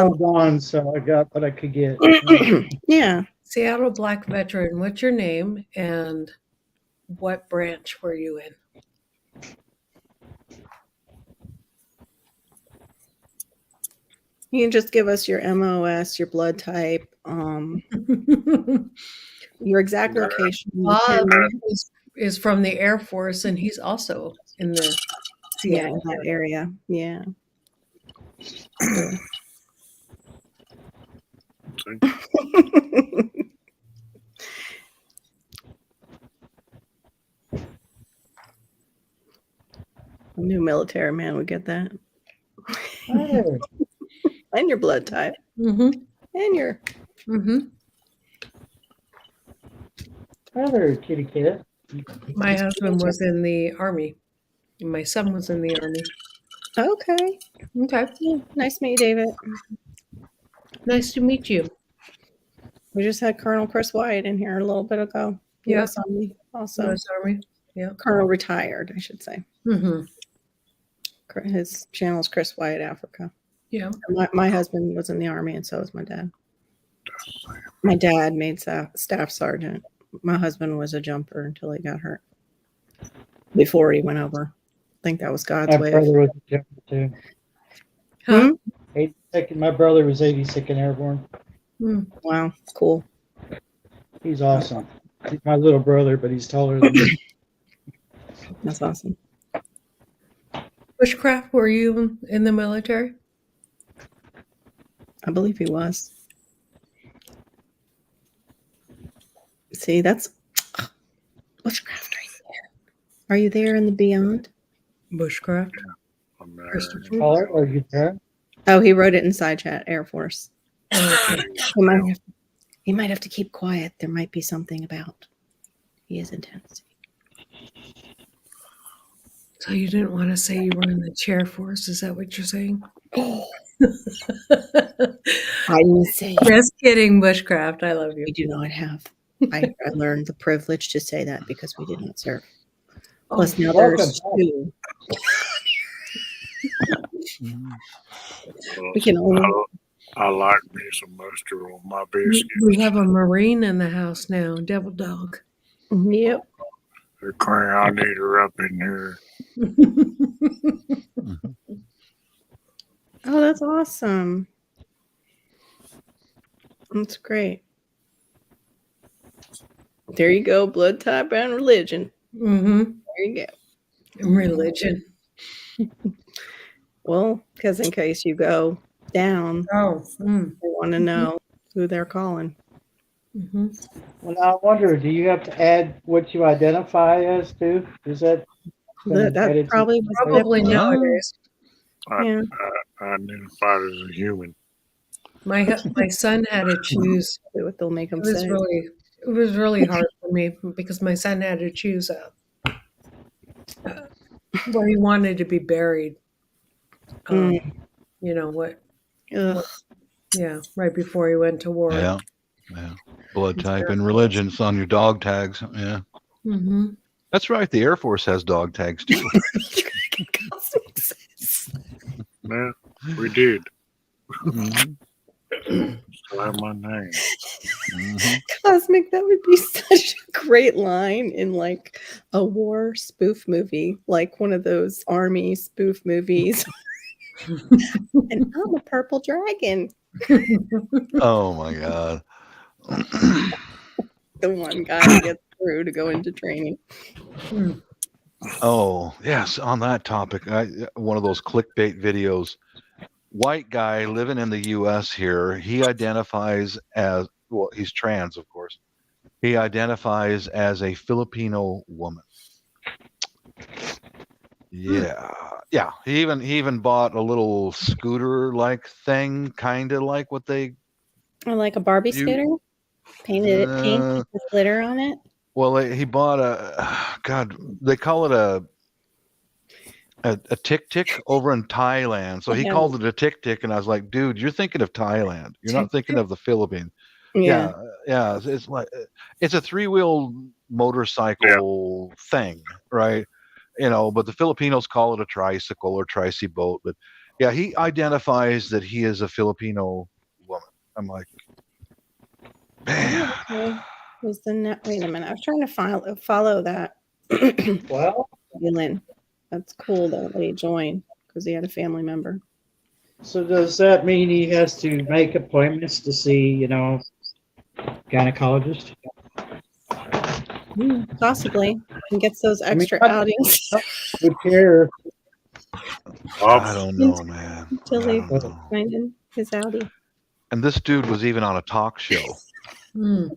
all gone, so I got what I could get. Yeah. Seattle Black Veteran, what's your name and what branch were you in? You can just give us your MOS, your blood type, your exact Yeah. location. Bob and- is from the Air Force, and he's also in the yeah, Seattle in that area. Yeah. See? A new military man would get that. Hey, And your blood type. Mm-hmm. And your Mm-hmm. hi there, kitty cat. My husband was in the Army. And my son was in the Army. okay. Okay. Yeah, nice to meet you, David. Nice to meet you. We just had Colonel Chris White in here a little bit ago. Yeah. US Army also. US Army. Colonel retired, I should say. Mm-hmm. His channel's Chris White Africa. Yeah. My husband was in the Army, and so was my dad. My dad made staff sergeant. My husband was a jumper until he got hurt. Before he went over. I think that was God's My way. brother was a jumper too. Huh? 82nd, my brother was 82nd Airborne. Wow, cool. He's awesome. He's my little brother, but he's taller than me. That's awesome. Bushcraft, were you in the military? I believe he was. See, that's Bushcraft right there. Are you there in the beyond? Bushcraft. I'm there. Christopher. Taller or you there? Oh, he wrote it in side chat, Air Force. Oh, okay. He might have to keep quiet. There might be something about. He is intense. So you didn't want to say you were in the chair force? Is that what you're saying? I didn't say Just kidding, Bushcraft. I love you. we do not have. I learned the privilege to say that because we did not serve. Oh, Plus, now welcome there's back. two. Well, We can only. I like me some mustard on my we biscuits. have a Marine in the house now, Devil Dog. Yep. Hey, Crane, I need her up in here. Oh, that's awesome. That's great. There you go, blood type and religion. Mm-hmm. There you go. Religion. Well, because in case you go down, Oh. they want to know who they're calling. Mm-hmm. Well, I wonder, do you have to add what you identify as too? Is that That probably was Probably Yeah. nowadays. Yeah. I identified as a human. My son had to choose. what they'll make them It say. was really hard for me because my son had to choose where he wanted to be buried. You know what? Ugh. Yeah, right before he went to war. Yeah. Yeah. Blood type and religion's on your dog tags. Yeah. Mm-hmm. That's right. The Air Force has dog tags too. Yeah, we did. Mhm. Still have my name. Mhm. Cosmic, that would be such a great line in like a war spoof movie, like one of those army spoof movies. And I'm a purple dragon. Oh my God. The one guy who gets through to go into training. Oh, yes. On that topic, one of those clickbait videos. White guy living in the U.S. here. He identifies as, well, he's trans, of course. He identifies as a Filipino woman. Yeah. Yeah. He even bought a little scooter-like thing, kind of like what they. Or like a Barbie You- scooter, painted it pink with glitter on it. Well, he bought God, they call it a tick over in Thailand. So he Yeah. called it a tick, and I was like, dude, you're thinking of Thailand. You're not thinking of the Philippines. Yeah. yeah. It's like it's a 3-wheel motorcycle thing, right? But the Filipinos call it a tricycle or tricy boat. But yeah, he identifies that he is a Filipino woman. I'm like, man. Okay. Was the wait a minute. I was trying to follow that. Well, Lynn. That's cool though that he joined because he had a family member. so does that mean he has to make appointments to see, gynecologist? Possibly. And gets those I mean, extra I- outings Would care. I don't know, man. until I they don't know. find him his outie. And this dude was even on a talk show. Hmm.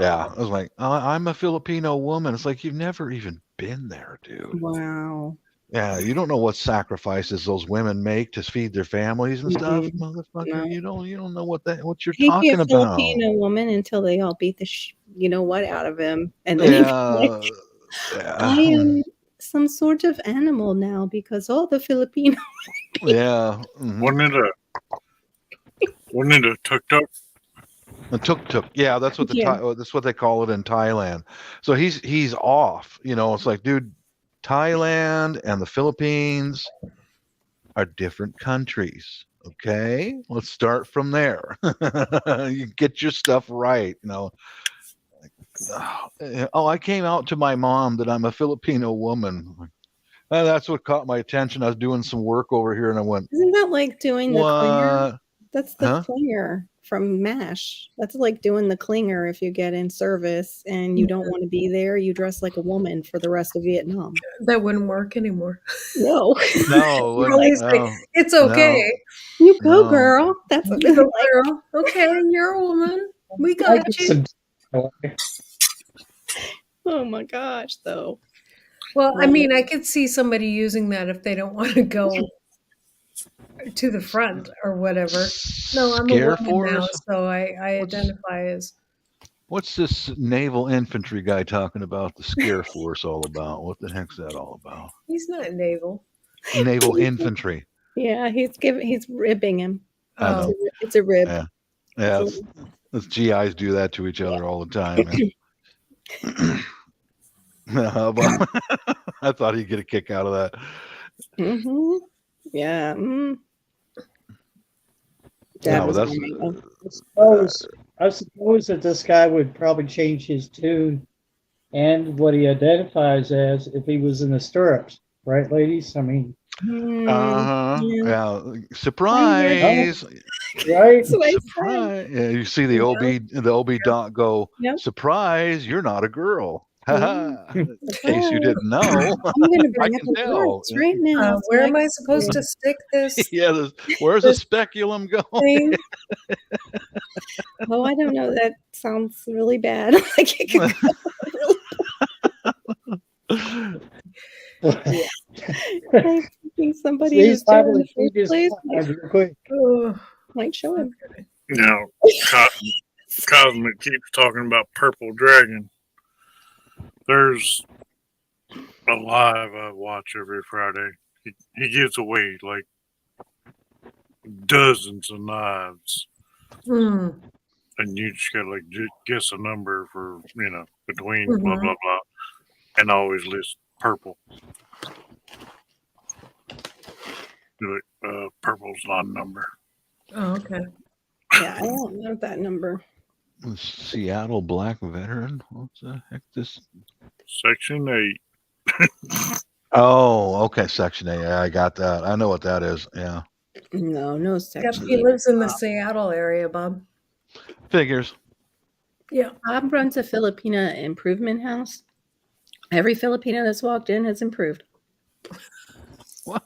Yeah, I was like, I'm a Filipino woman. It's like you've never even been there, dude. Wow. Yeah, you don't know what sacrifices those women make to feed their families and stuff, Mhm. motherfucker. No. You don't know what you're He'd be talking a about. Filipino woman until they all beat the out of him, and then he'd be like, I am some sort of animal now because all the Filipino. Yeah. Mhm. Wasn't it a tuk-tuk? A tuk-tuk. Yeah, that's what Yeah. that's what they call it in Thailand. So he's off. It's like, dude, Thailand and the Philippines are different countries. Okay, let's start from there. You get your stuff right. Oh, I came out to my mom that I'm a Filipino woman. And that's what caught my attention. I was doing some work over here, and I went, Isn't that like doing the clinger? "What? That's the Huh? clinger from MASH. That's like doing the clinger if you get in service and you don't want to be there. You dress like a woman for the rest of Vietnam. That wouldn't work anymore. No, No, You're always no, like, it's okay. you go, No. girl. That's what You they're go, like. girl. Okay, you're a woman. We I got get you. some- Oh my gosh, though. Well, I mean, I could see somebody using that if they don't want to go to the front or whatever. No, I'm Scare a woman now, Force? so I What's- identify as. What's this naval infantry guy talking about the Scare Force all about? What the heck's that all about? He's not naval. Naval infantry. Yeah, he's ribbing him. I know. It's a rib. Yeah. Yeah, those GIs do that to each other all the time. Man. But I thought he'd get a kick out of that. Mm-hmm. Yeah. Mm. Yeah, Dad was that's wondering, I suppose that this guy would probably change his tune and what he identifies as if he was in the stirrups, right, ladies? I mean, Uh-huh. yeah. Yeah. Surprise. right? That's what I said. Surprise. Yeah, you see the OB doc go, Yep. surprise, you're not a girl. Haha. In case you didn't know. I'm going to I bring up can the tell. words right now. so Where I am I can supposed see to stick this Yeah, where's the speculum going? thing? Oh, I don't know. That sounds really bad. Like it could go I think somebody He's who's there in liable the to change first his place mind real quick. Ugh. might show him. Cosmic keeps talking about Purple Dragon. There's a live I watch every Friday. He gives away like dozens of knives, Hmm. and you just gotta guess a number for between blah Mhm. blah blah, and I always list purple. You're like, purple's not a number. Oh, okay. Yeah, I don't know that number. Seattle Black Veteran? What the heck this? Section 8. Oh, okay, Section A. Yeah, I got that. I know what that is. Yeah. No Yep, section. he lives in the Seattle area, Bob. Figures. Yeah. Bob runs a Filipina improvement house. Every Filipino that's walked in has improved. What?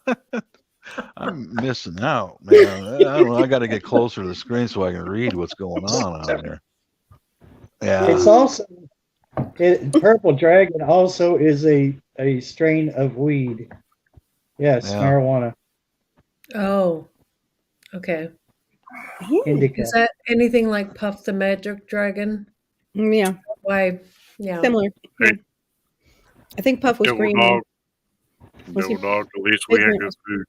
I'm missing out, man. I don't know. I got to get closer to the screen so I can read what's going on out here. Yeah. It's also Purple Dragon also is a strain of weed. Yes, Yeah. marijuana. Oh, okay. Indica. Is that anything like Puff the Magic Dragon? Yeah, Why? Yeah. similar. Yeah. I think Puff was Devil green. dog. Was he- Devil dog. At least we had Figment good was- food.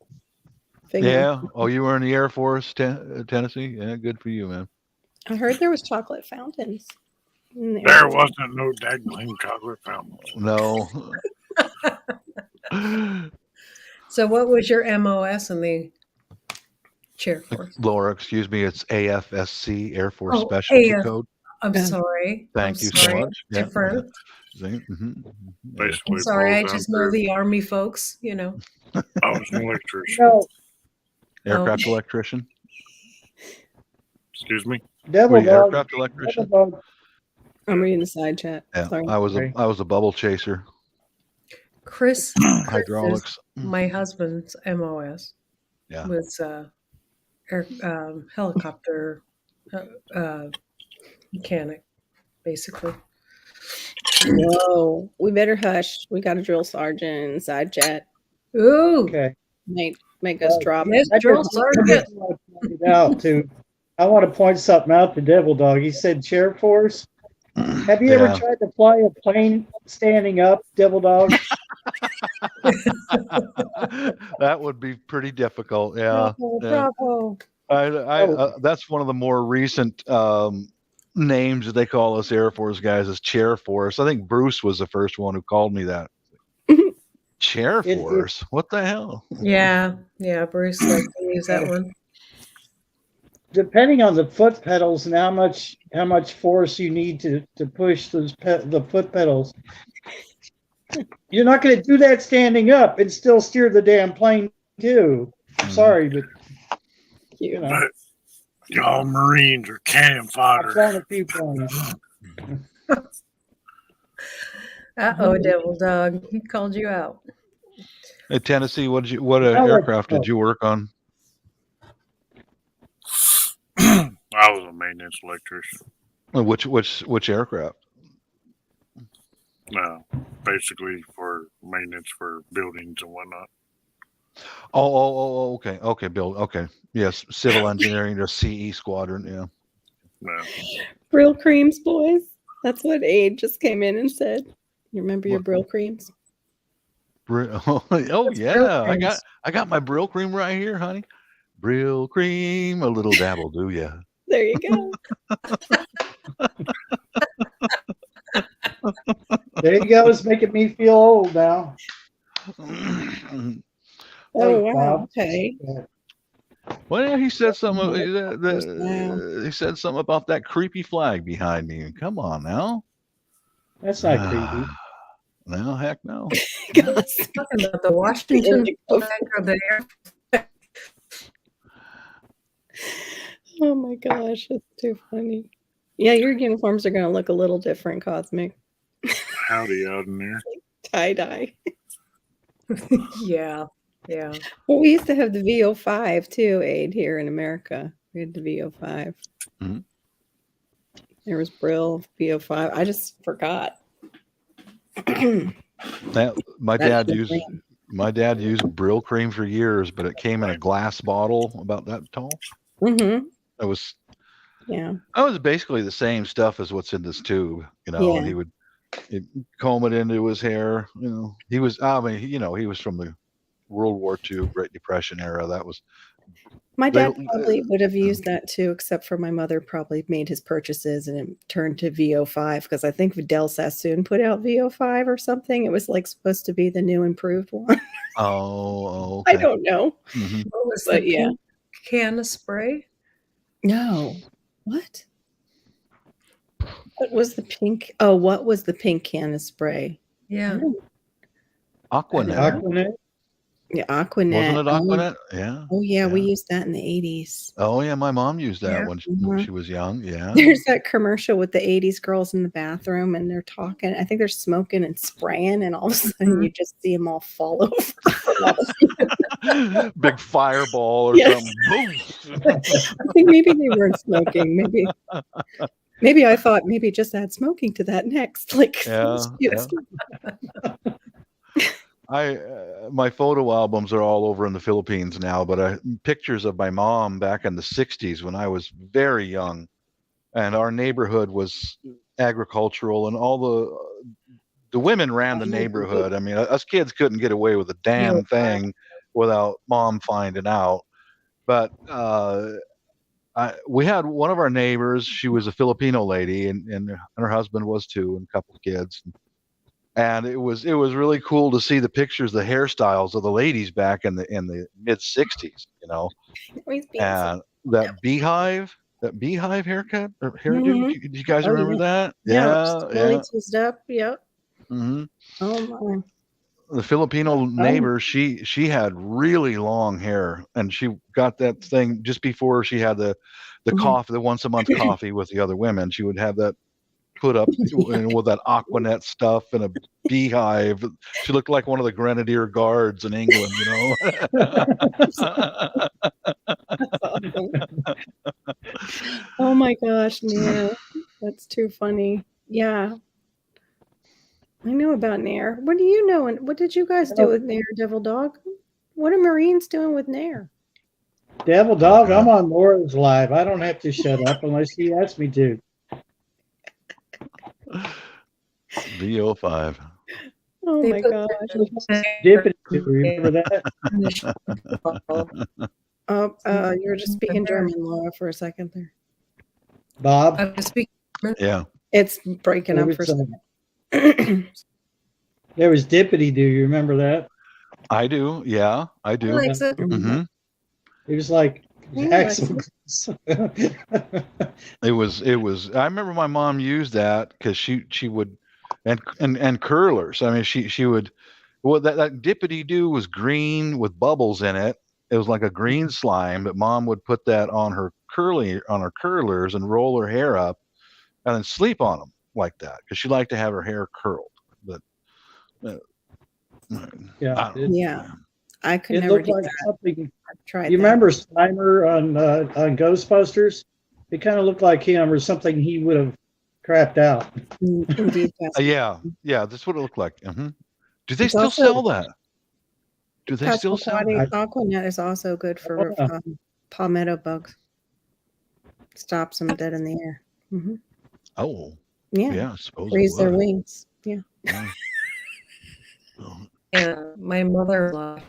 Figure. Yeah. Oh, you were in the Air Force, Tennessee? Yeah, good for you, man. I heard there was chocolate fountains. in the There area. wasn't no daggone chocolate fountains. No. So what was your MOS in the chair course? Laura, excuse me, it's AFSC, Air Force Oh, Specialty AF. Code. I'm Yeah. sorry. Thank I'm you sorry. so much. Yeah, Different. Mhm. Basically, I'm sorry. I boils just down know to the Army folks, you know. I was an electrician. No, Aircraft electrician. Excuse me. Were Devil you Dog. aircraft Devil electrician? Dog. I'm reading the side chat. Yeah, Sorry. I was Sorry. a bubble chaser. Chris Hydraulics. my husband's MOS Yeah. was helicopter mechanic, basically. Whoa. We better hush. We got a drill sergeant and side chat. Ooh, Okay. Make us drop. yes, I drill just sergeant. want to point it out to. I want to point something out to Devil Dog. He said chair force. Have you ever Yeah. tried to fly a plane standing up, Devil Dog? That would be pretty difficult. Yeah. Bravo. That's one of the more recent names that they call us Air Force guys is Chair Force. I think Bruce was the first one who called me that. Chair It- Force? What the hell? Yeah, Bruce liked to use that one. Depending on the foot pedals and how much force you need to push the foot pedals, you're not going to do that standing up and still steer the damn plane too. I'm sorry, but you know, But y'all Marines are cannon I've fodder. flown a few planes. Uh-oh, Devil Dog. He called you out. Hey, Tennessee, what I'll let aircraft you did you work on? I was a maintenance electrician. Which aircraft? No, basically for maintenance for buildings and whatnot. Okay, Bill. Okay, yes, civil engineering, the CE squadron. Yeah. No. Brill creams, boys. That's what Aid just came in and said. You remember your What? Brill creams? Oh What's yeah, Brill I creams? got my Brill cream right here, honey. Brill cream, a little dabble, do ya? There you go. There you go. It's making me feel old now. Oh, Thanks, wow. Bob. Okay. Well, yeah, he said something. Wow. He said something about that creepy flag behind me. Come on now. That's not creepy. No, heck no. Gosh. Talking about the Washington flag or the air. Oh my gosh, that's too funny. Yeah, your uniforms are going to look a little different, Cosmic. Howdy out in there. Tie-dye. Yeah. Well, we used to have the VO5 too, Aid, here in America. We had the VO5. Mhm. There was Brill, VO5. I just forgot. My That's dad the used thing. my dad used Brill cream for years, but it came in a glass bottle about that tall. Mm-hmm. It was Yeah. basically the same stuff as what's in this tube, you know. And Yeah. he'd comb it into his hair. You know, he was from the World War II, Great Depression era. That was My They- dad probably would have used that too, except for my mother probably made his purchases and it turned to VO5 because I think Del Sassoon put out VO5 or something. It was like supposed to be the new improved one. oh I okay. don't know. Mhm. What was But the yeah. pink can of spray? No. What? What was the pink? Oh, what was the pink can of spray? Yeah. Aquanet. Aquanet? Yeah, Aquanet. Wasn't it Aquanet? Yeah. Oh, yeah, we Yeah. used that in the 80s. Oh yeah, my mom used that Yeah. when Mhm. she was young. Yeah. There's that commercial with the 80s girls in the bathroom and they're talking. I think they're smoking and spraying, and all of a sudden you just see them all fall over. Big fireball or Yes. something. Boom. I think maybe they weren't smoking. Maybe I thought maybe just add smoking to that next. Like, Yeah, yes. My photo albums are all over in the Philippines now, but pictures of my mom back in the 60s when I was very young, and our neighborhood was agricultural, and all the women ran the neighborhood. I mean, us kids couldn't get away with a damn thing without mom finding out. But we had one of our neighbors. She was a Filipino lady, and her husband was too, and a couple of kids. And it was really cool to see the pictures, the hairstyles of the ladies back in the mid '60s. You know, Always being and that beehive haircut or hairdo. Mhm. Do you guys Oh, remember yeah. that? Yeah, Yeah. really teased up. Yep. Hmm. Oh my. The Filipino neighbor, she had really long hair, and she got that thing just before she had the Mhm. coffee, the once a month coffee with the other women. She would have that put up with that Aquanet stuff and a beehive. She looked like one of the Grenadier Guards in England, you know. Oh my gosh, Nair. That's too funny. Yeah. I know about Nair. What do you know? And what did you guys do with Nair, Devil Dog? What are Marines doing with Nair? Devil Dog, I'm on Laura's live. I don't have to shut up unless she asks me to. VO5. Oh They my put gosh. Dippity, remember that? Oh, you were just speaking German, Laura, for a second there. Bob? I was speaking. Yeah. It's breaking up for a second. There was Dippity Doo. You remember that? I do. Yeah, I do. Alexa. Hmm. It was like Hey, Axel. It was. I remember my mom used that because she would, and curlers. I mean, she would. Well, that dippity doo was green with bubbles in it. It was like a green slime, but mom would put that on her curlers and roll her hair up, and then sleep on them like that because she liked to have her hair curled. But Yeah, Yeah. I could it never looked do like that. something. I've tried You that. remember Slimer on Ghostbusters? It kind of looked like him or something he would have crapped out. Indeed, yeah, that's what it looked like. Hmm. Do they It's still also- sell that? Do they still sell that? Aquanet is also good for Yeah. palmetto bugs. Stops them dead in the air. Hmm. Oh, Yeah. yeah, I suppose it Raise their would. wings. Yeah. Yeah. Oh, And my mother-in-law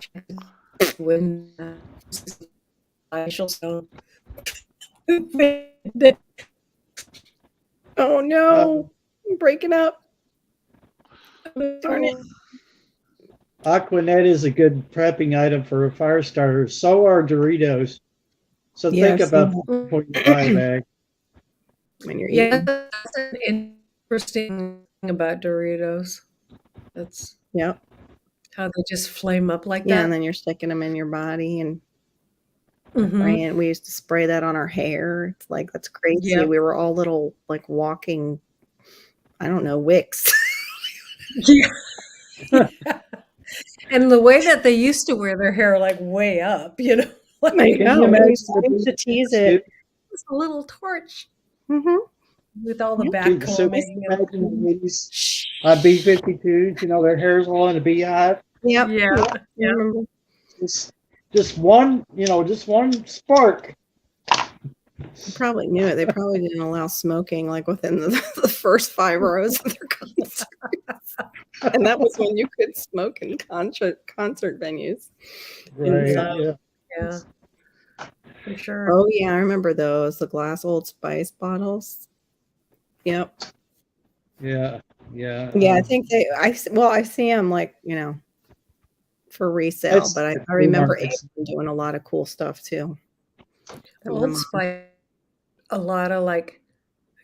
when she'll sound Oh no. I'm breaking up. Darn it. Aquanet is a good prepping item for a fire starter. So are Doritos. So Yeah, think I've seen about that. when you buy a bag. When you're Yeah, eating. that's an interesting thing about Doritos. That's Yep. how they just flame up like Yeah, that. and then you're sticking them in your body and Mhm. spraying. We used to spray that on our hair. It's like that's crazy. Yep. We were all little like walking, I don't know, wicks. Yeah. And the way that they used to wear their hair like way up, you know, like I know. imagine We used to tease it. it's a little torch Hmm. with all the Yeah. back Dude, so combing. just imagine the ladies on B-52s, you know, their hair's all in a beehive. Yep. Yeah. I remember. Just one, you know, just one spark. They probably knew it. They probably didn't allow smoking like within the first 5 rows of their concerts. And that was when you could smoke in concert venues. Right. Inside. Yeah. Yeah. For sure. Oh yeah, I remember those. The glass Old Spice bottles. Yep. Yeah. Yeah. Yeah, I think I see them like, you know, for resale, That's but I the remember markets. Avon doing a lot of cool stuff too. That my Old mom- Spice, a lot of like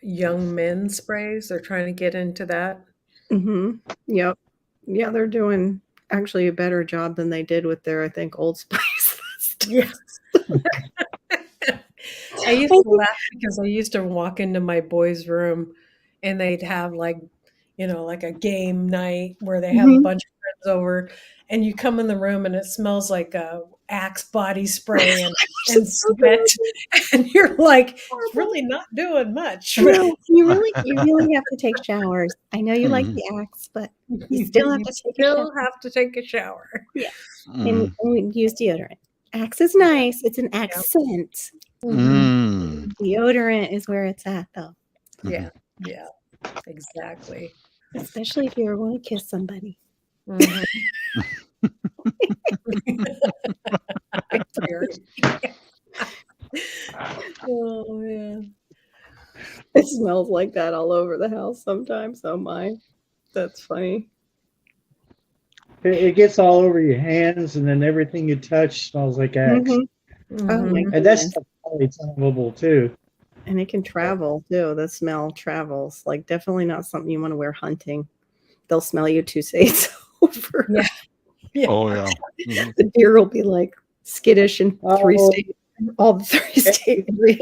young men sprays. They're trying to get into that. Mhm. Yep. Yeah, they're doing actually a better job than they did with their, I think, Old Spice. Yeah. I used to laugh because I used to walk into my boys' room and they'd have like, you know, like a game night where they have a Mhm. bunch of friends over and you come in the room and it smells like a Axe body spray and sweat. And you're like, it's really not doing much. No, you really have to take showers. I know you like Mhm. the Axe, but you still have to take a still shower have to take a shower. Mm. and use deodorant. Axe is nice. It's an accent. Mm. Deodorant is where it's at, though. Yeah, yeah, exactly. Especially if you ever want to kiss somebody. Mhm. Oh man. It smells like that all over the house sometimes. Oh my, that's funny. It gets all over your hands, and then everything you touch smells like Axe. Mhm. Oh my Mhm. And that's goodness. probably flammable too. And it can travel too. The smell travels. Like definitely not something you want to wear hunting. They'll smell you 2 states over. Yeah. Yeah. Oh yeah. Mhm. The deer will be like skittish in 3 Oh. states, all the 3 state area.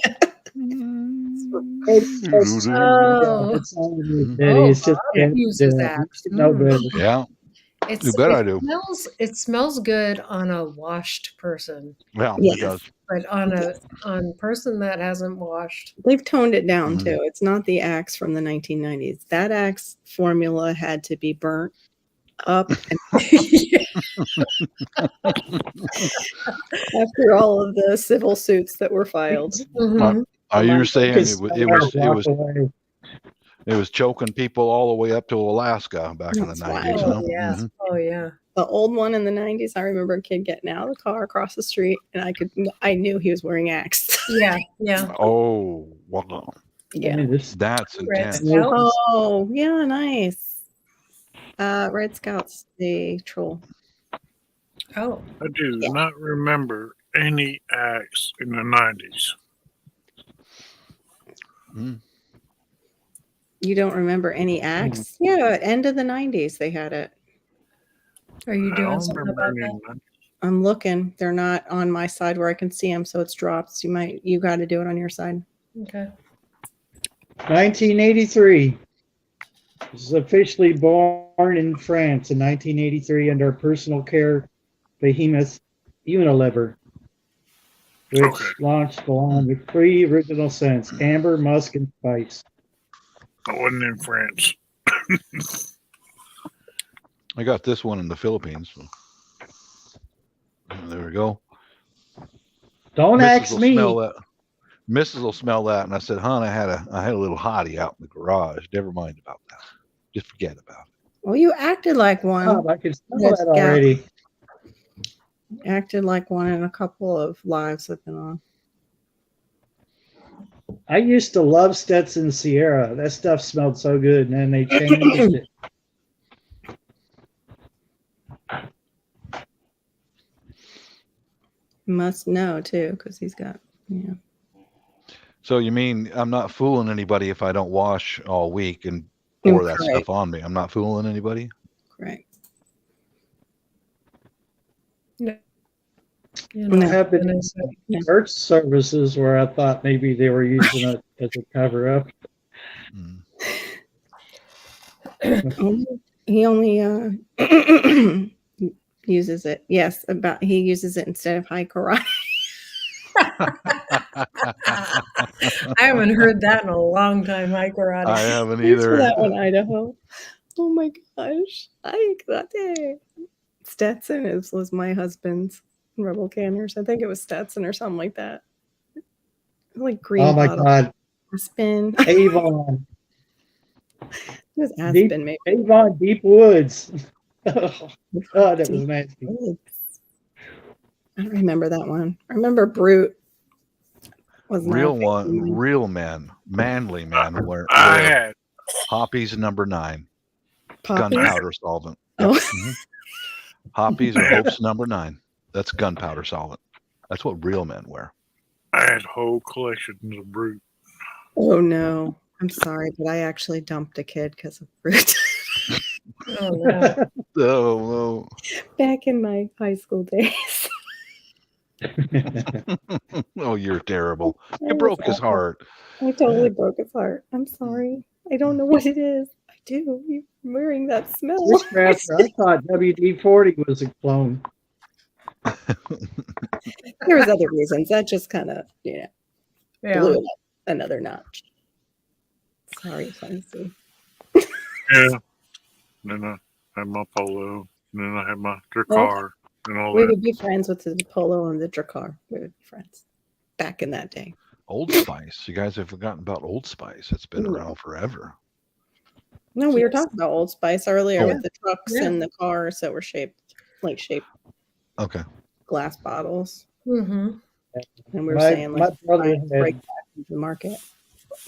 Oh. It's all good, Oh, Daddy. It's just Bob uses that. no Mm. better. Yeah. It's, You bet I do. it smells good on a washed person, Yeah, Yes. it does. but on a person that hasn't washed. They've toned it down Mhm. too. It's not the Axe from the 1990s. That Axe formula had to be burnt up and after all of the civil suits that were filed. Mhm. Are you saying Because it was choking people all the way up to Alaska back in the That's 90s? wild. Huh? Oh yes. Mhm. Oh yeah. The old one in the 90s, I remember a kid getting out of the car across the street and I knew he was wearing Axe. Yeah. Yeah. Oh, wow. Yeah. That's Red intense. Scout. Oh, yeah, nice. Red Scout's the troll. Oh. I do Yeah. not remember any acts in the 90s. Mm. You don't remember any Axe? Yeah, end of the 90s they had it. Are you I doing don't something remember about any. that? in the- I'm looking. They're not on my side where I can see them, so it's dropped. You got to do it on your side. Okay. 1983. This is officially born in France in 1983 under personal care behemoth Unilever, which Okay. launched along with 3 original scents: amber, musk, and spice. I wasn't in France. I got this one in the Philippines. So. There we go. Don't Mrs. ask will me. smell that. Mrs. will smell that, and I said, "Hon, I had a little hottie out in the garage. Never mind about that. Just forget about it." Well, you acted like one. Oh, I can smell Yes, that yeah. already. Acted like one in a couple of lives I've been on. I used to love Stetson Sierra. That stuff smelled so good, and then they changed it. Must know too, because he's got So you mean I'm not fooling anybody if I don't wash all week and pour that Correct. stuff on me? I'm not fooling anybody. Correct. You No. know, I have been in and some church services where I thought maybe they were using it as a cover up. Mm. He only uses it. Yes, he uses it instead of high karate. I haven't heard that in a long time. High karate. I haven't Thanks for either. that one, Idaho. Oh my gosh. High karate. Stetson was my husband's Rebel Canners. I think it was Stetson or something like that. Like green Oh my bottle. God. Aspen. Avon. It was Deep, Aspen, maybe. Avon Deep Woods. Oh, God, that was nasty. I don't remember that one. I remember Brute. Was not a Real big one, real men, manly men wear I had Hoppies #9 Poppies? gunpowder solvent. Oh. Mhm. Hoppies or Hopes #9. That's gunpowder solvent. That's what real men wear. I had whole collections of Brute. Oh no. I'm sorry, but I actually dumped a kid because of Brute. Oh no. Oh, Back in my high school days. oh, you're terrible. That You was broke his awful. heart. I totally broke his heart. I'm sorry. I don't know what it is. I do. You're wearing that smell. Witchcrafter, I thought WD-40 was a clone. There was other reasons. That just kind of, Yeah. blew it up another notch. Sorry, Fancy. Yeah. Then I had my Polo. And then I had my Drakkar and all We that. would be friends with the Polo and the Drakkar. We would be friends back in that day. Old Spice. You guys have forgotten about Old Spice. It's been No. around forever. No, we were Yes. talking about Old Spice earlier Oh. with the trucks Yeah. and the cars that were shaped Okay. glass bottles. Mm-hmm. And we were My saying like brother trying to break had, back into the market.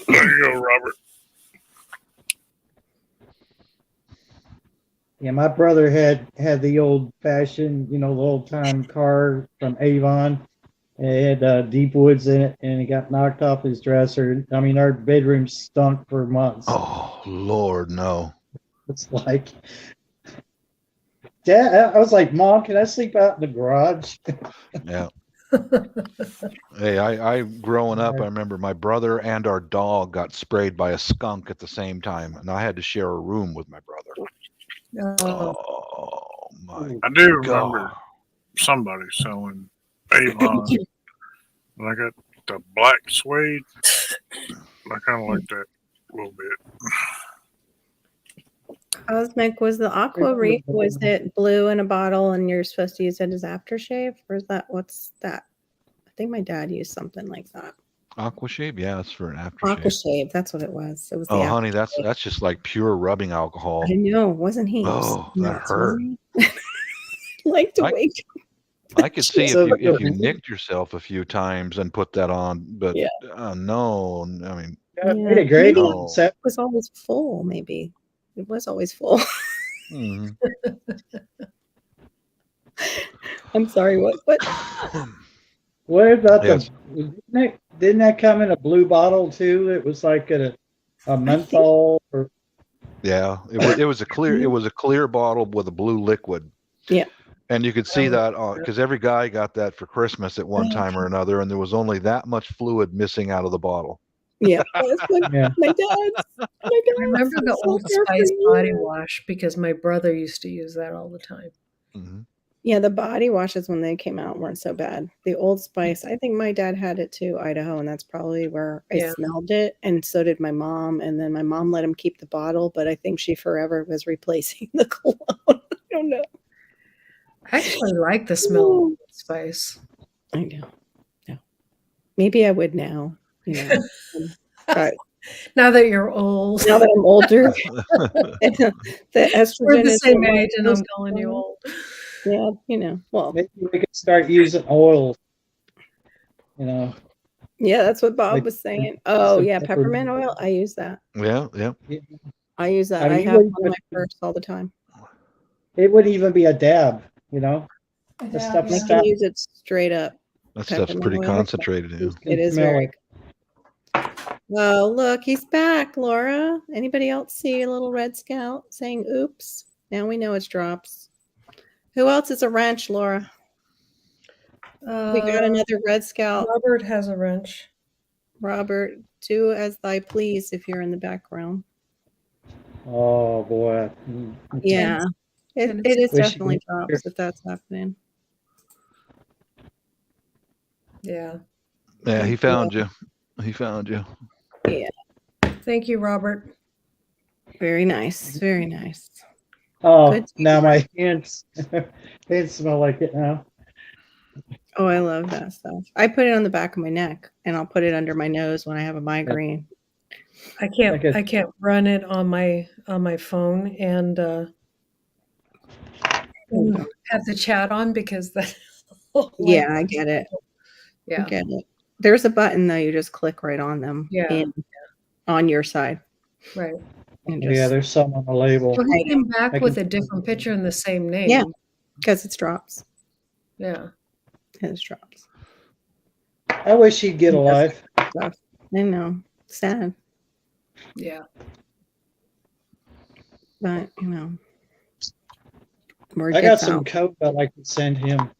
There you go, Robert. yeah, my brother had the old fashioned, the old time car from Avon. It had deep woods in it, and he got knocked off his dresser. I mean, our bedroom stunk for months. Oh Lord, no. It's like, Dad, I was like, Mom, can I sleep out in the garage? Yeah. Hey, I growing up, I remember my brother and our dog got sprayed by a skunk at the same time, and I had to share a room with my brother. Oh, Oh my I do remember God. somebody selling Avon. And I got the black suede. I kind of like that a little bit. Cosmic, was the Aqua Reef, was it blue in a bottle and you're supposed to use it as aftershave? Or is that, what's that? I think my dad used something like that. Aquashave? Yeah, it's for an aftershave. Aquashave, that's what it was. It was the Oh, honey, aftershave. that's just like pure rubbing alcohol. I know, wasn't he? Oh, that nuts, hurt. wasn't he? Like to I- wake. I could see So if you nicked yourself a few times and put that on, but Yeah. no, I mean, I made a great Maybe No. set. it was always full, maybe. It was always full. mhm. I'm sorry, what? What about Yes. didn't that come in a blue bottle too? It was like a menthol or Yeah, it was a clear bottle with a blue liquid. Yeah. And you could see that because every guy got that for Christmas at one time or another, and there was only that much fluid missing out of the bottle. Yeah. That's what yeah. my dad's. I remember the So Old fair for Spice body you. wash because my brother used to use that all the time. Mhm. Yeah, the body washes when they came out weren't so bad. The Old Spice, I think my dad had it too, Idaho, and that's probably where I Yeah. smelled it. And so did my mom. And then my mom let him keep the bottle, but I think she forever was replacing the cologne. I don't know. I actually like the smell of Old Spice. I know. No. Maybe I would now, But Now that you're old, now that I'm older, the estrogen we're the is same hormone age, and I'm goes calling you down. old. Yeah, well, Maybe we could start using oil. yeah, that's what Bob Like- was saying. Oh, some yeah, peppermint. peppermint oil. I use that. Yeah. I use that. I mean, I you have wouldn't one in my put- purse all the time. It wouldn't even be a dab, The stuff I can stopped. use it straight up. That stuff's Peppermint pretty oil. concentrated. Yeah. It is smell very it. good. Well, look, he's back, Laura. Anybody else see a little red scout saying oops? Now we know it's drops. Who else is a wrench, Laura? We got another red scout. Robert has a wrench. Robert, do as thy please if you're in the background. Oh boy. Yeah. It And is Wish you definitely could hear. drops if that's happening. Yeah. Yeah, he found you. He found you. Thank you, Robert. Very nice. Very nice. Oh, Good. now my hands smell like it now. Oh, I love that stuff. I put it on the back of my neck and I'll put it under my nose when I have a migraine. I can't. Like a- I can't run it on my phone and have the chat on because that. Yeah, I get it. I Yeah. get it. There's a button though, you just click right on them. Yeah. On your side. Right. And Yeah, there's some on the label. Well, he came back I with can- a different picture and the same name. Yeah. Because it's drops. Yeah. It's drops. I wish he'd get alive. Stuff. I know. Sad. Yeah. But word I got gets some out. coke I'd like to send him.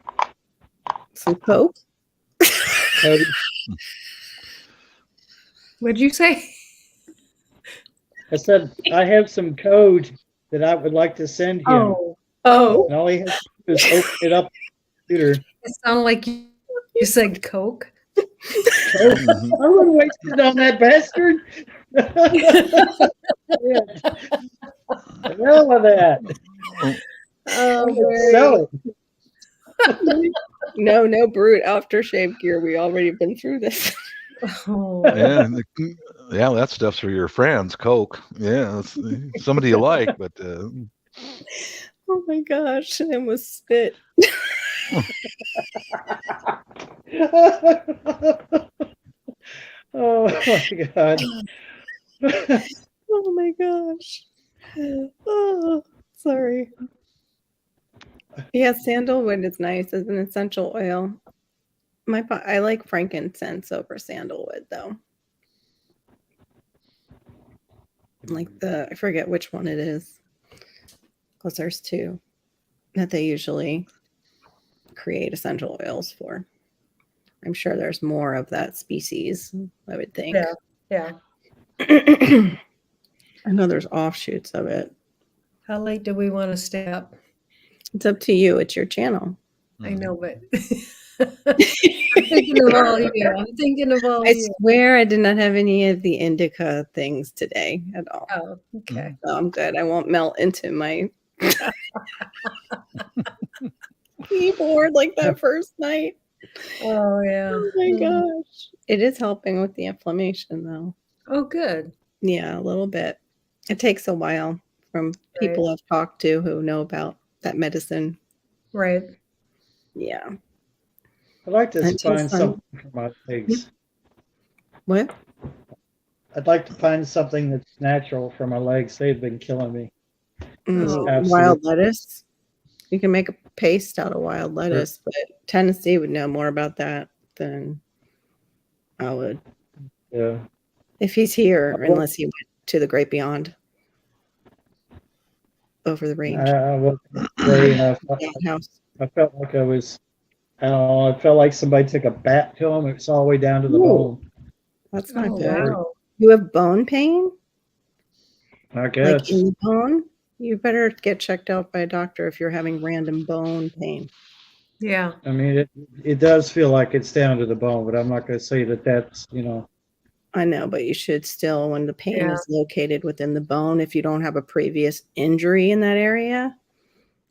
Some Coke. Cody, What'd you say? I said I have some code that I would like to send him. Oh. And all he has to do is open it up on the computer. It sounded like you said Coke. Mhm. I would waste it on that bastard. The hell with that. Oh, Sell it. no brute aftershave gear. We already been through this. Oh. Yeah, yeah, that stuff's for your friends. Coke. Yeah, it's somebody you like, but Oh my gosh, and was spit. Oh my God. Oh my gosh. Oh, sorry. Yeah, sandalwood is nice as an essential oil. I like frankincense over sandalwood though. Like I forget which one it is. Because there's two that they usually create essential oils for. I'm sure there's more of that species, I would think. Yeah. I know there's offshoots of it. How late do we want to stay up? It's up to you. It's your channel. I know, but I'm thinking of all you. I'm thinking of all I you. swear I did not have any of the indica things today at all. Oh, okay. So I'm good. I won't melt into my keyboard like that first night. Oh, yeah. Oh my gosh. It is helping with the inflammation though. Oh, good. Yeah, a little bit. It takes a while from people I've talked to who know about that medicine. Right. Yeah. I'd like to Until find some- something for my legs. What? I'd like to find something that's natural for my legs. They've been killing me. Wild lettuce. You can make a paste out of wild lettuce, but Tennessee would know more about that than I would. Yeah. If he's here, unless he went to the great beyond over the range. I wasn't very enough. House. I felt like I was, I don't know, I felt like somebody took a bat to him. It's all the way down to the Ooh. bone. That's not Oh, good. wow. You have bone pain? I guess. Like in the bone? You better get checked out by a doctor if you're having random bone pain. Yeah. I mean, it does feel like it's down to the bone, but I'm not going to say that that's, I know, but you should still, when the pain Yeah. is located within the bone, if you don't have a previous injury in that area,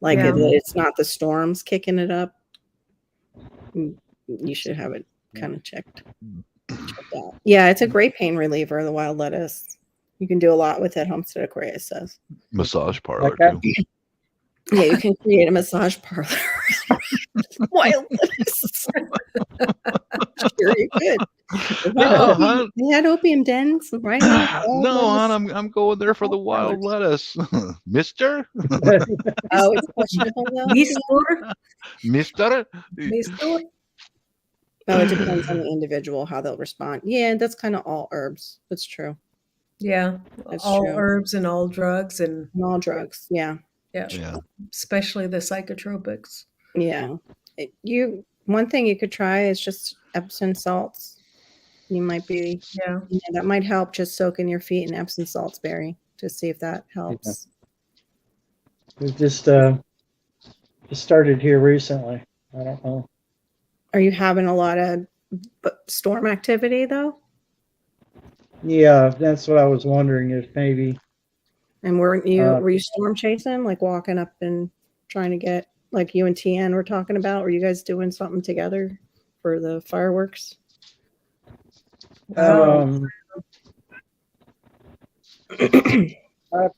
like Yeah. it's not the storms kicking it up, you should have it kind of checked out. Yeah, it's a great pain reliever, the wild lettuce. You can do a lot with it, Homestead Aquarius says. Massage parlor Okay. too. Yeah, you can create a massage parlor. Wild lettuce. Sure you could. No, hon. They had opium dens, right? No, hon, I'm going there for the wild lettuce. Mister? Oh, it's questionable though. Mister? Mister? Oh, it depends on the individual how they'll respond. Yeah, that's kind of all herbs. That's true. Yeah. That's All true. herbs and all drugs and And all drugs. Yeah. Yeah. especially the psychotropics. Yeah. One thing you could try is just Epsom salts. You might be Yeah. that might help, just soak in your feet in Epsom salts berry to see if that helps. We've just started here recently. I don't know. Are you having a lot of storm activity though? Yeah, that's what I was wondering if maybe. And were you storm chasing, like walking up and trying to get, like you and TN were talking about? Were you guys doing something together for the fireworks?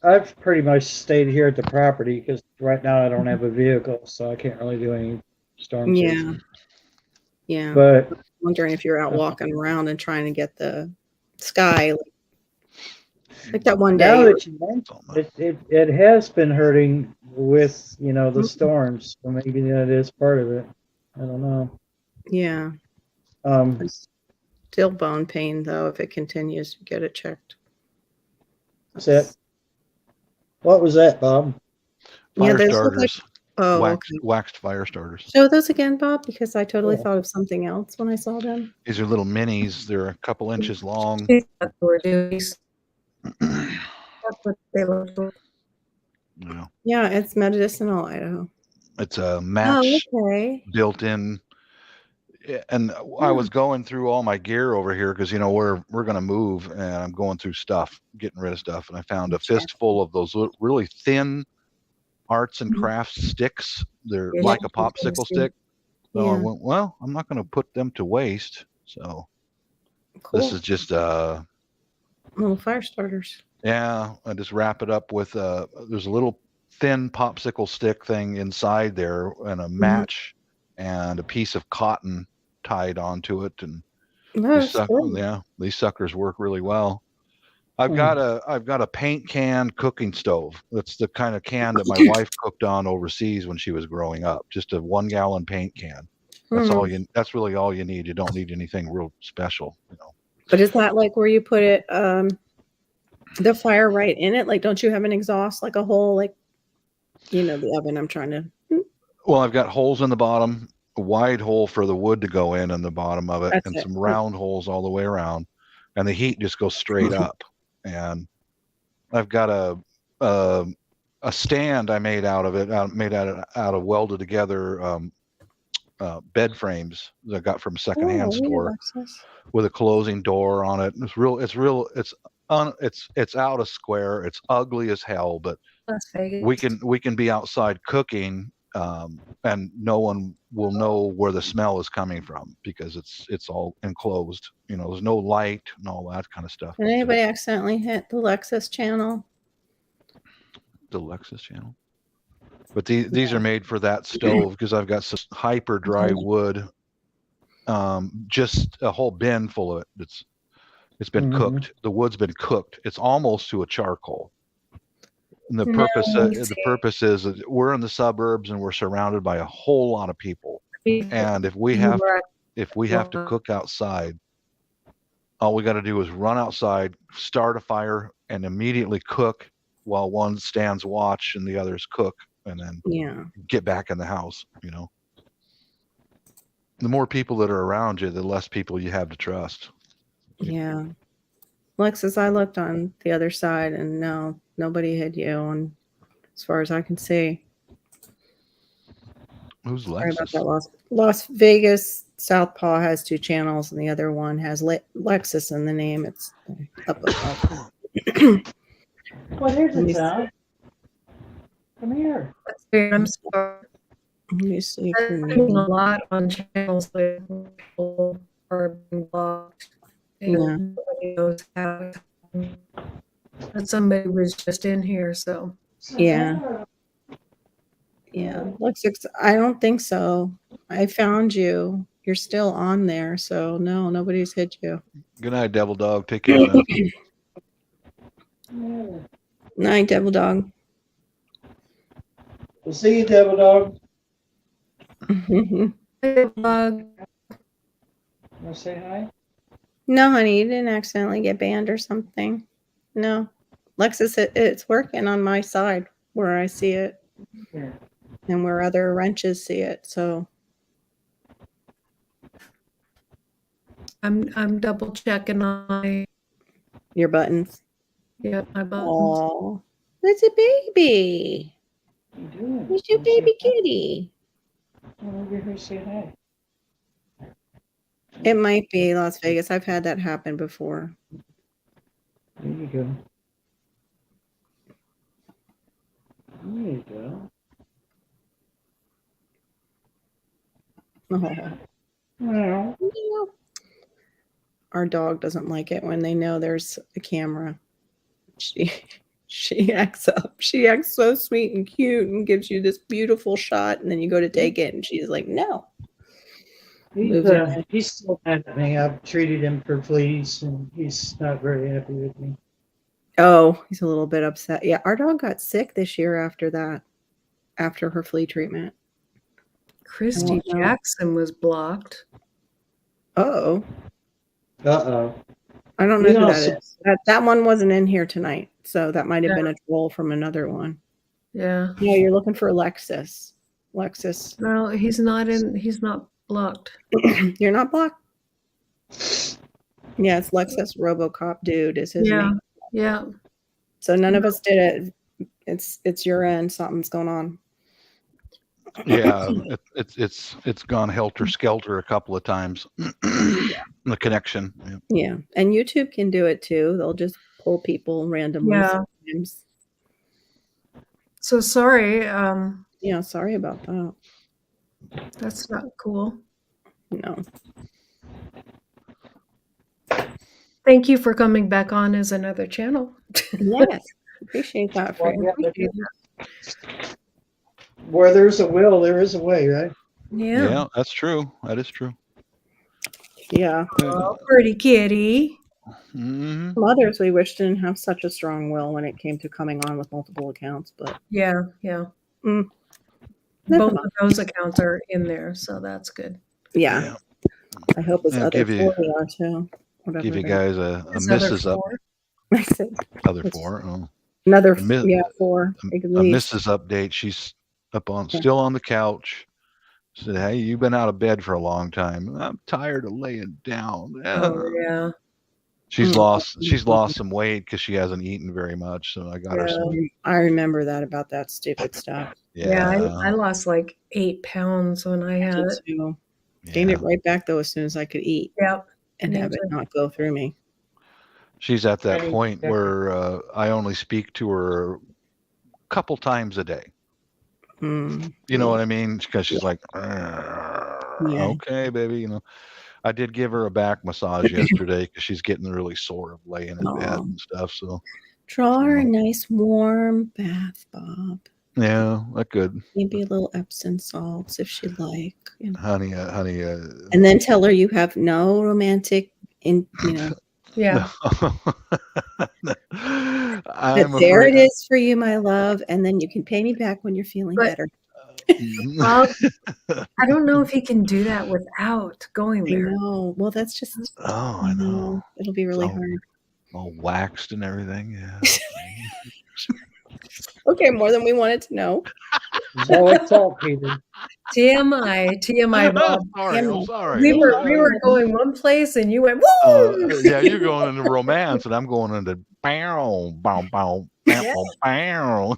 I've pretty much stayed here at the property because right now I don't have a vehicle, so I can't really do any storm chasing. Yeah. But Wondering if you're out walking around and trying to get the sky, like that one day. now that you mention it has been hurting with the storms, so maybe that is part of it. I don't know. Yeah. Still bone pain though. If it continues, get it checked. What was that, Bob? Fire those look starters. Oh, Waxed fire starters. show those again, Bob, because I totally thought of something else when I saw them. These are little minis. They're a couple inches long. That's what we're doing. That's what they look for. Yeah. Yeah, it's medicinal, Idaho. It's a match Oh, okay. built in. And I was going through all my gear over here because we're going to move, and I'm going through stuff, getting rid of stuff, and I found a fistful of those really thin arts and crafts sticks. They're Yeah. like a popsicle stick. So I Yeah. went, well, I'm not going to put them to waste. So Cool. this is just Little fire starters. yeah, I just wrap it up with there's a little thin popsicle stick thing inside there, and a match and a piece of cotton tied onto it, and That's cool. these suckers work really well. I've got a paint can cooking stove. That's the kind of can that my wife cooked on overseas when she was growing up. Just a 1 gallon paint can. That's really all you need. You don't need anything real special, you know. But is that like where you put it, the fire right in it? Like, don't you have an exhaust, like a hole, like, you know, the oven I'm trying to. Well, I've got holes in the bottom, a wide hole for the wood to go in the bottom of it, and some round holes all the way around, and the heat just goes straight up. And I've got a stand I made out of it, out of welded together bed frames that I got from a secondhand store with a closing door on it. It's out of square. It's ugly as hell, but Las Vegas. we can be outside cooking, and no one will know where the smell is coming from because it's all enclosed. You know, there's no light and all that kind of stuff. Did anybody accidentally hit the Lexus channel? The Lexus channel. But these are made for that stove because I've got some hyper dry wood, just a whole bin full of it. It's been cooked. The wood's been cooked. It's almost to a charcoal. And the purpose is that we're in the suburbs and we're surrounded by a whole lot of people. And if we have to cook outside, all we got to do is run outside, start a fire, and immediately cook while one stands watch and the others cook, and then get back in the house. You know, the more people that are around you, the less people you have to trust. Yeah. Lexus, I looked on the other side and no, nobody hit you, and as far as I can see. Who's Sorry about Lexus? that. Las Vegas Southpaw has 2 channels, and the other one has Lexus in the name. It's up above. Well, here's a sound. Come here. I'm sorry. Let me see. I'm doing a lot on channels that people are being blocked. And nobody knows how. But somebody was just in here, so. Yeah. Yeah. Lexus, I don't think so. I found you. You're still on there, so no, nobody's hit you. Good night, Devil Dog. Take care, man. Night, Devil Dog. We'll see you, Devil Dog. Bug. Want to say hi? No, honey, you didn't accidentally get banned or something. No. Lexus, it's working on my side where I see it. Yeah. And where other wrenches see it. So I'm double checking on your buttons. my buttons. Oh, it's a baby. What are you doing? It's your baby kitty. Come over here, say hi. It might be Las Vegas. I've had that happen before. There you go. There you go. Oh. Well, Our dog doesn't like it when they know there's a camera. She acts up. She acts so sweet and cute and gives you this beautiful shot, and then you go to take it, and she's like, "No." he's still mad at me. I've treated him for fleas, and he's not very happy with me. Oh, he's a little bit upset. Yeah, our dog got sick this year after her flea treatment. Christy Jackson was blocked. Uh-oh. Uh-oh. I don't know who that is. That one wasn't in here tonight, so that might have been a troll from another one. Yeah. No, you're looking for Lexus. Lexus. No, he's not blocked. You're not blocked? Yeah, it's Lexus RoboCop dude is his name. Yeah. So none of us did it. It's your end. Something's going on. Yeah, it's gone helter skelter a couple of times. The connection. Yeah, and YouTube can do it too. They'll just pull people randomly. Yeah. Sometimes. So sorry. Yeah, sorry about that. That's not cool. No. Thank you for coming back on as another channel. Yes, appreciate that. Where there's a will, there is a way, right? Yeah. Yeah, that's true. That is true. Yeah. Oh, pretty kitty. Mhm. Some others we wish didn't have such a strong will when it came to coming on with multiple accounts, but Yeah, yeah. never Both mind. of those accounts are in there, so that's good. Yeah. Yeah. I hope his I'll other give you- 4 are too. Whatever Give you they- guys a His other Mrs. up, 4. I said other Which- 4. Oh. another, A mi- yeah, 4 at A least. Mrs. update. She's up on, Yeah. still on the couch. Said, "Hey, you've been out of bed for a long time. I'm tired of laying down." Oh, yeah. She's Mm. lost some weight because she hasn't eaten very much. So I got her some. I remember that about that stupid stuff. Yeah, I lost like 8 pounds when I had it. Too. Gained it right back though as soon as I could eat Yep. and Me have it too. not go through me. She's at that Right. point where I only speak to her a couple times a day. Mm. You know what I mean? Because she's like, okay, baby. You know, I did give her a back massage yesterday because she's getting really sore of laying in bed Aw. and stuff. So Draw her a nice warm bath, Bob. yeah, that good. Maybe a little Epsom salts if she'd like. You know. Honey, And then tell her you have no romantic Yeah. I'm there it afraid- is for you, my love. And then you can pay me back when you're feeling But- better. Well, I don't know if he can do that without going I there. know. Well, that's just Oh, I know. It'll be really So- hard. All waxed and everything. Yeah. Okay, more than we wanted to know. So it's all Peter. TMI, Bob. sorry, I'm sorry. We I'm were sorry. going one place and you went woo. Yeah, you're going into romance, and I'm going into bow, bow, bow, bow, bow.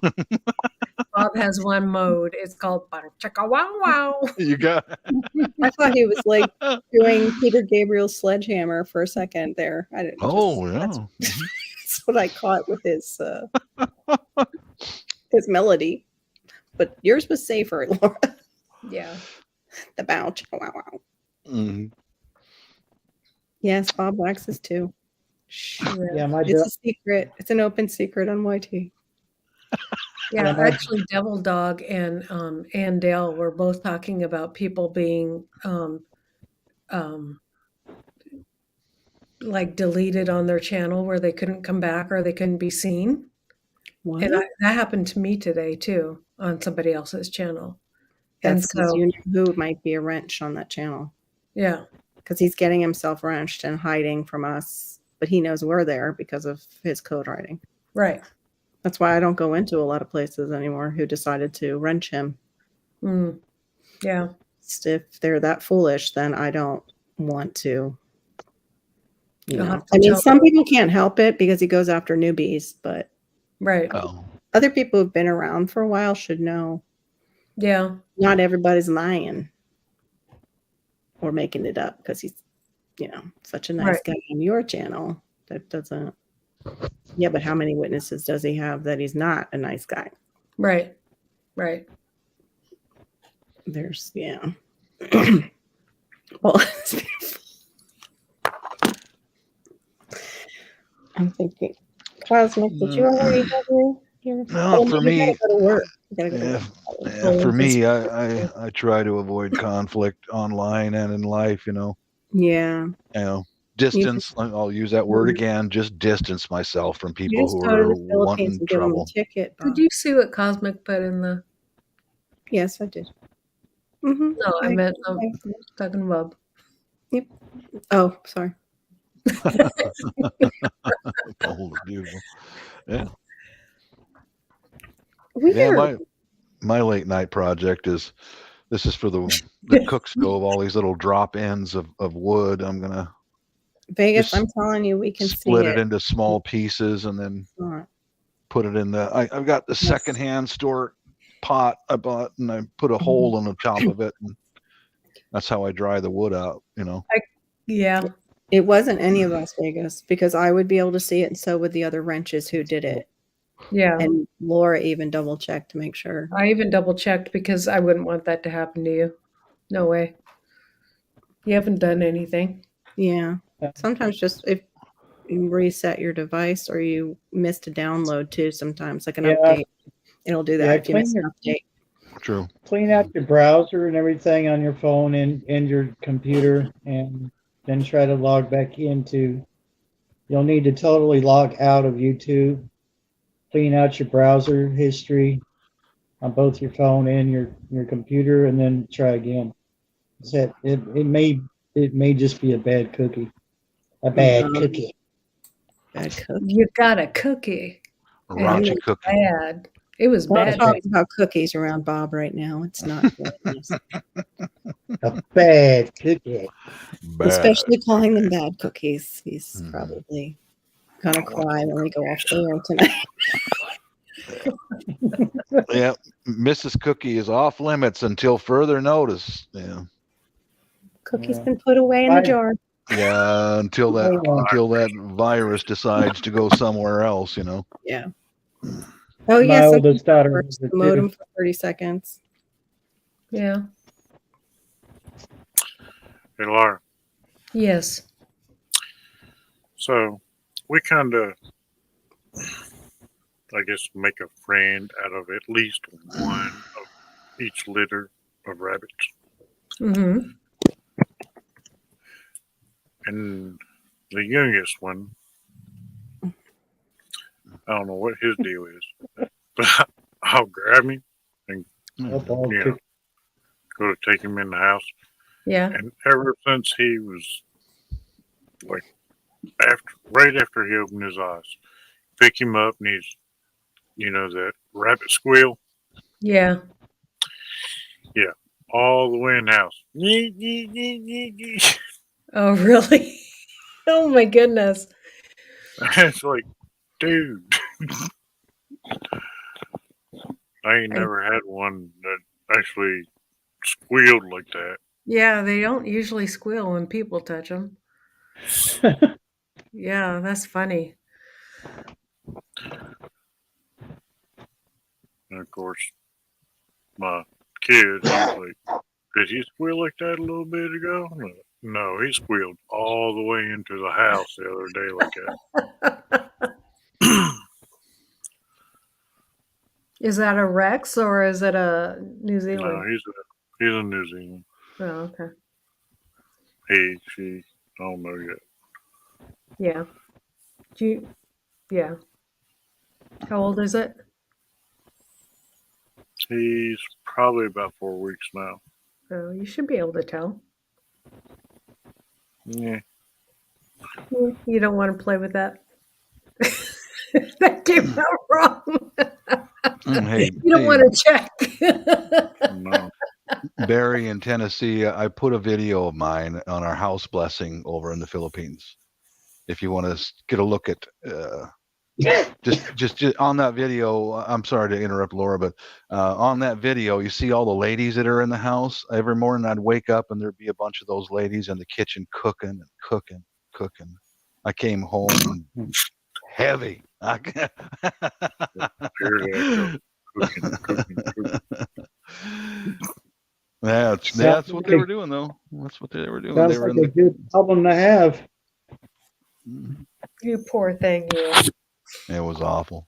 Bob has one mode. It's called chicka wow wow. You got. I thought he was like doing Peter Gabriel's Sledgehammer for a second there. I didn't. Oh that's, yeah. that's what I caught with his melody. But yours was safer, Laura. Yeah. The bow, chicka, wow, wow. Mhm. Yes, Bob waxes too. Shh. Yeah, my It's dog. a secret. It's an open secret on YT. Yeah, Yeah, actually, Devil Dog and Dale were both talking about people being like deleted on their channel where they couldn't come back or they couldn't be seen. What? And that happened to me today too on somebody else's channel. That's And because so, you know who might be a wrench on that channel. yeah, Because he's getting himself wrenched and hiding from us, but he knows we're there because of his code writing. right. That's why I don't go into a lot of places anymore who decided to wrench him. Mm. Yeah, If they're that foolish, then I don't want to. You You'll know. have to I mean, tell some them. people can't help it because he goes after newbies, but right. Oh. other people who've been around for a while should know Yeah, not everybody's lying or making it up because he's, such a nice Right. guy on your channel. That doesn't. Yeah, but how many witnesses does he have that he's not a nice guy? right. Right. There's, yeah. Well, I'm thinking, Cosmic, did you already have your No, for you me- gotta go to work. You gotta go to Yeah, work. yeah, for me, I try to avoid conflict online and in life. Yeah. Distance. I'll use that word again. Just distance myself from You people just who go to are the Philippines wanting and give them a trouble. ticket. Did you see what Cosmic put in the? Yes, I did. Mm-hmm. No, I meant talking about. Oh, sorry. Oh, beautiful. Yeah, Weird. yeah. My late night project is. This is for the cook stove. All these little drop ends of wood. I'm gonna Vegas, just I'm telling you, we can split see it into small pieces and then Not- put it in the. I've got the Yes. secondhand store pot I bought, and I put a hole in the top of it, and that's how I dry the wood out. Yeah, It wasn't any of us, Vegas, because I would be able to see it, and so would the other wrenches who did it. yeah. And Laura even double checked to make sure. I even double checked because I wouldn't want that to happen to you. No way. You haven't done anything. Yeah. Yeah. Sometimes just if you reset your device or you missed a download too, sometimes like an Yeah. update, it'll do that Yeah, if you miss an clean update. True. Clean out your browser and everything on your phone and your computer, and then try to log back into. You'll need to totally log out of YouTube, clean out your browser history on both your phone and your computer, and then try again. It may just be a bad cookie. A bad cookie. Bad cook. You got a cookie. A And raunchy it was cookie. bad. It was We're bad. talking about cookies around Bob right now. It's not nice. A bad cookie. Bad. Especially calling them bad cookies. He's Mhm. probably gonna cry when we go off the air tonight. Yeah, Mrs. Cookie is off limits until further notice. Yeah, Cookies Yeah. been put away in the Right. jar. yeah, until that virus decides to go somewhere else. Yeah. Oh My yes, oldest daughter works has the it too. modem for 30 seconds. Yeah. Hey, Laura. Yes. So we kind of, I guess, make a friend out of at least one of each litter of rabbits. Mm-hmm. And the youngest one, I don't know what his deal is, but I'll grab him and A bald Yeah. cookie. go to take him in the house. Yeah. And ever since he was like right after he opened his eyes, pick him up and he's, that rabbit squeal Yeah. all the way in the house. Oh, really? Oh my goodness. It's like, dude, I ain't never had one that actually squealed like that. Yeah, they don't usually squeal when people touch them. Yeah, that's funny. And of course, my kid, he's like, did he squeal like that a little bit ago? No, he squealed all the way into the house the other day like that. Is that a Rex or is it a New No, Zealand? he's in New Zealand. Oh, okay. He, she, I don't know yet. Yeah. Yeah. How old is it? He's probably about 4 weeks now. Oh, you should be able to tell. Yeah. You don't want to play with that. That came out wrong. Hey, You don't want to check. No. Barry in Tennessee, I put a video of mine on our house blessing over in the Philippines. If you want to get a look at, just on that video. I'm sorry to interrupt, Laura, but on that video, you see all the ladies that are in the house. Every morning, I'd wake up and there'd be a bunch of those ladies in the kitchen cooking and cooking. I came home heavy. Hear that, cooking. That's what they were doing, though. That's what they were doing. Sounds They were like in a good problem to have. You poor thing, you. It was awful.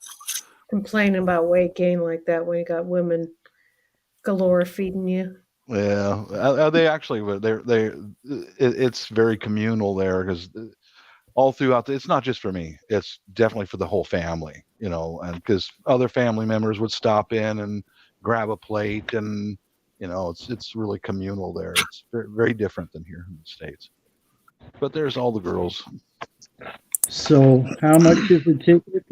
Complaining about weight gain like that when you got women galore feeding you. Yeah, they actually were. It's very communal there because all throughout, it's not just for me. It's definitely for the whole family, and because other family members would stop in and grab a plate, and it's really communal there. It's very, very different than here in the States. But there's all the girls. So, how much is the ticket?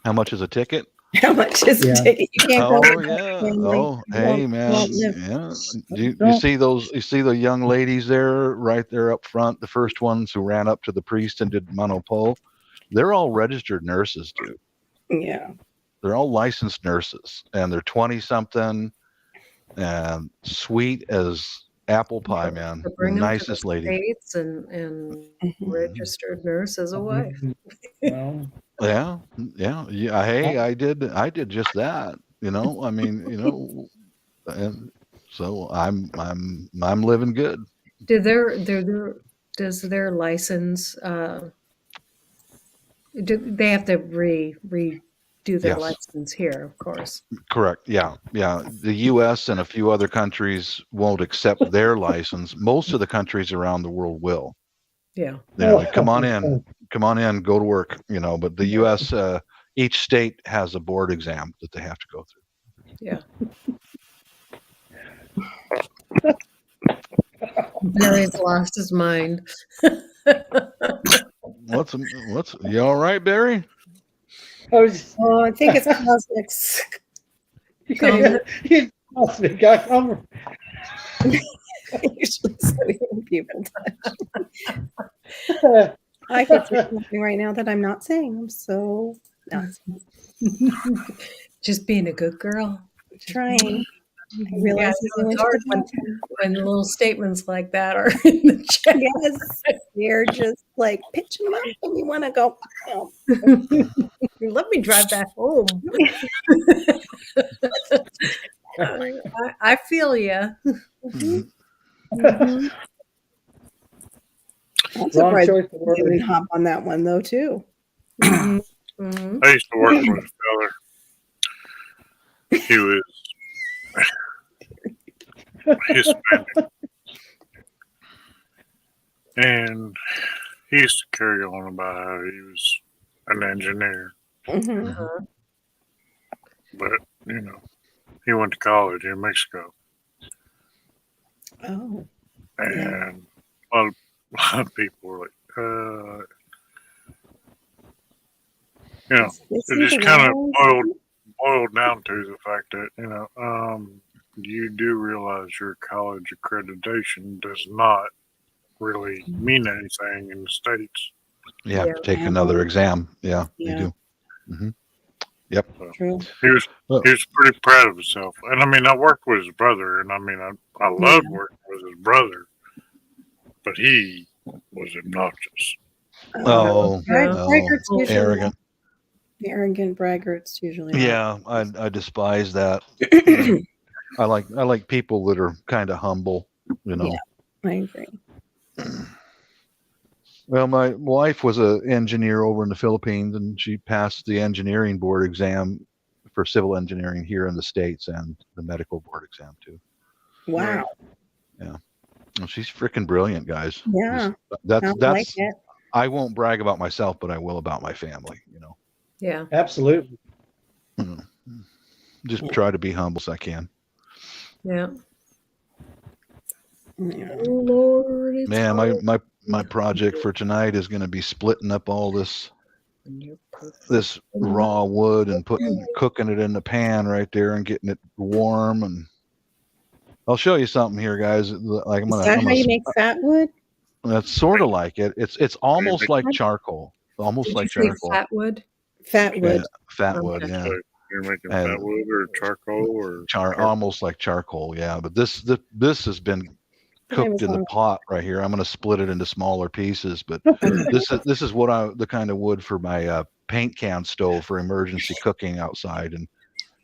How much is a ticket? How much is Yeah. a ticket? You can't go. Oh yeah. family. Oh You hey won't man. live. Yeah. You see those? You see the young ladies there, right there up front. The first ones who ran up to the priest and did Manopo. They're all registered nurses, dude. Yeah. They're all licensed nurses, and they're 20 something, and sweet as apple pie, man. To bring them Nicest to the lady. States and Mhm. registered nurse as a wife. Well, Yeah. Hey, I did just that. I mean, and so I'm living good. Does their license do they have to do their Yes. license here, of course. Correct. Yeah. Yeah. The U.S. and a few other countries won't accept their license. Most of the countries around the world will. Yeah. You know, come on in, go to work. You know, but the U.S. Each state has a board exam that they have to go through. Yeah. Barry's lost his mind. What's you all right, Barry? I was Oh, I think it's cosmics. he's cosmic. I'm Usually studying people touch. I can say something right now that I'm not saying. I'm so not Just being a good girl. trying. I Yeah, realize it's hard when little statements like that are in the chat. yes, they're just like pitching them up, and you want to go. Oh. Let me drive back home. I feel you. Mhm. I'm wrong surprised choice of you word. didn't hop on that one though too. Mhm. I used to work with a fella. He was Hispanic. And he used to carry on about how he was an engineer. Mhm. But, you know, he went to college in Mexico. Oh, And a lot of people were like, you know, This it is just kind of wild. boiled down to the fact that, you know, you do realize your college accreditation does not really mean anything in the States. You have Yeah. to take another exam. Yeah, Yeah. you do. Hmm. True. He was pretty proud of himself. And I mean, I worked with his brother, and I mean, I loved working with his brother, but he was obnoxious. Oh, Braggarts oh, usually arrogant. the arrogant braggarts usually. Yeah, I despise that. I like people that are kind of humble. You know. Yeah. I agree. Well, my wife was an engineer over in the Philippines, and she passed the engineering board exam for civil engineering here in the States, and the medical board exam too. Wow. Well, she's freaking brilliant, guys. Yeah. That's Sounds like it. I won't brag about myself, but I will about my family. You know, Yeah. Absolutely. just try to be humble as I can. Yeah. Yeah. Oh, Lord, it's Man, hard my project for tonight is going to be splitting up all this when you're perfect. this raw wood and cooking it in the pan right there and getting it warm. And I'll show you something here, guys. Like Is that how you make fat wood? That's sort of like it. It's almost like charcoal. Almost Did like you say charcoal. fatwood? Fat wood. Fat wood, Okay. yeah. So you're making And- fat wood or charcoal or Almost like charcoal, yeah. But this has been cooked in the pot right here. I'm going to split it into smaller pieces, but this is what the kind of wood for my paint can stove for emergency cooking outside, and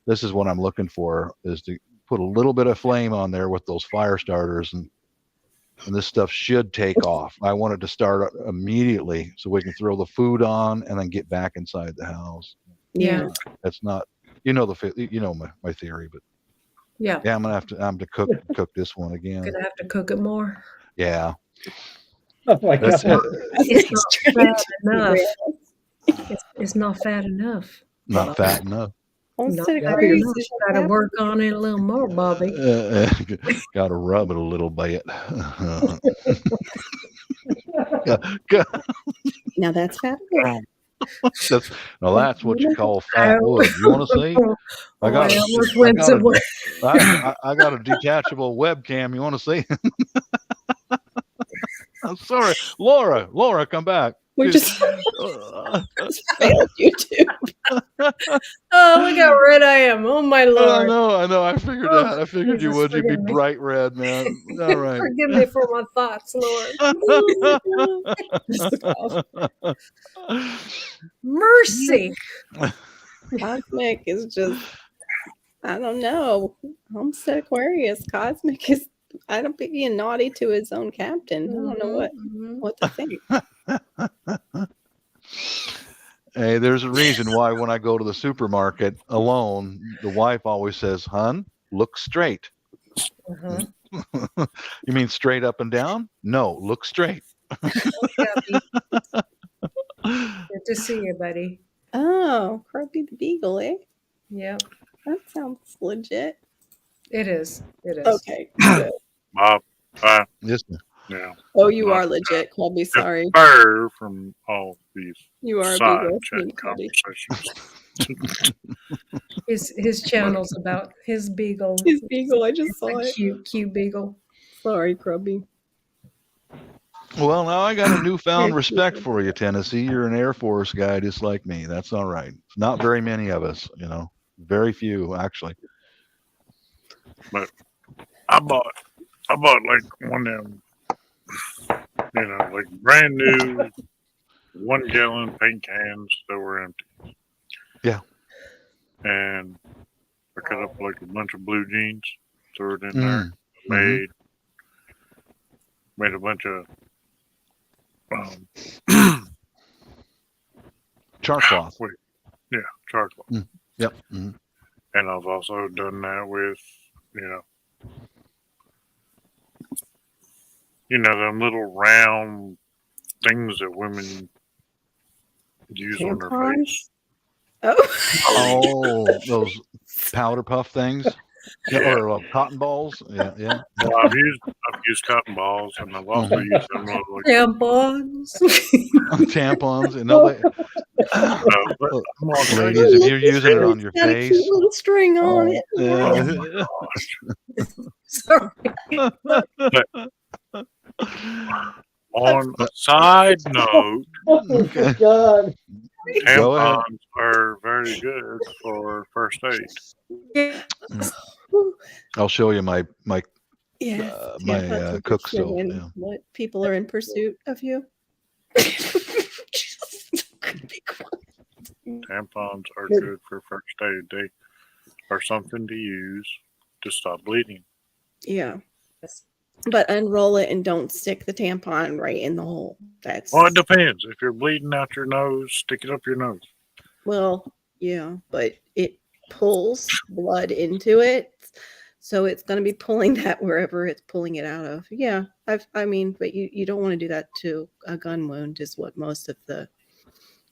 this is what I'm looking for, is to put a little bit of flame on there with those fire starters, and this stuff should take off. I want it to start immediately so we can throw the food on and then get back inside the house. Yeah. That's not, my theory, but Yeah. yeah, I'm to cook this one again. Gonna have to cook it more. Yeah. Oh my That's God. It's not fat enough. It's not fat enough. not fat enough. Not Yeah, fat because- enough. Gotta work on it a little more, Bobby. Got to rub it a little bit. Now that's fat wood. That's what you call fat wood. You want to see? I got almost went somewhere. I got a detachable webcam. You want to see? I'm sorry, Laura, come back. We just failed YouTube. Oh, look how red I am. Oh my I Lord. know. I figured Oh, that. I figured you Jesus, would. You'd be forgive me. bright red, man. All right. Forgive me for my thoughts, Lord. Mercy. Cosmic is just, I don't know. Homestead Aquarius. Cosmic is, I don't be being naughty to his own captain. I don't know Mhm. what to think. Hey, there's a reason why when I go to the supermarket alone, the wife always says, "Hun, look straight." Uh-huh. You mean straight up and down? No, look straight. Good to see you, buddy. Oh, Kirby the Beagle, eh? Yep, That sounds legit. it is. It is. Okay, good. Bob, Yes. yeah, Oh, you Not are legit, Colby. Sorry. fur from all these You are a side Beagle. chat Me, Colby. conversations. His channel's about his beagle. His Beagle, I just It's saw a it. cute beagle. Sorry, Krubby. Well, now I got a newfound Yes, respect yes. for you, Tennessee. You're an Air Force guy just like me. That's all right. Not very many of us, you know. Very few, actually. I bought like one of them, you know, like brand new 1 gallon paint cans that were empty. Yeah. And I cut up like a bunch of blue jeans, threw it in there, Mhm. made a bunch of Char cloth. charcoal. Yep. Mhm. And I've also done that with, them little round things that women use on their face. Tampons? Oh. Oh, those powder puff things, Yeah. or cotton balls. Yeah. Well, I've used cotton balls, and I've also used them little like, Tampons. Tampons. And nobody, but I'm all trying ladies, to- if you're using it on your It's got a face, cute little string on oh, it. yeah. Sorry. On a side note, Oh my God. Go ahead. tampons are very good for first aid. I'll show you my Yes, my tampons are cook good stove. when Yeah. What people are in pursuit of you? Tampons are good for first aid. They are something to use to stop bleeding. Yeah. But unroll it and don't stick the tampon right in the hole. That's Well, it depends. If you're bleeding out your nose, stick it up your nose. well, yeah, but it pulls blood into it. So it's going to be pulling that wherever it's pulling it out of. Yeah. I mean, but you don't want to do that to a gun wound is what most of the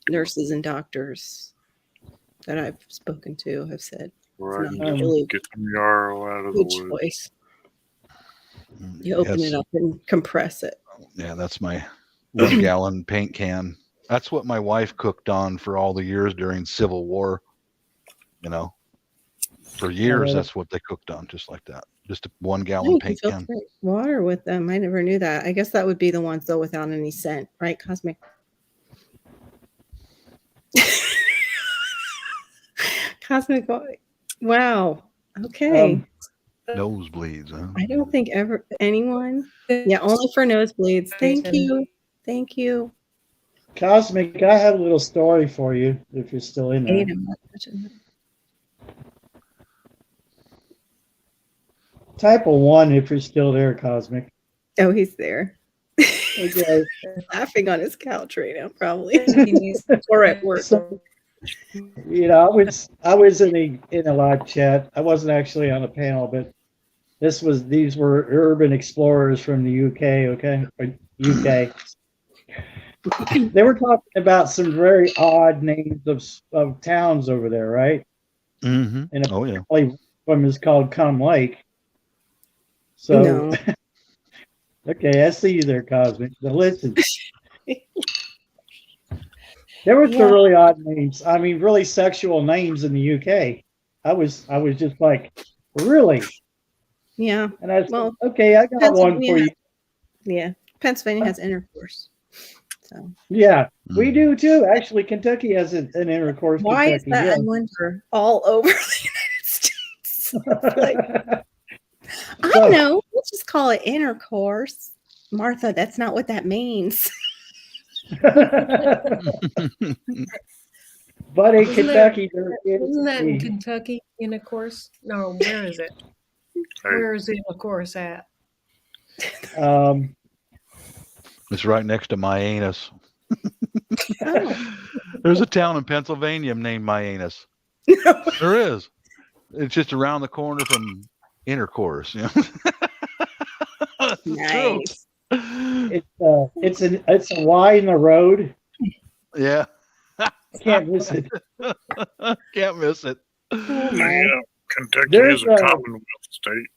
nurses and doctors that I've spoken to have said. Right. not Just really get some yarrow out of the Good woods. choice. You open Yes. it up and compress it. Yeah, that's my 1 gallon paint can. That's what my wife cooked on for all the years during Civil War. You know, for years, that's what they cooked on, just like that. Just a 1 Oh, gallon you can paint can. filtrate water with them. I never knew that. I guess that would be the ones though without any scent, right, Cosmic? Cosmic. Wow. Okay. Nosebleeds, huh? I don't think ever anyone. Yeah, only for nosebleeds. Thank you. Thank you. Cosmic, I have a little story for you if you're still in there. Ain't I'm not touching that. Type a 1 if you're still there, Cosmic. Oh, he's there. Okay. Laughing on his couch right now, probably. He needs to Or at work. So, I was in a live chat. I wasn't actually on a panel, but these were urban explorers from the UK, okay? Or UK. They were talking about some very odd names of towns over there, right? Mm-hmm. And Oh, yeah. one of them is called Cum Lake. So, No. okay, I see you there, Cosmic. But listen, there were some really odd names. I mean, really sexual names in the UK. I was just like, really? Yeah. And I said, Well, okay, I got one for you. Yeah. Pennsylvania has intercourse. So Yeah, we Mm. do too. Actually, Kentucky has an intercourse. why is Kentucky, that? I wonder. All over the United States. Like, I know. We'll just call it intercourse. Martha, that's not what that means. But in Isn't Kentucky, there Isn't that in is Kentucky, in a course? No, where is it? Where is it, of course, at? It's right next to my anus. Oh. There's a town in Pennsylvania named My Anus. There is. It's just around the corner from intercourse. You know? It's true. Nice. It's a Y in the road. Yeah. Can't miss it. Can't miss it. Oh my. Yeah, Kentucky There's is a a- Commonwealth state.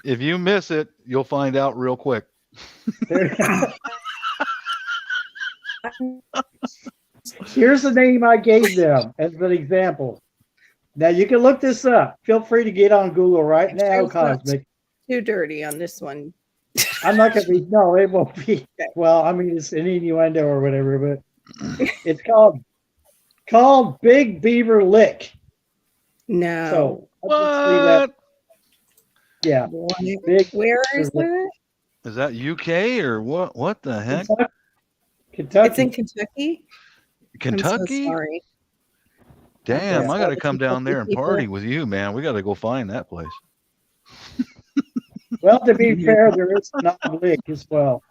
If you miss it, you'll find out real quick. Here's the name I gave them as an example. Now you can look this up. Feel free to get on Google right now, Cosmic. Too dirty on this one. I'm not gonna be. No, it won't be. Well, I mean, it's an innuendo or whatever, but it's called Big Beaver Lick. No. So I'll just leave that. What? Yeah, What? Big Where is Beaver Lick. that? Is that UK or what? What the heck? Kentucky. It's in Kentucky. Kentucky? I'm so sorry. Damn, Yeah. I got to come down there and Kentucky party with you, man. We got to go find that place. Well, to be fair, there is not a lick as well.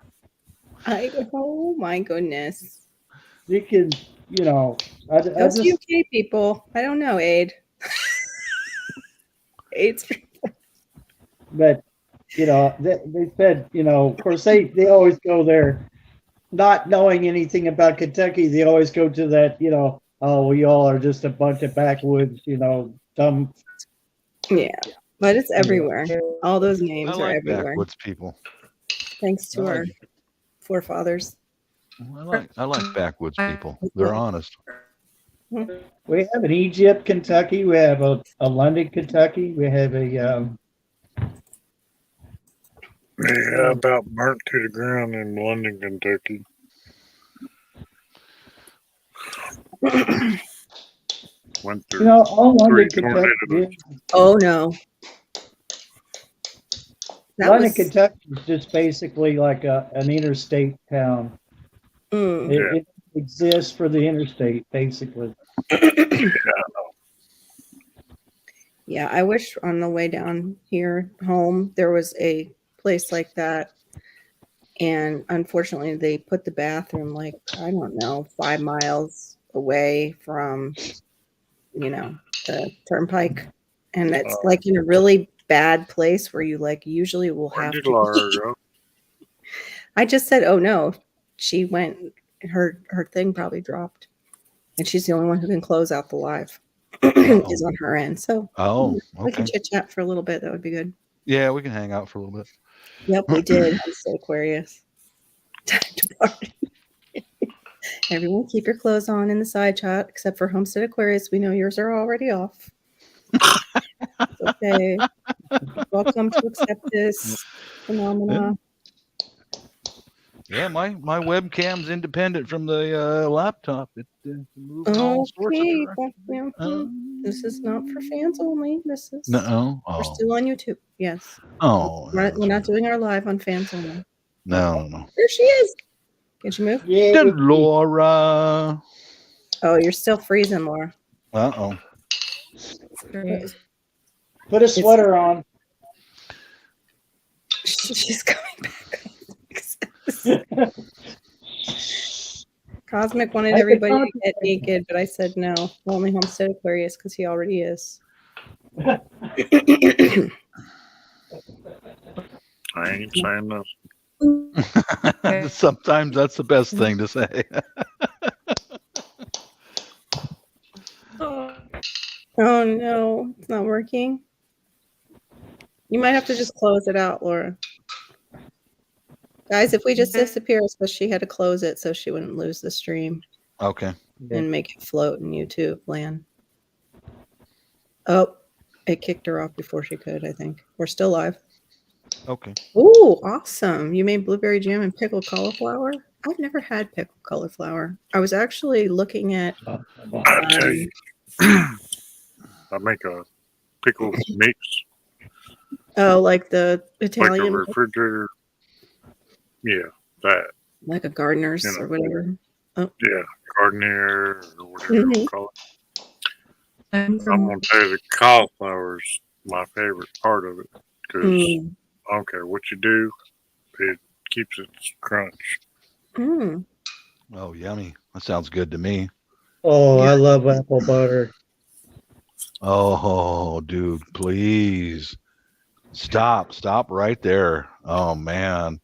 Oh my goodness. You can, you know, I Those just UK people. I don't know, Aid. Aid's but you know, they said, you know, of course they always go there, not knowing anything about Kentucky. They always go to that, you know, oh, we all are just a bunch of backwoods, you know, dumb. yeah. But it's everywhere. All those I names are like everywhere. backwoods people. Thanks to I our like- forefathers. I like backwoods people. They're honest. We have an Egypt, Kentucky. We have a London, Kentucky. We have a Yeah, about burnt to the ground in London, Kentucky. Went you through. know, all London, Three Kentucky. tornadoes. Oh no. That London, was Kentucky is just basically like an interstate town. mm, It exists for the interstate, basically. yeah, I wish on the way down here home there was a place like that. And unfortunately they put the bathroom like, I don't know, 5 miles away from, you know, the turnpike. And it's like in a really bad place where you like usually will Where have did to. Laura go? I just said, oh no, she went, her thing probably dropped. And she's the only one who can close out the live is on her end. So Oh, we can okay. chit chat for a little bit. That would be good. Yeah, we can hang out for a little bit. Yep, we did. I'm so Aquarius. Time to party. Everyone keep your clothes on in the side chat, except for Homestead Aquarius. We know yours are already off. It's okay. Welcome to accept this phenomena. Yeah, my webcam's independent from the laptop. It moves in all sorts of Okay. directions. This is not for fans only. This is No. we're Oh. still on YouTube. Yes. Oh. We're not doing our live on fans only. No. There she is. Can she move? Yeah. Laura. Oh, you're still freezing, Laura. Uh-oh. Put a sweater on. She's coming back. Cosmic wanted I could everybody to probably- get naked, but I said no. Only Homestead Aquarius because he already is. I ain't saying nothing. Sometimes that's the best thing to say. Oh no, it's not working. You might have to just close it out, Laura. Guys, if we just disappear, it's because she had to close it so she wouldn't lose the stream Okay. and make it float in YouTube land. Oh, it kicked her off before she could, I think. We're still live. Okay. Ooh, awesome. You made blueberry jam and pickled cauliflower? I've never had pickled cauliflower. I was actually looking at I tell you, I make a pickle mix, oh, like the like a Italian, refrigerator. Yeah, that. like a gardener's You know. or whatever. Yeah, garnier or whatever you Mhm. call it. I'm I'm from gonna tell you the cauliflower's my favorite part of it because Mm. I don't care what you do, it keeps its crunch. Mm. Oh, yummy. That sounds good to me. Oh, I love apple butter. Oh, dude, please stop right there. Oh man,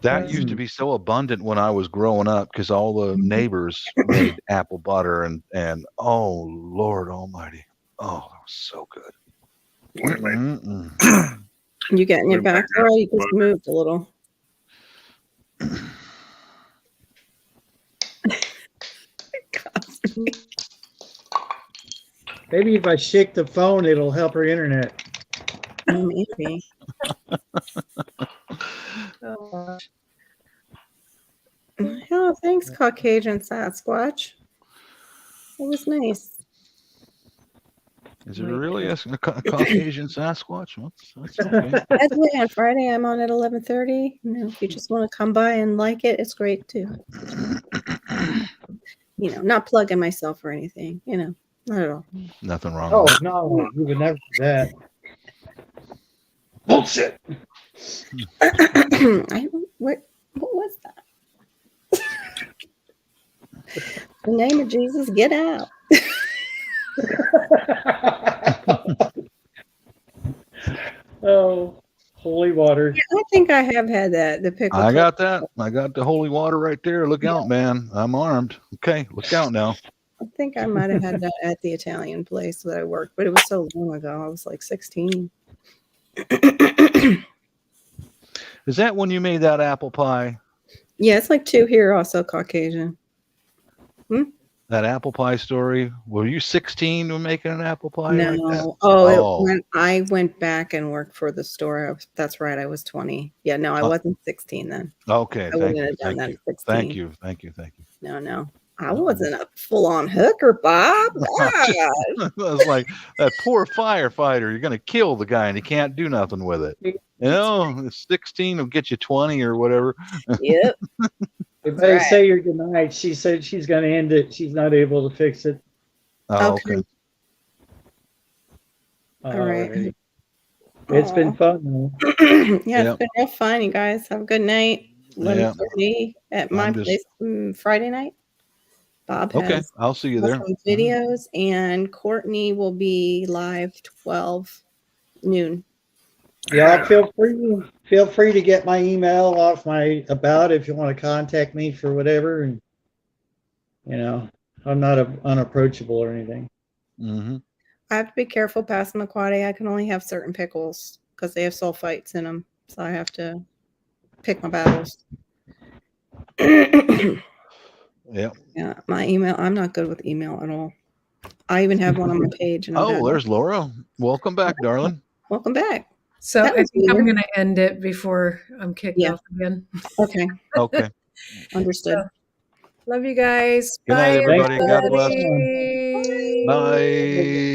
that used to be so abundant when I was growing up because all the neighbors made apple butter and oh Lord Almighty, oh that was so good. We made Mm-mm. You getting We it back, made or you just butter. moved a little? Maybe if I shake the phone, it'll help her internet. Maybe. Oh, Oh, thanks, Caucasian Sasquatch. It was nice. Is it really a Caucasian Sasquatch? That's okay. By the way, on Friday I'm on at 11:30. You know, if you just want to come by and like it, it's great too. You know, not plugging myself or anything. You know, not at all. Nothing wrong Oh, with it. no, you would never do that. Bullshit. What was that? In the name of Jesus, get out. Oh, holy water. I think I have had that. The pickle. I got that. I got the holy water right there. Look out, man. I'm armed. Okay, look out now. I think I might have had that at the Italian place that I worked, but it was so long ago. I was like 16. Is that when you made that apple pie? Yeah, it's like 2 here, also Caucasian. That apple pie story? Were you 16 when making an apple pie like that? No. Oh. When I went back and worked for the store, that's right. I was 20. Yeah, no, I wasn't 16 then. Okay, I thank wouldn't you. have done Thank that you. at 16. Thank you. No. I wasn't a full-on hooker, Bob. I was like, that poor firefighter, you're going to kill the guy and he can't do nothing with it. You know, 16 will get you 20 or whatever. Yep. If they say you're denied, she said she's going to end it. She's not able to fix it. Oh, Okay. okay. All right. Alrighty. It's been fun. Though. Yeah, Yep. it's been real fun, you guys. Have a good night. 11:30 at my I'm just- place Friday night. Bob Okay, has I'll see you there. awesome videos, and Courtney will be live 12 noon. Yeah, feel free to get my email off my about if you want to contact me for whatever. And you know, I'm not unapproachable or anything. Mm-hmm. I have to be careful passing Passamaquoddy. I can only have certain pickles because they have sulfites in them, so I have to pick my battles. Yep. Yeah, my email. I'm not good with email at all. I even have one on my page. And I'm bad. Oh, there's Laura. Welcome back, darling. Welcome back. So That I was think I'm weird. going to end it before I'm kicked Yeah. off again. Okay, Okay. understood. Love you guys. Good night, Bye, everybody. God bless. everybody. Bye.